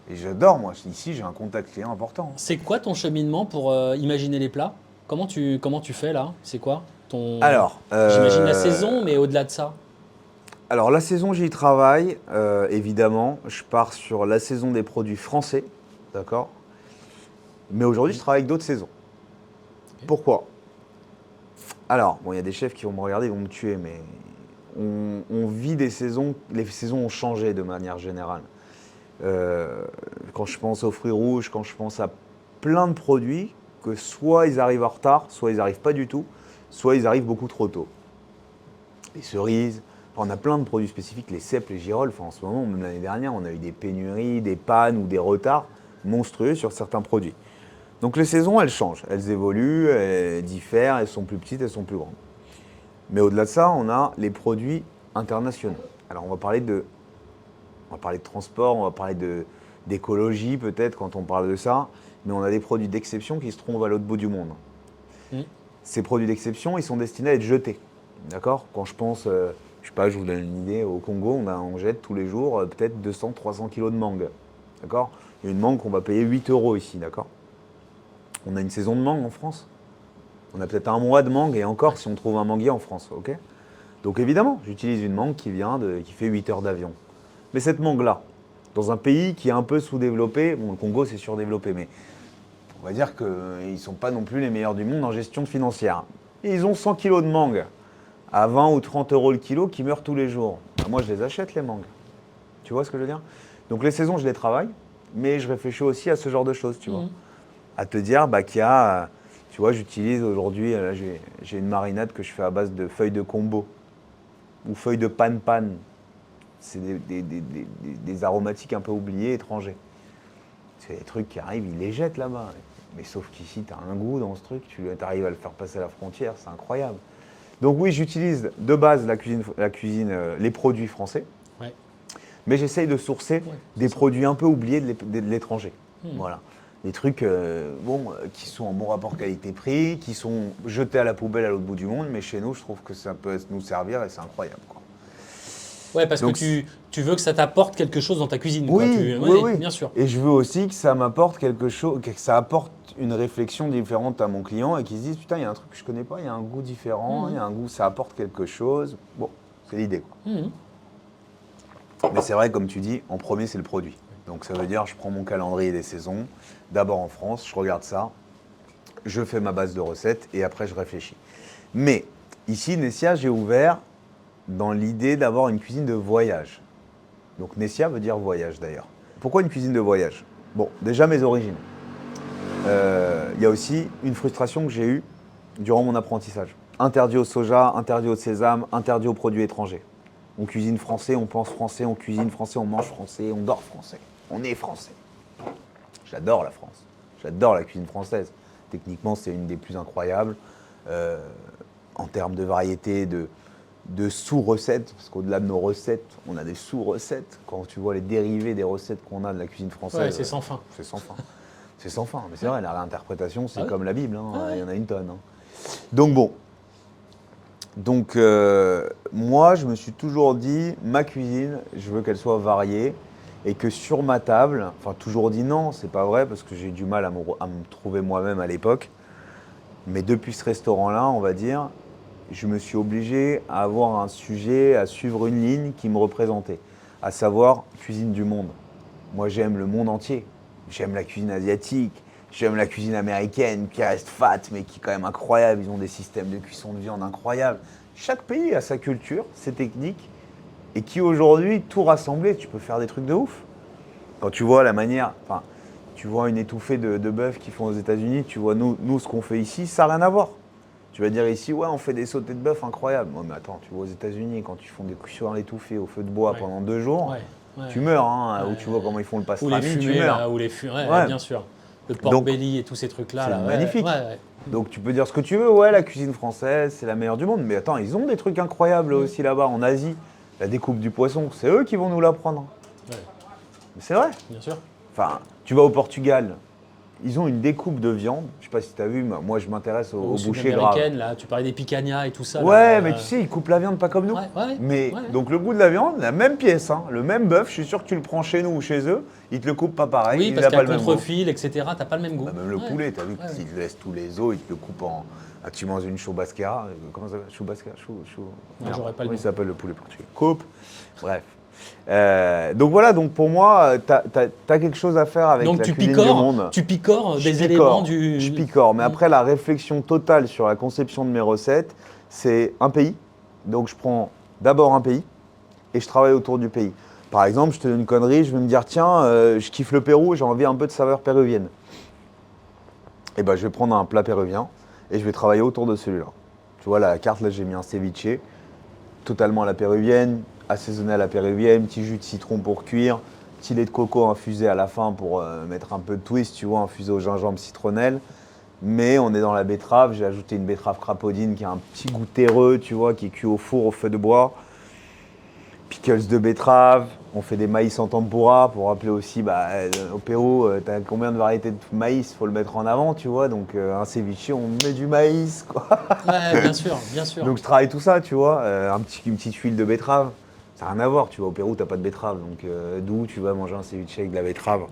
Et j'adore, moi, ici, j'ai un contact client important. C'est quoi ton cheminement pour imaginer les plats? Comment tu fais là? C'est quoi ton... Alors, j'imagine la saison, mais au-delà de ça. Alors, la saison, j'y travaille, évidemment. Je pars sur la saison des produits français, d'accord? Mais aujourd'hui, je travaille avec d'autres saisons. Okay. Pourquoi? Alors, bon, il y a des chefs qui vont me regarder, ils vont me tuer, mais on vit des saisons, les saisons ont changé de manière générale. Quand je pense aux fruits rouges, quand je pense à plein de produits, que soit ils arrivent en retard, soit ils n'arrivent pas du tout, soit ils arrivent beaucoup trop tôt. Les cerises, on a plein de produits spécifiques, les cèpes, les girolles, enfin, en ce moment, même l'année dernière, on a eu des pénuries, des pannes ou des retards monstrueux sur certains produits. Donc les saisons, elles changent, elles évoluent, elles diffèrent, elles sont plus petites, elles sont plus grandes. Mais au-delà de ça, on a les produits internationaux. Alors on va parler de transport, on va parler d'écologie peut-être quand on parle de ça, mais on a des produits d'exception qui se trouvent à l'autre bout du monde. Ces produits d'exception, ils sont destinés à être jetés. D'accord? Quand je pense, je sais pas, je vous donne une idée, au Congo, on jette tous les jours peut-être 200-300 kilos de mangue. D'accord? Il y a une mangue qu'on va payer 8 € ici, d'accord? On a une saison de mangue en France. On a peut-être un mois de mangue et encore si on trouve un manguier en France, ok? Donc évidemment, j'utilise une mangue qui fait 8 heures d'avion. Mais cette mangue-là, dans un pays qui est un peu sous-développé, bon le Congo c'est surdéveloppé, mais on va dire qu'ils ne sont pas non plus les meilleurs du monde en gestion financière. Et ils ont 100 kilos de mangue à 20 ou 30 euros le kilo qui meurent tous les jours. Ben, moi je les achète les mangues. Tu vois ce que je veux dire? Donc les saisons je les travaille, mais je réfléchis aussi à ce genre de choses, tu vois. À te dire qu'il y a, tu vois, j'utilise aujourd'hui, là j'ai une marinade que je fais à base de feuilles de combo ou feuilles de pan-pan. C'est des aromatiques un peu oubliés, étrangers. C'est des trucs qui arrivent, ils les jettent là-bas. Mais sauf qu'ici, tu as un goût dans ce truc, tu arrives à le faire passer la frontière, c'est incroyable. Donc oui, j'utilise de base les produits français, mais j'essaye de sourcer des produits un peu oubliés de l'étranger. Voilà. Des trucs qui sont en bon rapport qualité-prix, qui sont jetés à la poubelle à l'autre bout du monde, mais chez nous, je trouve que ça peut nous servir et c'est incroyable, quoi. Ouais, parce que tu veux que ça t'apporte quelque chose dans ta cuisine. Oui, quoi. oui, bien sûr. Et je veux aussi que ça m'apporte quelque chose, que ça apporte une réflexion différente à mon client et qu'il se dise putain, il y a un truc que je connais pas, il y a un goût différent, il y a un goût, ça apporte quelque chose. Bon, c'est l'idée, quoi. Mais c'est vrai, comme tu dis, en premier, c'est le produit. Donc ça veut dire, je prends mon calendrier des saisons, d'abord en France, je regarde ça, je fais ma base de recettes et après je réfléchis. Mais ici, Nessia, j'ai ouvert dans l'idée d'avoir une cuisine de voyage. Donc Nessia veut dire voyage d'ailleurs. Pourquoi une cuisine de voyage? Bon, déjà mes origines. Il y a aussi une frustration que j'ai eue durant mon apprentissage. Interdit au soja, interdit au sésame, interdit aux produits étrangers. On cuisine français, on pense français, on cuisine français, on mange français, on dort français. On est français. J'adore la France. J'adore la cuisine française. Techniquement, c'est une des plus incroyables. En termes de variété, de sous-recettes, parce qu'au-delà de nos recettes, on a des sous-recettes. Quand tu vois les dérivés des recettes qu'on a de la cuisine française, ouais, c'est sans fin. C'est sans fin. C'est sans fin. Mais c'est vrai, la réinterprétation, c'est comme la Bible. Il y en a une tonne. Donc bon. Donc moi, je me suis toujours dit, ma cuisine, je veux qu'elle soit variée et que sur ma table, enfin toujours dit non, c'est pas vrai parce que j'ai eu du mal à me trouver moi-même à l'époque. Mais depuis ce restaurant-là, on va dire, je me suis obligé à avoir un sujet, à suivre une ligne qui me représentait, à savoir cuisine du monde. Moi, j'aime le monde entier. J'aime la cuisine asiatique, j'aime la cuisine américaine qui reste fat, mais qui est quand même incroyable. Ils ont des systèmes de cuisson de viande incroyables. Chaque pays a sa culture, ses techniques, et qui aujourd'hui, tout rassemblé, tu peux faire des trucs de ouf. Quand tu vois la manière, enfin, tu vois une étouffée de bœuf qu'ils font aux États-Unis, tu vois nous ce qu'on fait ici, ça n'a rien à voir. Tu vas dire ici, ouais, on fait des sautés de bœuf incroyables. Non, mais attends, tu vois aux États-Unis, quand ils font des cuissons à l'étouffée au feu de bois pendant 2 jours, tu meurs, hein, ou tu vois comment ils font le pastrami, tu meurs. Là, ou les fumées, bien sûr. Le pork belly et tous ces trucs-là. C'est magnifique. Donc tu peux dire ce que tu veux, ouais, la cuisine française, c'est la meilleure du monde. Mais attends, ils ont des trucs incroyables aussi là-bas, en Asie. La découpe du poisson, c'est eux qui vont nous l'apprendre. Mais c'est vrai. Bien sûr. Enfin, tu vas au Portugal, ils ont une découpe de viande. Je sais pas si tu as vu, moi je m'intéresse aux bouchers gras. Là, tu parlais des picanhas et tout ça. Ouais, là, mais tu sais, ils coupent la viande pas comme nous. Donc le goût de la viande, la même pièce, hein, le même bœuf, je suis sûr que tu le prends chez nous ou chez eux, ils te le coupent pas pareil. Oui, parce qu'il y a contre-fil, etc. T'as pas le même goût. Bah, même le poulet, t'as vu qu'ils te laissent tous les os, ils te le coupent en. Ah, tu manges une churrasquera, comment ça s'appelle? Churrasquera, Non, j'aurais pas le nom. nom. Ça s'appelle le poulet portugais. Coupe. Bref. Donc voilà, donc pour moi, tu as quelque chose à faire avec la cuisine du monde. Tu picores des éléments du... Je picore, mais après la réflexion totale sur la conception de mes recettes, c'est un pays. Donc je prends d'abord un pays et je travaille autour du pays. Par exemple, je te donne une connerie, je vais me dire tiens, je kiffe le Pérou, j'ai envie un peu de saveur péruvienne. Et ben je vais prendre un plat péruvien et je vais travailler autour de celui-là. Tu vois, la carte, là j'ai mis un ceviche, totalement à la péruvienne, assaisonné à la péruvienne, petit jus de citron pour cuire, petit lait de coco infusé à la fin pour mettre un peu de twist, tu vois, infusé au gingembre citronnelle. Mais on est dans la betterave, j'ai ajouté une betterave crapaudine qui a un petit goût terreux, tu vois, qui est cuit au four au feu de bois. Pickles de betterave, on fait des maïs en tempura, pour rappeler aussi, au Pérou, tu as combien de variétés de maïs, il faut le mettre en avant, tu vois, donc un ceviche, on met du maïs, quoi. Ouais, bien sûr, bien sûr. Donc je travaille tout ça, tu vois, une petite huile de betterave. Ça n'a rien à voir, tu vois, au Pérou, t'as pas de betterave, donc d'où tu vas manger un ceviche avec de la betterave?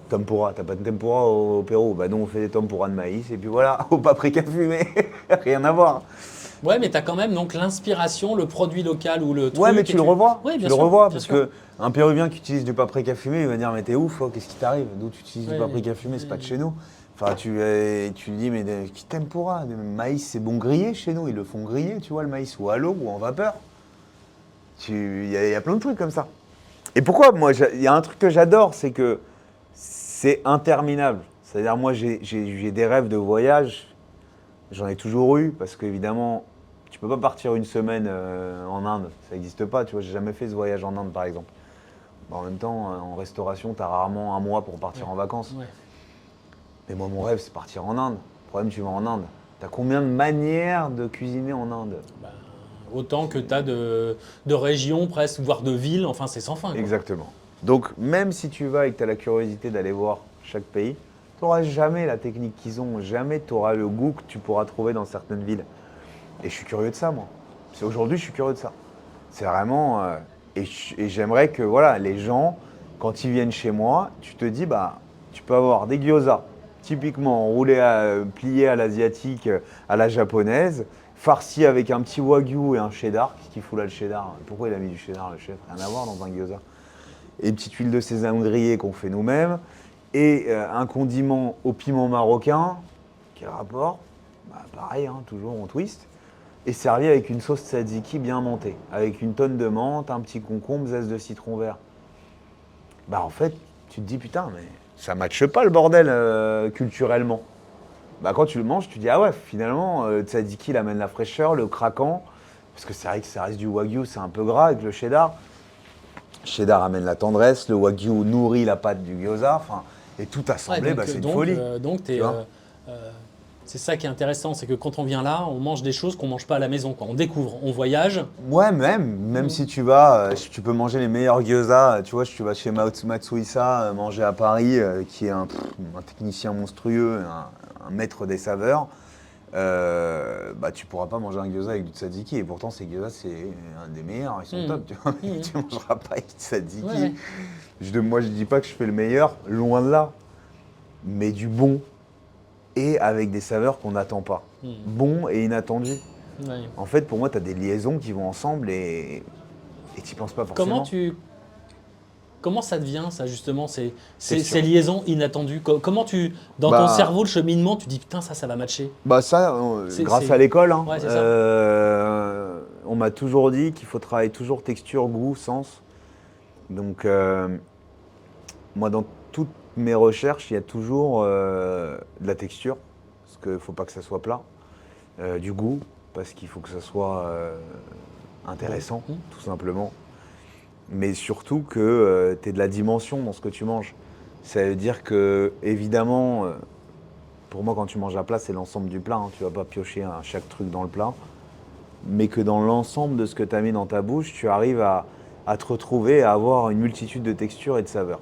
Tempura, t'as pas de tempura au Pérou? Bah non, on fait des tempuras de maïs et puis voilà, au paprika fumé, rien à voir. Ouais, mais tu as quand même donc l'inspiration, le produit local ou le truc. Ouais, mais tu le revois. Oui, tu bien le sûr, revois bien parce sûr. qu'un Péruvien qui utilise du paprika fumé, il va dire mais t'es ouf, oh, qu'est-ce qui t'arrive? D'où tu utilises du Ouais, paprika fumé? C'est pas de ouais. chez nous. Enfin, tu lui dis mais qui tempura? Le maïs c'est bon grillé chez nous, ils le font griller, tu vois le maïs ou à l'eau ou en vapeur. Il y a plein de trucs comme ça. Et pourquoi moi il y a un truc que j'adore, c'est que c'est interminable. C'est-à-dire moi j'ai des rêves de voyage. J'en ai toujours eu parce qu'évidemment, tu peux pas partir une semaine en Inde, ça n'existe pas. Tu vois, j'ai jamais fait ce voyage en Inde par exemple. En même temps, en restauration, tu as rarement un mois pour partir en vacances. Ouais. Mais moi, mon rêve, c'est partir en Inde. Le problème, tu vas en Inde. Tu as combien de manières de cuisiner en Inde? Bah, autant que tu as de régions presque, voire de villes, enfin c'est sans fin. Quoi. Exactement. Donc, même si tu vas et que tu as la curiosité d'aller voir chaque pays, tu n'auras jamais la technique qu'ils ont, jamais tu auras le goût que tu pourras trouver dans certaines villes. Et je suis curieux de ça, moi. Aujourd'hui, je suis curieux de ça. C'est vraiment. Et j'aimerais que voilà, les gens, quand ils viennent chez moi, tu te dis, bah, tu peux avoir des gyoza, typiquement roulés, pliés à l'asiatique, à la japonaise, farcis avec un petit wagyu et un cheddar. Qu'est-ce qu'il fout là, le cheddar? Pourquoi il a mis du cheddar, le chef? Rien à voir dans un gyoza. Et une petite huile de sésame grillée qu'on fait nous-mêmes. Et un condiment au piment marocain. Quel rapport? Bah, pareil, hein, toujours on twist. Et servi avec une sauce tzatziki bien montée, avec une tonne de menthe, un petit concombre, zeste de citron vert. Bah en fait, tu te dis putain, mais ça matche pas le bordel culturellement. Bah quand tu le manges, tu dis ah ouais, finalement, le tzatziki il amène la fraîcheur, le craquant, parce que c'est vrai que ça reste du wagyu, c'est un peu gras avec le cheddar. Le cheddar amène la tendresse, le wagyu nourrit la pâte du gyoza, enfin, et tout assemblé, Ouais, bah, c'est une folie. Donc Tu vois c'est ça qui est intéressant, c'est que quand on vient là, on mange des choses qu'on mange pas à la maison. Quoi. On découvre, on voyage. Ouais, même si tu vas, tu peux manger les meilleurs gyoza. Tu vois, tu vas chez Matsuisa manger à Paris, qui est un technicien monstrueux, un maître des saveurs. Bah, tu pourras pas manger un gyoza avec du tzatziki. Et pourtant, ces gyoza, c'est un des meilleurs. Ils sont top. Tu vois. Tu mangeras pas avec du tzatziki. Ouais. Moi, je dis pas que je fais le meilleur, loin de là. Mais du bon. Et avec des saveurs qu'on n'attend pas. Bon et inattendu. Ouais. En fait, pour moi, tu as des liaisons qui vont ensemble et tu n'y penses pas forcément. Comment ça devient, ça, justement, C'est ces sûr. liaisons inattendues? Comment dans ton cerveau, le cheminement, tu dis putain, ça va matcher? Bah ça, grâce c'est- à l'école, hein. Ouais, c'est ça. On m'a toujours dit qu'il faut travailler toujours texture, goût, sens. Donc, moi, dans toutes mes recherches, il y a toujours de la texture, parce qu'il ne faut pas que ça soit plat. Du goût, parce qu'il faut que ça soit intéressant, tout simplement. Mais surtout que tu aies de la dimension dans ce que tu manges. Ça veut dire que, évidemment, pour moi, quand tu manges à plat, c'est l'ensemble du plat. Hein. Tu ne vas pas piocher chaque truc dans le plat. Mais que dans l'ensemble de ce que tu as mis dans ta bouche, tu arrives à te retrouver, à avoir une multitude de textures et de saveurs.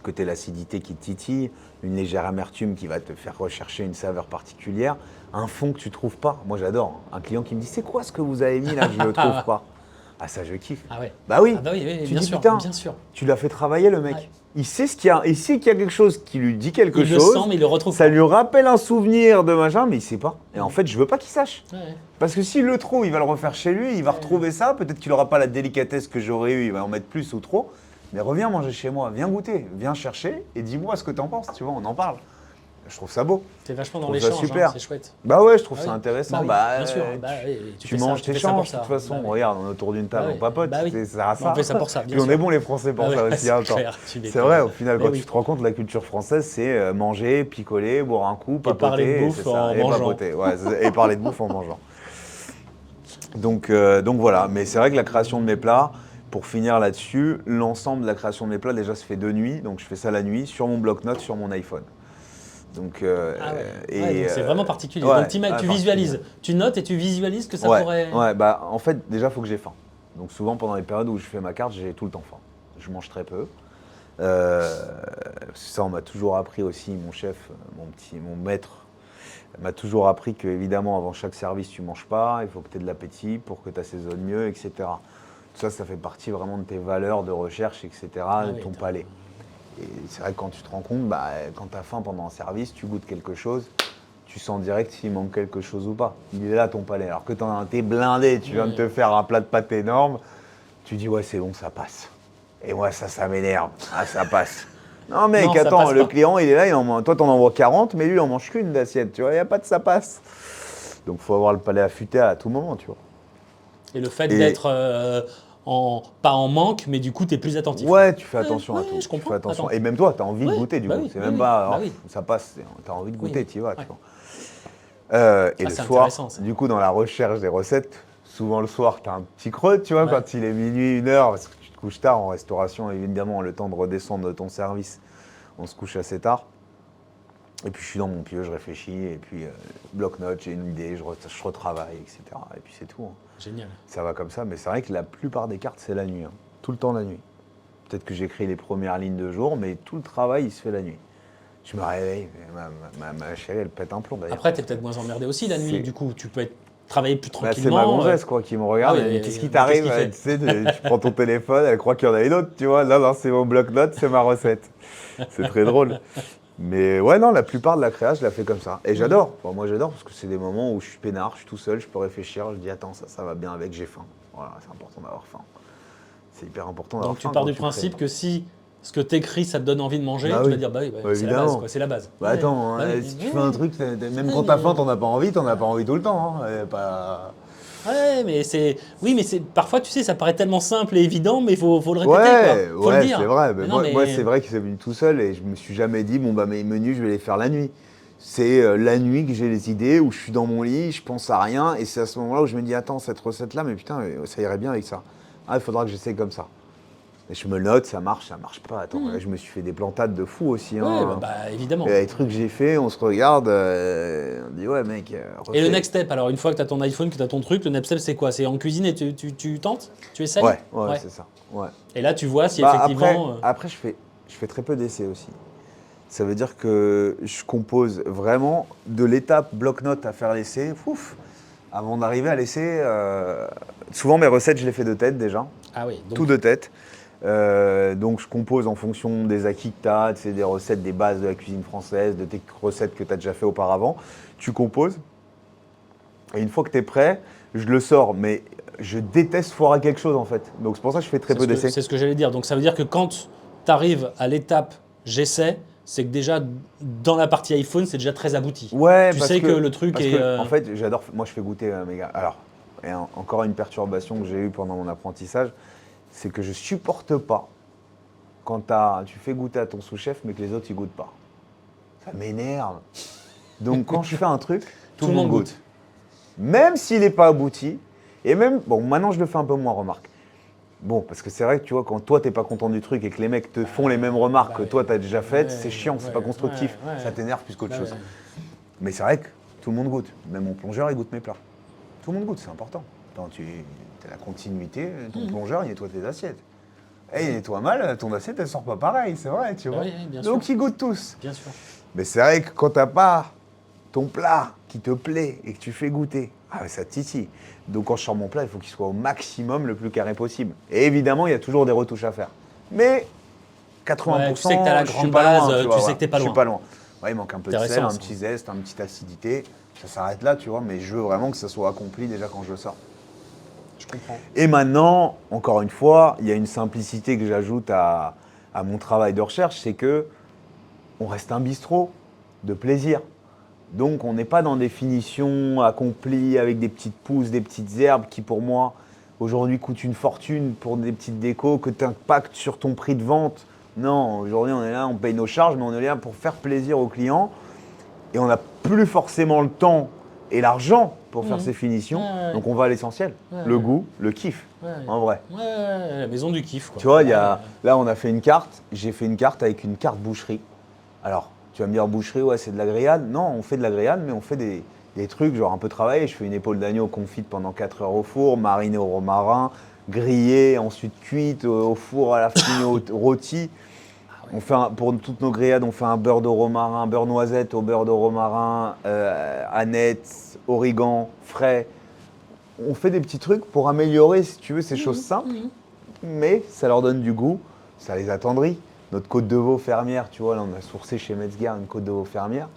Que tu aies l'acidité qui te titille, une légère amertume qui va te faire rechercher une saveur particulière, un fond que tu ne trouves pas. Moi, j'adore. Un client qui me dit « C'est quoi ce que vous avez mis là que je ne le trouve pas ?» Ah ça, je kiffe. Ah ouais. Bah oui, Ah bah oui, tu bien dis sûr, putain, bien sûr. tu l'as fait travailler le mec. Ouais. Il sait qu'il y a quelque chose qui lui dit quelque Il le chose. sent, mais il le retrouve Ça pas. lui rappelle un souvenir de machin, mais il sait pas. Et en fait, je veux pas qu'il sache. Ouais. Parce que s'il le trouve, il va le refaire chez lui, il va retrouver ça. Peut-être qu'il n'aura pas la délicatesse que j'aurais eu, il va en mettre plus ou trop. Mais reviens manger chez moi, viens goûter, viens chercher et dis-moi ce que t'en penses. Tu vois, on en parle. Je trouve ça beau. C'est vachement dans Je trouve ça l'échange, super. hein, c'est chouette. Bah ouais, je trouve Ah ça oui. intéressant. Bah oui, Bah, bien sûr. Bah oui, tu fais ça, manges, tu fais ça pour t'échanges de ça. toute façon. Bah oui. Regarde, on est autour d'une table, Bah on oui. papote. Bah oui. Ça sert à On ça. fait ça pour ça, bien Puis on sûr. est bons les Français pour Ah ça ouais, aussi. c'est Attends. clair, tu C'est m'étonnes. vrai, au final, Mais quand oui. tu te rends compte, la culture française, c'est manger, picoler, boire un coup, papoter. parler de bouffe c'est ça, en et mangeant. papoter, ouais, et parler de bouffe en mangeant. Donc voilà, mais c'est vrai que la création de mes plats, pour finir là-dessus, l'ensemble de la création de mes plats, déjà, se fait de nuit. Donc je fais ça la nuit, sur mon bloc-notes, sur mon iPhone. Donc, Ah ouais. Ouais, donc c'est vraiment particulier. ouais, Donc tu ouais, visualises, tu notes et tu visualises que ça ouais, pourrait. ouais, bah en fait, déjà, il faut que j'ai faim. Donc souvent, pendant les périodes où je fais ma carte, j'ai tout le temps faim. Je mange très peu. Ça, on m'a toujours appris aussi, mon chef, mon maître, m'a toujours appris que, évidemment, avant chaque service, tu ne manges pas, il faut que tu aies de l'appétit pour que tu assaisonnes mieux, etc. Tout ça, ça fait partie vraiment de tes valeurs de recherche, etc., de oui, ton palais. Et c'est vrai que quand tu te rends compte, quand tu as faim pendant un service, tu goûtes quelque chose, tu sens direct s'il manque quelque chose ou pas. Il est là ton palais. Alors que t'es blindé, tu viens de te faire un plat de pâtes énorme, tu dis ouais c'est bon, ça passe. Et moi ça m'énerve. Ah ça passe. Non mec, Non, ça attends, passe le pas. client il est là, toi t'en envoies 40, mais lui il en mange qu'une d'assiette, tu vois, il n'y a pas de ça passe. Donc faut avoir le palais affûté à tout moment, tu vois. Et le fait Et- d'être pas en manque, mais du coup, tu es plus attentif. Ouais, tu fais attention à ouais, tout. je comprends. Tu fais attention. Attends. Et même toi, tu as envie de Ouais, goûter du bah coup. oui, C'est oui, même oui. pas, Bah oui. ça passe, tu as envie de goûter, Oui. tu y vas. Ouais. Tu vois. Et le c'est soir, intéressant, ça. du coup, dans la recherche des recettes, souvent le soir, tu as un petit creux, tu vois, Ouais. quand il est minuit, 1h, parce que tu te couches tard en restauration, évidemment, le temps de redescendre de ton service, on se couche assez tard. Et puis je suis dans mon pieu, je réfléchis, et puis bloc-notes, j'ai une idée, je retravaille, etc. Et puis c'est tout. Hein. Génial. Ça va comme ça, mais c'est vrai que la plupart des cartes, c'est la nuit. Hein. Tout le temps la nuit. Peut-être que j'écris les premières lignes de jour, mais tout le travail, il se fait la nuit. Je me réveille, ma chérie, elle pète un plomb d'ailleurs. Après, tu es peut-être moins emmerdé aussi la nuit, C'est- du coup. Tu peux travailler plus C'est tranquillement. ma gonzesse quoi, qui me regarde, Ah oui, elle me dit mais qu'est-ce qui qu'est-ce t'arrive qu'il fait Tu sais, tu prends ton téléphone, elle croit qu'il y en a une autre, tu vois. Non, c'est mon bloc-notes, c'est ma recette. C'est très drôle. Mais ouais, non, la plupart de la créa, je la fais comme ça. Et j'adore. Enfin, moi, j'adore parce que c'est des moments où je suis peinard, je suis tout seul, je peux réfléchir, je dis attends, ça va bien avec, j'ai faim. Voilà, c'est important d'avoir faim. C'est hyper important d'avoir Donc faim. tu pars quand du crées. principe que si ce que tu écris, ça te donne envie de manger, Bah tu oui. vas dire bah oui, Bah, c'est la base, évidemment. quoi. C'est la base. Bah attends, Bah oui. si tu fais un truc, même quand t'as faim, t'en as pas envie, t'en as pas envie tout le temps. Hein. Pas... Ouais, mais c'est parfois tu sais, ça paraît tellement simple et évident, mais faut le répéter, Ouais, quoi. Faut le dire. c'est vrai. Mais Mais moi, c'est vrai que c'est venu tout seul et je me suis jamais dit bon mes menus, je vais les faire la nuit. C'est la nuit que j'ai les idées, où je suis dans mon lit, je pense à rien et c'est à ce moment-là où je me dis attends cette recette-là, mais putain, ça irait bien avec ça. Ah, il faudra que j'essaye comme ça. Et je me note, ça marche pas. Attends, là, je me suis fait des plantades de fou aussi. Ouais, Hein. évidemment. Et les trucs que j'ai fait, on se regarde, on dit ouais mec. Et le next step, alors une fois que tu as ton iPhone, que tu as ton truc, le next step c'est quoi? C'est en cuisine et tu tentes? Tu essayes? Ouais, c'est ça. Ouais. Et là tu vois si effectivement. Après je fais très peu d'essais aussi. Ça veut dire que je compose vraiment de l'étape bloc-notes à faire l'essai, avant d'arriver à l'essai. Souvent mes recettes, je les fais de tête déjà, Ah oui, donc tout de tête. Donc je compose en fonction des acquis que tu as, des recettes, des bases de la cuisine française, de tes recettes que tu as déjà fait auparavant. Tu composes. Et une fois que tu es prêt, je le sors. Mais je déteste foirer quelque chose en fait. Donc c'est pour ça que je fais très peu d'essais. c'est ce que j'allais dire. Donc ça veut dire que quand tu arrives à l'étape j'essaie, c'est que déjà dans la partie iPhone, c'est déjà très abouti. Ouais, tu sais que le truc est. En fait, j'adore. Moi, je fais goûter mes gars. Alors, encore une perturbation que j'ai eue pendant mon apprentissage, c'est que je supporte pas quand tu fais goûter à ton sous-chef, mais que les autres ils goûtent pas. Ça m'énerve. Donc, quand je fais un truc, tout le monde goûte. Même s'il n'est pas abouti, et même, bon, maintenant je le fais un peu moins, remarque. Bon, parce que c'est vrai que tu vois, quand toi t'es pas content du truc et que les mecs te font les mêmes remarques que toi t'as déjà faites, c'est chiant, c'est pas constructif, ça t'énerve plus qu'autre chose. Mais c'est vrai que tout le monde goûte. Même mon plongeur, il goûte mes plats. Tout le monde goûte, c'est important. Attends, tu as la continuité, ton plongeur, il nettoie tes assiettes. Et il nettoie mal, ton assiette, elle sort pas pareil, c'est vrai, tu vois. Bien Donc sûr. ils goûtent tous. Bien sûr. Mais c'est vrai que quand t'as pas ton plat qui te plaît et que tu fais goûter, ça te titille. Donc quand je sors mon plat, il faut qu'il soit au maximum le plus carré possible. Et évidemment, il y a toujours des retouches à faire. Mais 80%, tu sais que t'as la je grande suis pas base, loin, tu sais que t'es pas Je loin. suis pas loin. Ouais, il manque un peu de sel, Intéressant, un ça. petit zeste, une petite acidité. Ça s'arrête là, tu vois, mais je veux vraiment que ça soit accompli déjà quand je le sors. Je comprends. Et maintenant, encore une fois, il y a une simplicité que j'ajoute à mon travail de recherche, c'est que on reste un bistrot de plaisir. Donc on n'est pas dans des finitions accomplies avec des petites pousses, des petites herbes qui pour moi aujourd'hui coûtent une fortune pour des petites décos que tu impactes sur ton prix de vente. Non, aujourd'hui on est là, on paye nos charges, mais on est là pour faire plaisir aux clients et on n'a plus forcément le temps et l'argent pour faire ces finitions. Ouais. Donc on va à l'essentiel, le goût, le kiff, en vrai. Ouais, la maison du kiff, quoi. Tu vois, là on a fait une carte, j'ai fait une carte avec une carte boucherie. Alors, tu vas me dire boucherie, ouais, c'est de la grillade. Non, on fait de la grillade, mais on fait des trucs genre un peu travaillés. Je fais une épaule d'agneau confite pendant 4 heures au four, marinée au romarin, grillée, ensuite cuite au four à la fumée rôti. On fait pour toutes nos grillades, on fait un beurre de romarin, beurre noisette au beurre de romarin, aneth, origan, frais. On fait des petits trucs pour améliorer, si tu veux, ces choses simples, mais ça leur donne du goût, ça les attendrit. notre côte de veau fermière, tu vois, là on a sourcé chez Metzger une côte de veau fermière,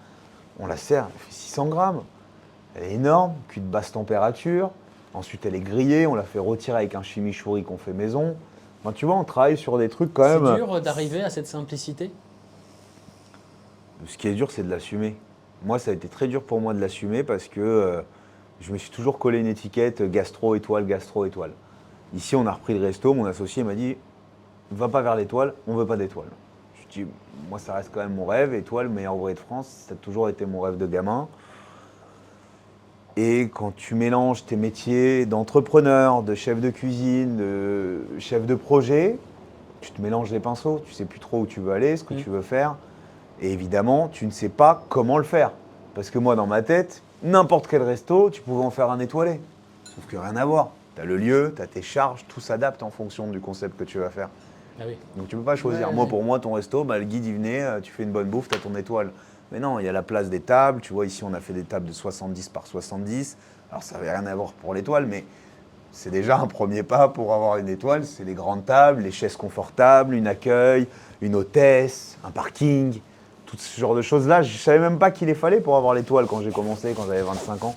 on la sert, elle fait 600 grammes. Elle est énorme, cuite basse température. Ensuite, elle est grillée, on la fait retirer avec un chimichurri qu'on fait maison. Enfin, tu vois, on travaille sur des trucs quand même. C'est dur d'arriver à cette simplicité? Ce qui est dur, c'est de l'assumer. Moi, ça a été très dur pour moi de l'assumer parce que je me suis toujours collé une étiquette gastro, étoile, gastro, étoile. Ici, on a repris le resto, mon associé m'a dit « Va pas vers l'étoile, on veut pas d'étoile ». Je dis « Moi, ça reste quand même mon rêve, étoile, meilleur ouvrier de France, ça a toujours été mon rêve de gamin ». Et quand tu mélanges tes métiers d'entrepreneur, de chef de cuisine, de chef de projet, tu te mélanges les pinceaux, tu sais plus trop où tu veux aller, ce que tu veux faire. Et évidemment, tu ne sais pas comment le faire. Parce que moi, dans ma tête, n'importe quel resto, tu pouvais en faire un étoilé. Sauf que rien à voir. Tu as le lieu, tu as tes charges, tout s'adapte en fonction du concept que tu vas faire. Ah oui. Donc tu ne peux pas choisir. Ouais, moi, ouais. pour moi, ton resto, le guide, il venait, tu fais une bonne bouffe, tu as ton étoile. Mais non, il y a la place des tables. Tu vois, ici, on a fait des tables de 70 par 70. Alors, ça n'avait rien à voir pour l'étoile, mais c'est déjà un premier pas pour avoir une étoile. C'est les grandes tables, les chaises confortables, une accueil, une hôtesse, un parking. Tout ce genre de choses-là. Je ne savais même pas qu'il les fallait pour avoir l'étoile quand j'ai commencé, quand j'avais 25 ans.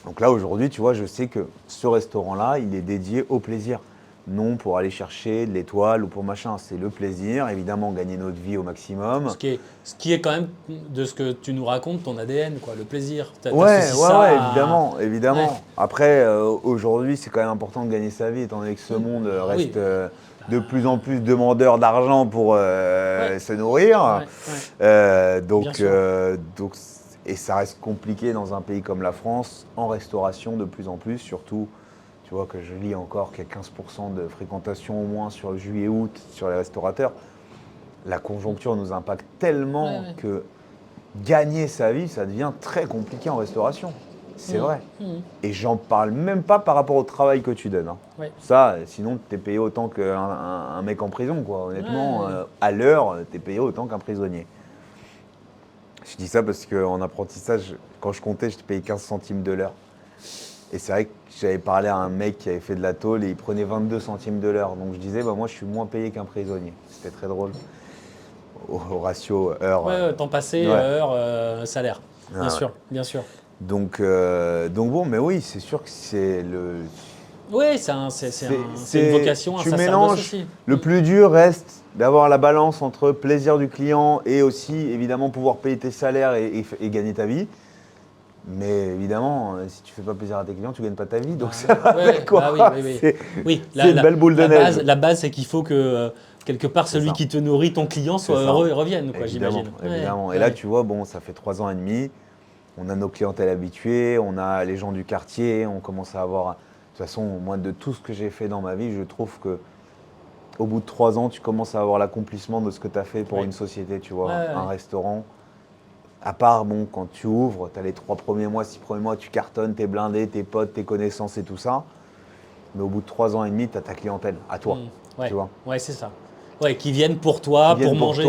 Donc là, aujourd'hui, tu vois, je sais que ce restaurant-là, il est dédié au plaisir. Non pour aller chercher de l'étoile ou pour machin, c'est le plaisir, évidemment gagner notre vie au maximum. Ce qui est quand même, de ce que tu nous racontes, ton ADN, quoi, le plaisir. Ouais, Ça évidemment. Ouais. Après, aujourd'hui, c'est quand même important de gagner sa vie, étant donné que ce monde reste de plus en plus demandeur d'argent pour se nourrir. Ouais. Donc, et ça reste compliqué dans un pays comme la France, en restauration de plus en plus, surtout. Tu vois que je lis encore qu'il y a 15% de fréquentation au moins sur juillet-août sur les restaurateurs. La conjoncture nous impacte tellement que gagner sa vie, ça devient très compliqué en restauration. C'est vrai. Et j'en parle même pas par rapport au travail que tu donnes. Hein. Ouais. Ça, sinon, tu es payé autant qu'un mec en prison, quoi. Honnêtement, à l'heure, tu es payé autant qu'un prisonnier. Je dis ça parce qu'en apprentissage, quand je comptais, j'étais payé 15 centimes de l'heure. Et c'est vrai que j'avais parlé à un mec qui avait fait de la tôle et il prenait 22 centimes de l'heure. Donc je disais, moi je suis moins payé qu'un prisonnier. C'était très drôle. Au ratio heure. Ouais, temps passé, heure, salaire. Bien sûr, bien sûr. Donc bon, mais oui, c'est sûr que c'est le... Oui, c'est une vocation, un tu sacerdoce mélanges, aussi. Le plus dur reste d'avoir la balance entre plaisir du client et aussi évidemment pouvoir payer tes salaires et gagner ta vie. Mais évidemment, si tu fais pas plaisir à tes clients, tu gagnes pas ta vie, donc ça va avec quoi. C'est une belle boule de neige. La base, c'est qu'il faut que quelque part celui qui te nourrit, ton client, soit heureux et revienne, quoi, j'imagine. Évidemment. Et là, tu vois, bon, ça fait 3 ans et demi. On a nos clientèles habituées, on a les gens du quartier, on commence à avoir. De toute façon, moi, de tout ce que j'ai fait dans ma vie, je trouve que au bout de 3 ans, tu commences à avoir l'accomplissement de ce que tu as fait pour une société, tu vois, un restaurant. À part, bon, quand tu ouvres, tu as les 3 premiers mois, 6 premiers mois, tu cartonnes, t'es blindé, tes potes, tes connaissances et tout ça. Mais au bout de 3 ans et demi, tu as ta clientèle, à toi. Tu vois. Ouais, c'est ça. Ouais, qui viennent pour toi, pour manger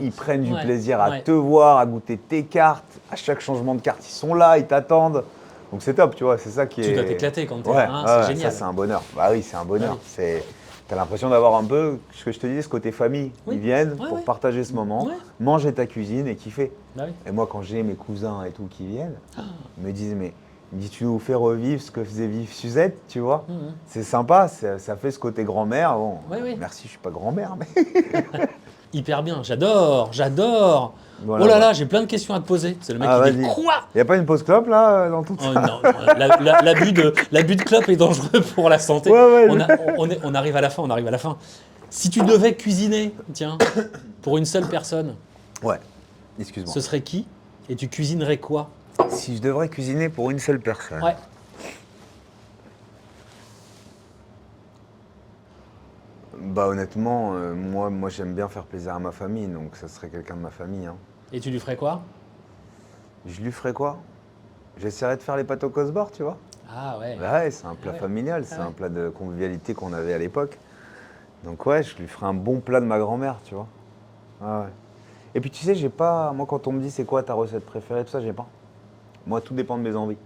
Ils prennent du plaisir à te voir, à goûter tes cartes. À chaque changement de carte, ils sont là, ils t'attendent. Donc c'est top, tu vois, c'est ça qui est... Tu dois t'éclater quand t'es c'est génial. Ça, c'est un bonheur. Bah oui, c'est un bonheur. Tu as l'impression d'avoir un peu, ce que je te disais, ce côté famille. Ils viennent pour partager ce moment, manger ta cuisine et kiffer. Bah oui. Et moi, quand j'ai mes cousins et tout qui viennent, ils me disent, tu nous fais revivre ce que faisait vivre Suzette, tu vois. C'est sympa, ça fait ce côté grand-mère. Bon, merci, je suis pas grand-mère, mais... Hyper bien, j'adore. Voilà, oh là là, j'ai plein de questions à te poser. C'est le mec qui dit quoi? Il n'y a pas une pause clope là dans tout ça? Non, l'abus de clope est dangereux pour la santé. On arrive à la fin, Si tu devais cuisiner, tiens, pour une seule personne, excuse-moi. Ce serait qui? Et tu cuisinerais quoi? Si je devrais cuisiner pour une seule personne. Ouais. Bah honnêtement, moi j'aime bien faire plaisir à ma famille, donc ça serait quelqu'un de ma famille. Hein. Et tu lui ferais quoi? Je lui ferais quoi? J'essaierais de faire les pâtes au cosbord, tu vois. Ah ouais. Bah ouais, c'est un plat familial, c'est un plat de convivialité qu'on avait à l'époque. Donc ouais, je lui ferais un bon plat de ma grand-mère, tu vois. Ah ouais. Et puis tu sais, j'ai pas... Moi quand on me dit c'est quoi ta recette préférée, tout ça, j'ai pas. Moi tout dépend de mes envies.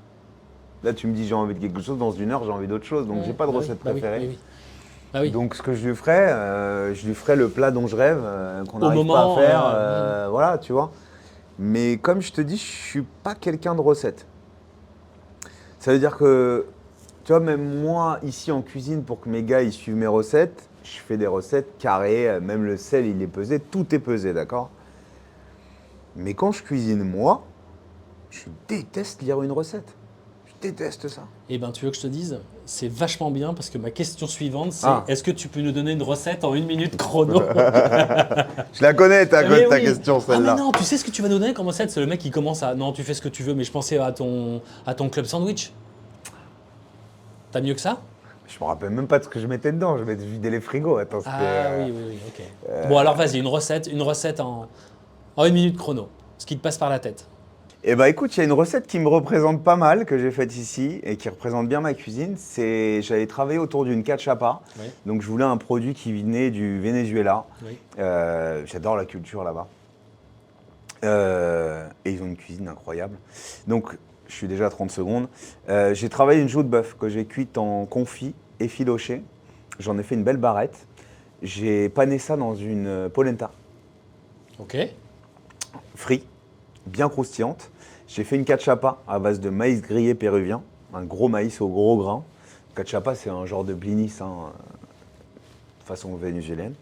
Là tu me dis j'ai envie de quelque chose, dans 1 heure j'ai envie d'autre chose, donc j'ai pas de recette préférée. Ah oui. Donc ce que je lui ferais le plat dont je rêve, qu'on Au n'arrive moment, pas à faire, voilà, tu vois. Mais comme je te dis, je suis pas quelqu'un de recette. Ça veut dire que, tu vois, même moi, ici en cuisine, pour que mes gars ils suivent mes recettes, je fais des recettes carrées, même le sel il est pesé, tout est pesé, d'accord? Mais quand je cuisine moi, je déteste lire une recette. Je déteste ça. Eh ben, tu veux que je te dise, c'est vachement bien parce que ma question suivante, c'est Ah. est-ce que tu peux nous donner une recette en 1 minute chrono? Je la connais ta Mais oui. question, Ah mais celle-là. non, tu sais ce que tu vas nous donner comme recette? C'est le mec qui commence à non, tu fais ce que tu veux, mais je pensais à ton club sandwich. T'as mieux que ça? Je me rappelle même pas de ce que je mettais dedans. Je vais vider les frigos. Attends, c'était. Ah oui, ok. Bon alors vas-y, une recette en 1 minute chrono. Ce qui te passe par la tête. Eh ben écoute, il y a une recette qui me représente pas mal, que j'ai faite ici et qui représente bien ma cuisine. J'avais travaillé autour d'une cachapa. Oui. Donc je voulais un produit qui venait du Venezuela. Oui. J'adore la culture là-bas. Et ils ont une cuisine incroyable. Donc je suis déjà à 30 secondes. J'ai travaillé une joue de bœuf que j'ai cuite en confit effiloché. J'en ai fait une belle barrette. J'ai pané ça dans une polenta Ok. frit, bien croustillante. J'ai fait une cachapa à base de maïs grillé péruvien, un gros maïs au gros grain. Cachapa, c'est un genre de blinis, façon vénézuélienne.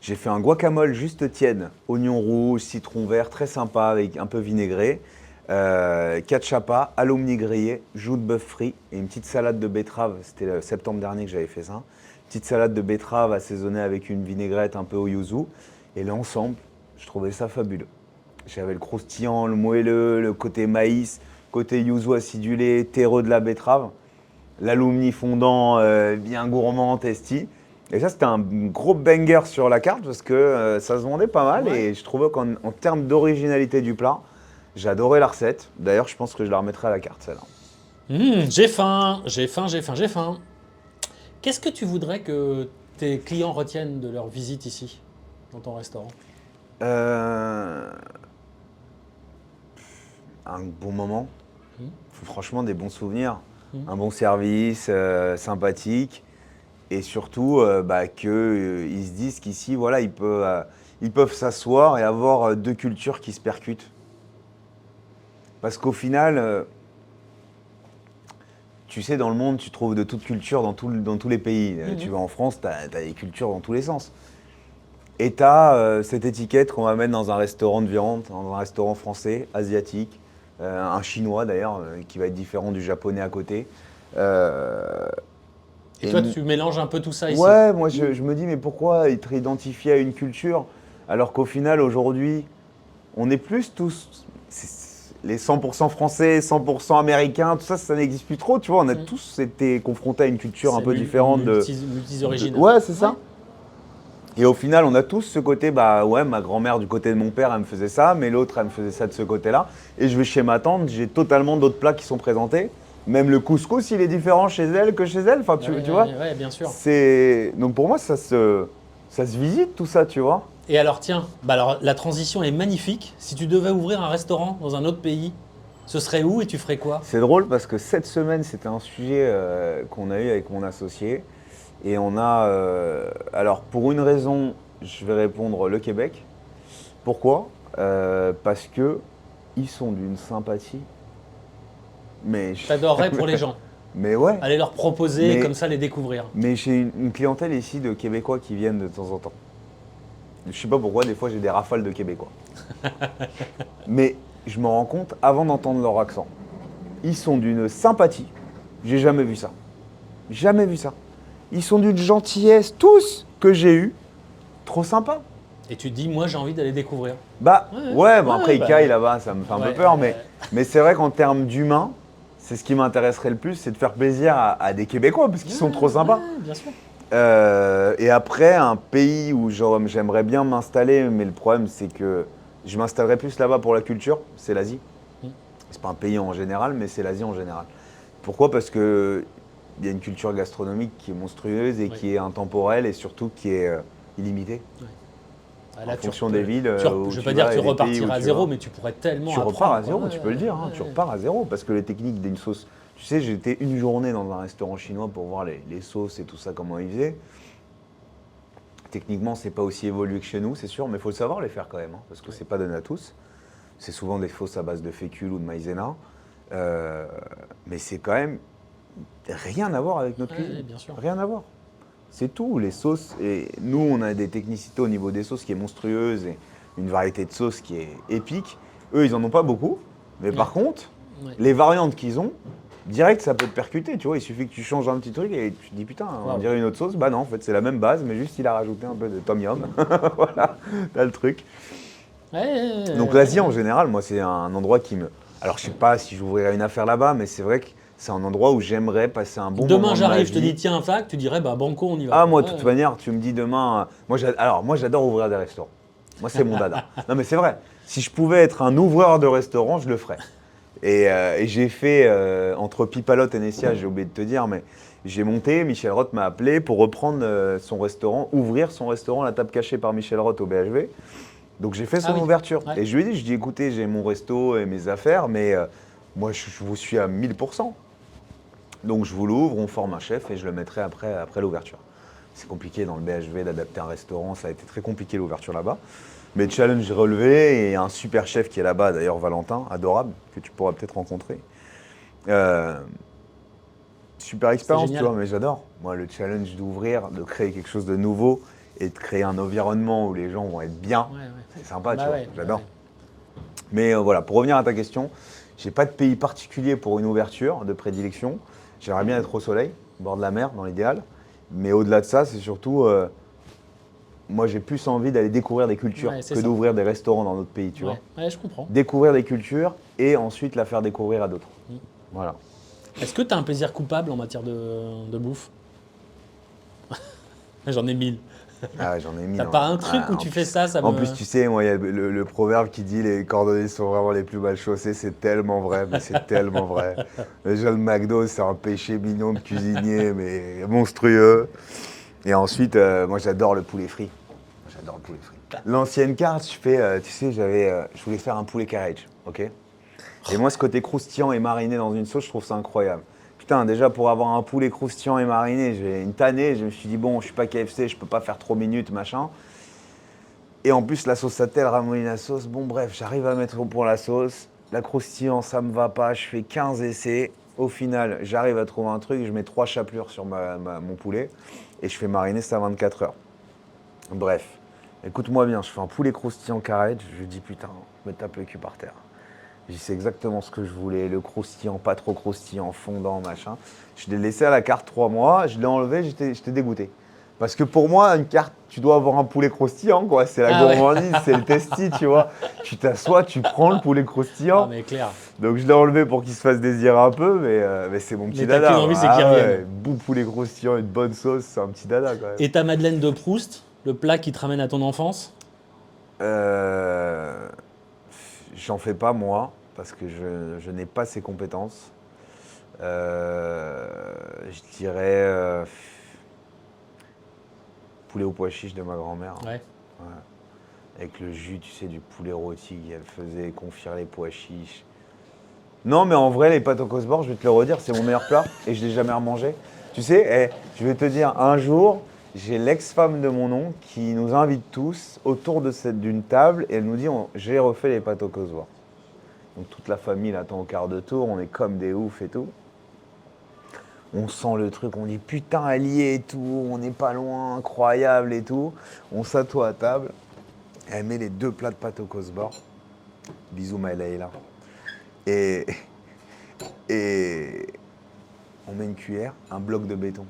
J'ai fait un guacamole juste tiède, oignon rouge, citron vert, très sympa, avec un peu vinaigré. Cachapa, alumni grillé, joue de bœuf frit et une petite salade de betterave. C'était le septembre dernier que j'avais fait ça. Petite salade de betterave assaisonnée avec une vinaigrette un peu au yuzu. Et l'ensemble, je trouvais ça fabuleux. J'avais le croustillant, le moelleux, le côté maïs, côté yuzu acidulé, terreux de la betterave, l'alumni fondant bien gourmand, tasty. Et ça, c'était un gros banger sur la carte parce que ça se vendait pas mal et je trouvais qu'en termes d'originalité du plat, j'adorais la recette. D'ailleurs, je pense que je la remettrai à la carte, celle-là. J'ai faim. Qu'est-ce que tu voudrais que tes clients retiennent de leur visite ici, dans ton restaurant? Un bon moment, franchement des bons souvenirs, Mhm. un bon service, sympathique et surtout qu'ils se disent qu'ici voilà, ils peuvent s'asseoir et avoir deux cultures qui se percutent. Parce qu'au final, tu sais, dans le monde, tu trouves de toute culture dans tous les pays. Tu vas en France, tu as des cultures dans tous les sens. Et tu as cette étiquette qu'on va mettre dans un restaurant de viande, dans un restaurant français, asiatique, un chinois d'ailleurs, qui va être différent du japonais à côté. Et toi, tu mélanges un peu tout ça ici? Ouais, moi je me dis, mais pourquoi être identifié à une culture alors qu'au final, aujourd'hui, on est plus tous. Les 100% français, 100% américains, tout ça, ça n'existe plus trop, tu vois. On a tous été confrontés à une culture un peu différente multi-origines. Ouais, c'est ça. Et au final, on a tous ce côté, bah ouais, ma grand-mère du côté de mon père, elle me faisait ça, mais l'autre, elle me faisait ça de ce côté-là. Et je vais chez ma tante, j'ai totalement d'autres plats qui sont présentés. Même le couscous, il est différent chez elle que chez elle. Enfin, tu vois. Ouais, bien sûr. Donc pour moi, ça se visite tout ça, tu vois. Et alors, tiens, alors, la transition est magnifique. Si tu devais ouvrir un restaurant dans un autre pays, ce serait où et tu ferais quoi? C'est drôle parce que cette semaine, c'était un sujet qu'on a eu avec mon associé. Et on a. Alors, pour une raison, je vais répondre le Québec. Pourquoi? Parce que ils sont d'une sympathie. Mais T'adorerais pour les gens. Mais ouais. Aller leur proposer, Mais- comme ça, les découvrir. Mais j'ai une clientèle ici de Québécois qui viennent de temps en temps. Je sais pas pourquoi, des fois j'ai des rafales de Québécois. Mais je me rends compte avant d'entendre leur accent. Ils sont d'une sympathie. J'ai jamais vu ça. Jamais vu ça. Ils sont d'une gentillesse, tous, que j'ai eu. Trop sympa. Et tu te dis, moi, j'ai envie d'aller découvrir. Bah ouais, bon, ouais, après ils bah, caillent là-bas, ça me fait un peu ouais, peur, mais c'est vrai qu'en termes d'humain, c'est ce qui m'intéresserait le plus, c'est de faire plaisir à des Québécois, parce qu'ils sont trop sympas. Ouais, bien sûr. Et après, un pays où j'aimerais bien m'installer, mais le problème c'est que je m'installerais plus là-bas pour la culture, c'est l'Asie. C'est pas un pays en général, mais c'est l'Asie en général. Pourquoi? Parce que il y a une culture gastronomique qui est monstrueuse et qui est intemporelle et surtout qui est illimitée. Là, En fonction des villes. je ne veux pas dire que tu repartiras à zéro, vas. mais tu pourrais tellement Tu apprendre. repars à zéro, quoi. tu peux le dire, hein, tu repars à zéro parce que les techniques d'une sauce Tu sais, j'étais une journée dans un restaurant chinois pour voir les sauces et tout ça, comment ils faisaient. Techniquement, c'est pas aussi évolué que chez nous, c'est sûr, mais il faut le savoir les faire quand même, hein, parce que c'est pas donné à tous. C'est souvent des sauces à base de fécule ou de maïzena. Mais c'est quand même rien à voir avec notre cuisine. Bien sûr. Rien à voir. C'est tout, les sauces. Et nous, on a des technicités au niveau des sauces qui est monstrueuse et une variété de sauces qui est épique. Eux, ils en ont pas beaucoup. Mais par contre, les variantes qu'ils ont, direct, ça peut te percuter. Tu vois, il suffit que tu changes un petit truc et tu te dis putain, on dirait une autre sauce. Bah non, en fait, c'est la même base, mais juste il a rajouté un peu de tom yum. Voilà, t'as le truc. Donc l'Asie, en général, moi, c'est un endroit qui me... Alors, je sais pas si j'ouvrirais une affaire là-bas, mais c'est vrai que c'est un endroit où j'aimerais passer un bon moment. Demain, j'arrive, je te dis tiens, fac, tu dirais bah banco, on y va. Ah, moi, de toute manière, tu me dis demain. Moi, j'adore ouvrir des restaurants. Moi, c'est mon dada. Non, mais c'est vrai. Si je pouvais être un ouvreur de restaurant, je le ferais. Et j'ai fait, entre Pipalote et Nessia, j'ai oublié de te dire, mais j'ai monté, Michel Roth m'a appelé pour reprendre son restaurant, ouvrir son restaurant, la table cachée par Michel Roth au BHV. Donc j'ai fait son ouverture. Et je lui ai dit, écoutez, j'ai mon resto et mes affaires, mais moi, je vous suis à 1000%. Donc je vous l'ouvre, on forme un chef et je le mettrai après l'ouverture. C'est compliqué dans le BHV d'adapter un restaurant, ça a été très compliqué l'ouverture là-bas. Mais challenge relevé et un super chef qui est là-bas, d'ailleurs Valentin, adorable, que tu pourras peut-être rencontrer. Super expérience, tu vois, mais j'adore. Moi, le challenge d'ouvrir, de créer quelque chose de nouveau et de créer un environnement où les gens vont être bien, c'est sympa, tu vois, j'adore. Mais voilà, pour revenir à ta question, j'ai pas de pays particulier pour une ouverture de prédilection. J'aimerais bien être au soleil, au bord de la mer, dans l'idéal. Mais au-delà de ça, c'est surtout... moi, j'ai plus envie d'aller découvrir des cultures que d'ouvrir des restaurants dans notre pays, tu vois. Ouais, je comprends. Découvrir des cultures et ensuite la faire découvrir à d'autres. Voilà. Est-ce que tu as un plaisir coupable en matière de bouffe? J'en ai 1000. Ah ouais, j'en ai 1000. T'as pas un truc où tu fais ça En plus, tu sais, moi, il y a le proverbe qui dit les cordonniers sont vraiment les plus mal chaussés. C'est tellement vrai, mais c'est tellement vrai. Déjà, le McDo, c'est un péché mignon de cuisinier, mais monstrueux. Et ensuite, moi, j'adore le poulet frit. J'adore le poulet frit. L'ancienne carte, tu sais, je voulais faire un poulet carrage, ok? Et moi, ce côté croustillant et mariné dans une sauce, je trouve ça incroyable. Putain, déjà, pour avoir un poulet croustillant et mariné, j'ai une tannée. Je me suis dit, bon, je suis pas KFC, je peux pas faire trop minutes, machin. Et en plus, la sauce Satel ramollit la sauce. Bon, bref, j'arrive à mettre pour la sauce. La croustillant, ça me va pas. Je fais 15 essais. Au final, j'arrive à trouver un truc. Je mets 3 chapelures sur mon poulet et je fais mariner ça 24 heures. Bref, écoute-moi bien, je fais un poulet croustillant carré. Je dis, putain, me tape le cul par terre. C'est exactement ce que je voulais, le croustillant, pas trop croustillant, fondant, machin. Je l'ai laissé à la carte 3 mois, je l'ai enlevé, j'étais dégoûté. Parce que pour moi, une carte, tu dois avoir un poulet croustillant, quoi. C'est la gourmandise, c'est le testi, tu vois. Tu t'assois, tu prends le poulet croustillant. Ah, mais clair. Donc je l'ai enlevé pour qu'il se fasse désirer un peu, mais c'est mon petit dada. Mais t'as qu'une envie, c'est qu'il revienne. Bon poulet croustillant, une bonne sauce, c'est un petit dada, quand même. Et ta Madeleine de Proust, le plat qui te ramène à ton enfance? J'en fais pas, moi, parce que je n'ai pas ces compétences. Je dirais poulet au pois chiche de ma grand-mère. Ouais. Avec le jus, tu sais, du poulet rôti qu'elle faisait, confire les pois chiches. Non, mais en vrai, les pâtes au cosbord, je vais te le redire, c'est mon meilleur plat et je ne l'ai jamais remangé. Tu sais, je vais te dire, un jour, j'ai l'ex-femme de mon oncle qui nous invite tous autour d'une table et elle nous dit j'ai refait les pâtes au cosbord. Donc toute la famille l'attend au quart de tour, on est comme des oufs et tout. On sent le truc, on dit putain, elle y est et tout, on n'est pas loin, incroyable et tout. On s'assoit à table, elle met les 2 plats de pâtes au cosbord. Bisous Maëla. Et on met une cuillère, un bloc de béton.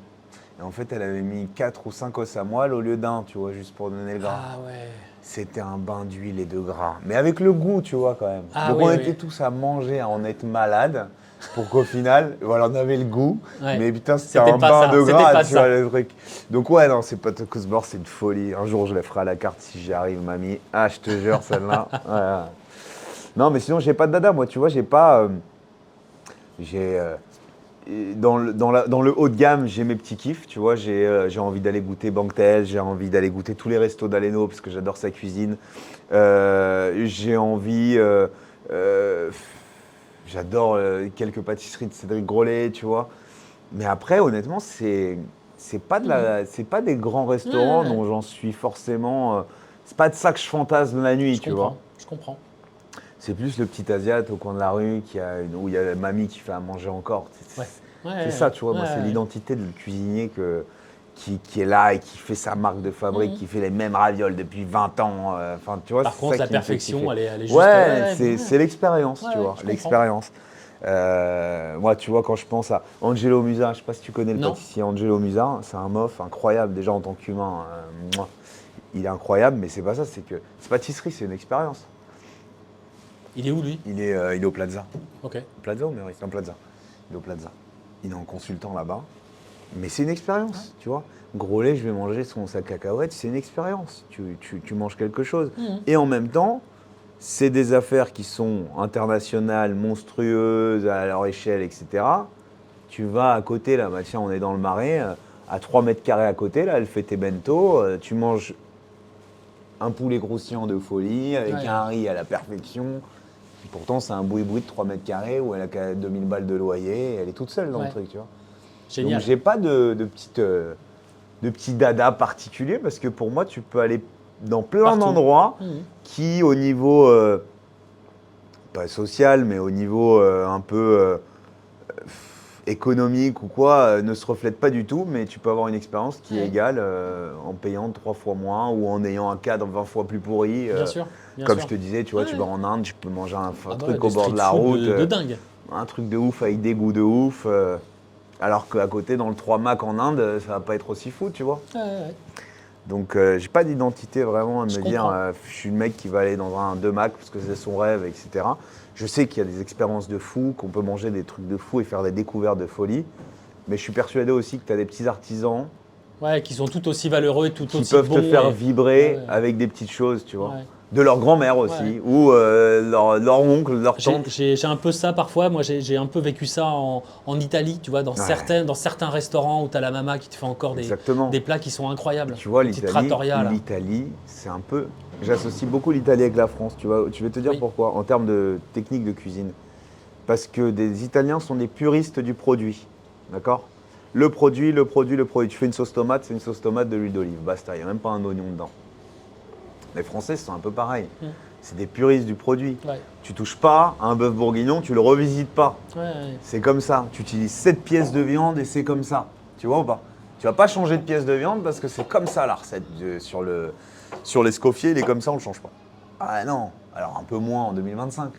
Et en fait, elle avait mis 4 ou 5 os à moelle au lieu d'un, tu vois, juste pour donner le gras. Ah ouais. C'était un bain d'huile et de gras. Mais avec le goût, tu vois, quand même. Ah, donc oui, on était tous à manger, à en être malades, pour qu'au final, voilà, on avait le goût. Ouais. Mais putain, c'était un bain de gras, tu vois, le truc. Donc ouais, non, c'est pas de cosbord, c'est une folie. Un jour, je la ferai à la carte si j'y arrive, mamie. Ah, je te jure, celle-là. Ouais. Non, mais sinon, j'ai pas de dada, moi, tu vois, j'ai pas... Dans le haut de gamme, j'ai mes petits kiffs, tu vois, j'ai envie d'aller goûter Bangtel, j'ai envie d'aller goûter tous les restos d'Aleno parce que j'adore sa cuisine. J'ai envie, J'adore quelques pâtisseries de Cédric Grolet, tu vois. Mais après, honnêtement, c'est pas des grands restaurants dont j'en suis forcément. C'est pas de ça que je fantasme la nuit, tu vois. Je comprends. C'est plus le petit Asiate au coin de la rue où il y a la mamie qui fait à manger encore. C'est ça, tu vois. Moi, c'est l'identité de cuisinier qui est là et qui fait sa marque de fabrique, qui fait les mêmes ravioles depuis 20 ans. Enfin, tu vois, par contre, la perfection, elle est juste... Ouais, c'est l'expérience, tu vois, l'expérience. Moi, tu vois, quand je pense à Angelo Musa, je sais pas si tu connais le pâtissier Angelo Musa, c'est un mof incroyable, déjà en tant qu'humain. Il est incroyable, mais c'est pas ça, c'est que cette pâtisserie, c'est une expérience. Il est où, lui? Il est au Plaza. Ok. Plaza ou Meurice? Non, Plaza. Il est au Plaza. Il est en consultant là-bas. Mais c'est une expérience, tu vois. Grolet, je vais manger son sac cacahuètes, c'est une expérience. Tu manges quelque chose. Et en même temps, c'est des affaires qui sont internationales, monstrueuses, à leur échelle, etc. Tu vas à côté, là, bah, tiens, on est dans le Marais, à 3 mètres carrés à côté, là, elle fait tes bento, tu manges un poulet croustillant de folie, avec un riz à la perfection. Et pourtant, c'est un boui-boui de 3 mètres carrés où elle a qu'à 2000 balles de loyer, et elle est toute seule dans le truc, tu vois. Génial. Donc, j'ai pas de petits dada particuliers, parce que pour moi, tu peux aller dans plein d'endroits qui, au niveau, pas social, mais au niveau un peu économique ou quoi, ne se reflètent pas du tout, mais tu peux avoir une expérience qui est égale en payant 3 fois moins ou en ayant un cadre 20 fois plus pourri. Bien sûr. Comme je te disais, tu vois, tu vas en Inde, tu peux manger un truc au au bord de la route. De dingue. Un truc de ouf avec des goûts de ouf. Alors qu'à côté, dans le 3 Mac en Inde, ça va pas être aussi fou, tu vois. Donc, j'ai pas d'identité vraiment à me dire je suis le mec qui va aller dans un 2 Mac parce que c'est son rêve, etc. Je sais qu'il y a des expériences de fou, qu'on peut manger des trucs de fou et faire des découvertes de folie. Mais je suis persuadé aussi que tu as des petits artisans qui sont tout aussi valeureux, tout aussi bons. Qui peuvent te faire vibrer avec des petites choses, tu vois. De leur grand-mère aussi, ou leur oncle, leur tante. J'ai un peu ça parfois. Moi, j'ai un peu vécu ça en Italie, tu vois, dans certains restaurants où tu as la mama qui te fait encore des plats qui sont incroyables. Tu vois, l'Italie, c'est un peu... J'associe beaucoup l'Italie avec la France, tu vois. Je vais te dire pourquoi, en termes de technique de cuisine. Parce que des Italiens sont des puristes du produit, d'accord ? Le produit. Tu fais une sauce tomate, c'est une sauce tomate de l'huile d'olive, basta, il n'y a même pas un oignon dedans. Les Français sont un peu pareils. C'est des puristes du produit. Tu touches pas à un bœuf bourguignon, tu le revisites pas. C'est comme ça. Tu utilises 7 pièces de viande et c'est comme ça. Tu vois ou pas? Tu vas pas changer de pièce de viande parce que c'est comme ça la recette. Sur l'escoffier, il est comme ça, on le change pas. Ah non, alors un peu moins en 2025.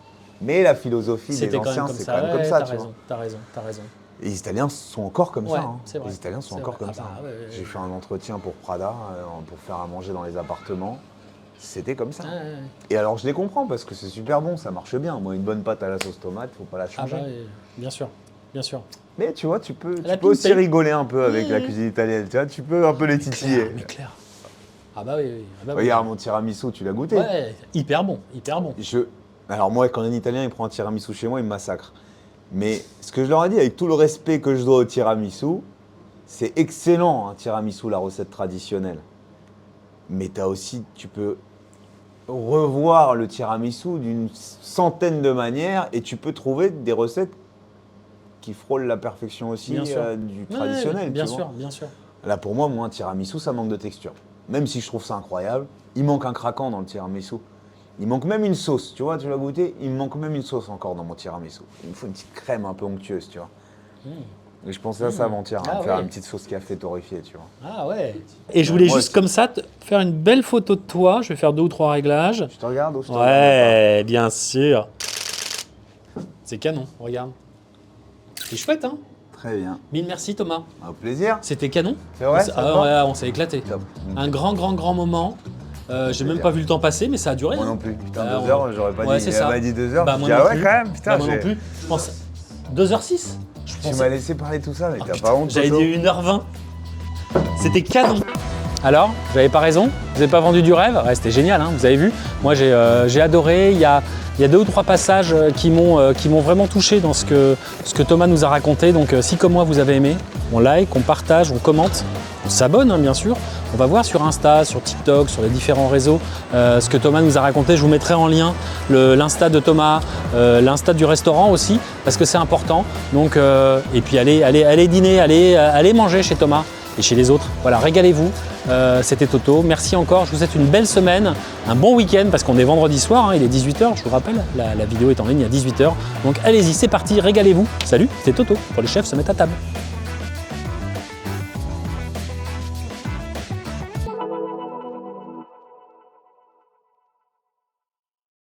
Mais la philosophie des anciens, c'est quand même comme ça. T'as raison. Et les Italiens sont encore comme ça. C'est vrai. Les Italiens sont encore comme ça. J'ai fait un entretien pour Prada, pour faire à manger dans les appartements. C'était comme ça. Et alors, je les comprends parce que c'est super bon, ça marche bien. Moi, une bonne pâte à la sauce tomate, faut pas la changer. Bien sûr. Mais tu vois, tu peux aussi rigoler un peu avec la cuisine italienne. Tu vois, tu peux un peu les titiller. Mais clair. Ah bah oui. Regarde mon tiramisu, tu l'as goûté? Ouais, hyper bon. Alors moi, quand un Italien il prend un tiramisu chez moi, il me massacre. Mais ce que je leur ai dit, avec tout le respect que je dois au tiramisu, c'est excellent un tiramisu, la recette traditionnelle. Mais tu peux revoir le tiramisu d'une centaine de manières et tu peux trouver des recettes qui frôlent la perfection aussi du traditionnel. Bien sûr. Là, pour moi, un tiramisu, ça manque de texture. Même si je trouve ça incroyable, il manque un craquant dans le tiramisu. Il manque même une sauce, tu vois, tu l'as goûté, il me manque même une sauce encore dans mon tiramisu. Il me faut une petite crème un peu onctueuse, tu vois. Et je pensais à ça avant-hier, faire une petite sauce café torréfiée, tu vois. Ah ouais. Et je voulais juste comme ça faire une belle photo de toi. Je vais faire 2 ou 3 réglages. Tu te regardes ou je te regarde? Ouais, bien sûr. C'est canon, regarde. C'est chouette, hein? Très bien. Mille merci Thomas. Au plaisir. C'était canon. C'est vrai? On s'est éclaté. Top. Un grand moment. J'ai même pas vu le temps passer, mais ça a duré. Moi non plus. Putain, 2 heures, j'aurais pas dit. C'est ça. Elle m'a dit 2 heures. Bah, moi non plus. Quand même, putain. Moi non plus. Je pense 2h06. Tu m'as laissé parler tout ça, mais t'as pas honte. J'avais dit 1h20. C'était canon. Alors, j'avais pas raison? Vous n'avez pas vendu du rêve? Ouais, c'était génial, hein, vous avez vu. Moi, j'ai adoré. Il y a 2 ou 3 passages qui m'ont vraiment touché dans ce que Thomas nous a raconté. Donc, si comme moi, vous avez aimé, on like, on partage, on commente, on s'abonne, hein, bien sûr. On va voir sur Insta, sur TikTok, sur les différents réseaux ce que Thomas nous a raconté. Je vous mettrai en lien l'Insta de Thomas, l'Insta du restaurant aussi, parce que c'est important. Donc, et puis allez dîner, allez manger chez Thomas et chez les autres. Voilà, régalez-vous. C'était Toto. Merci encore. Je vous souhaite une belle semaine, un bon week-end parce qu'on est vendredi soir, hein, il est 18 h, je vous rappelle. La vidéo est en ligne à 18 h. Donc allez-y, c'est parti, régalez-vous. Salut, c'était Toto pour les chefs se mettent à table.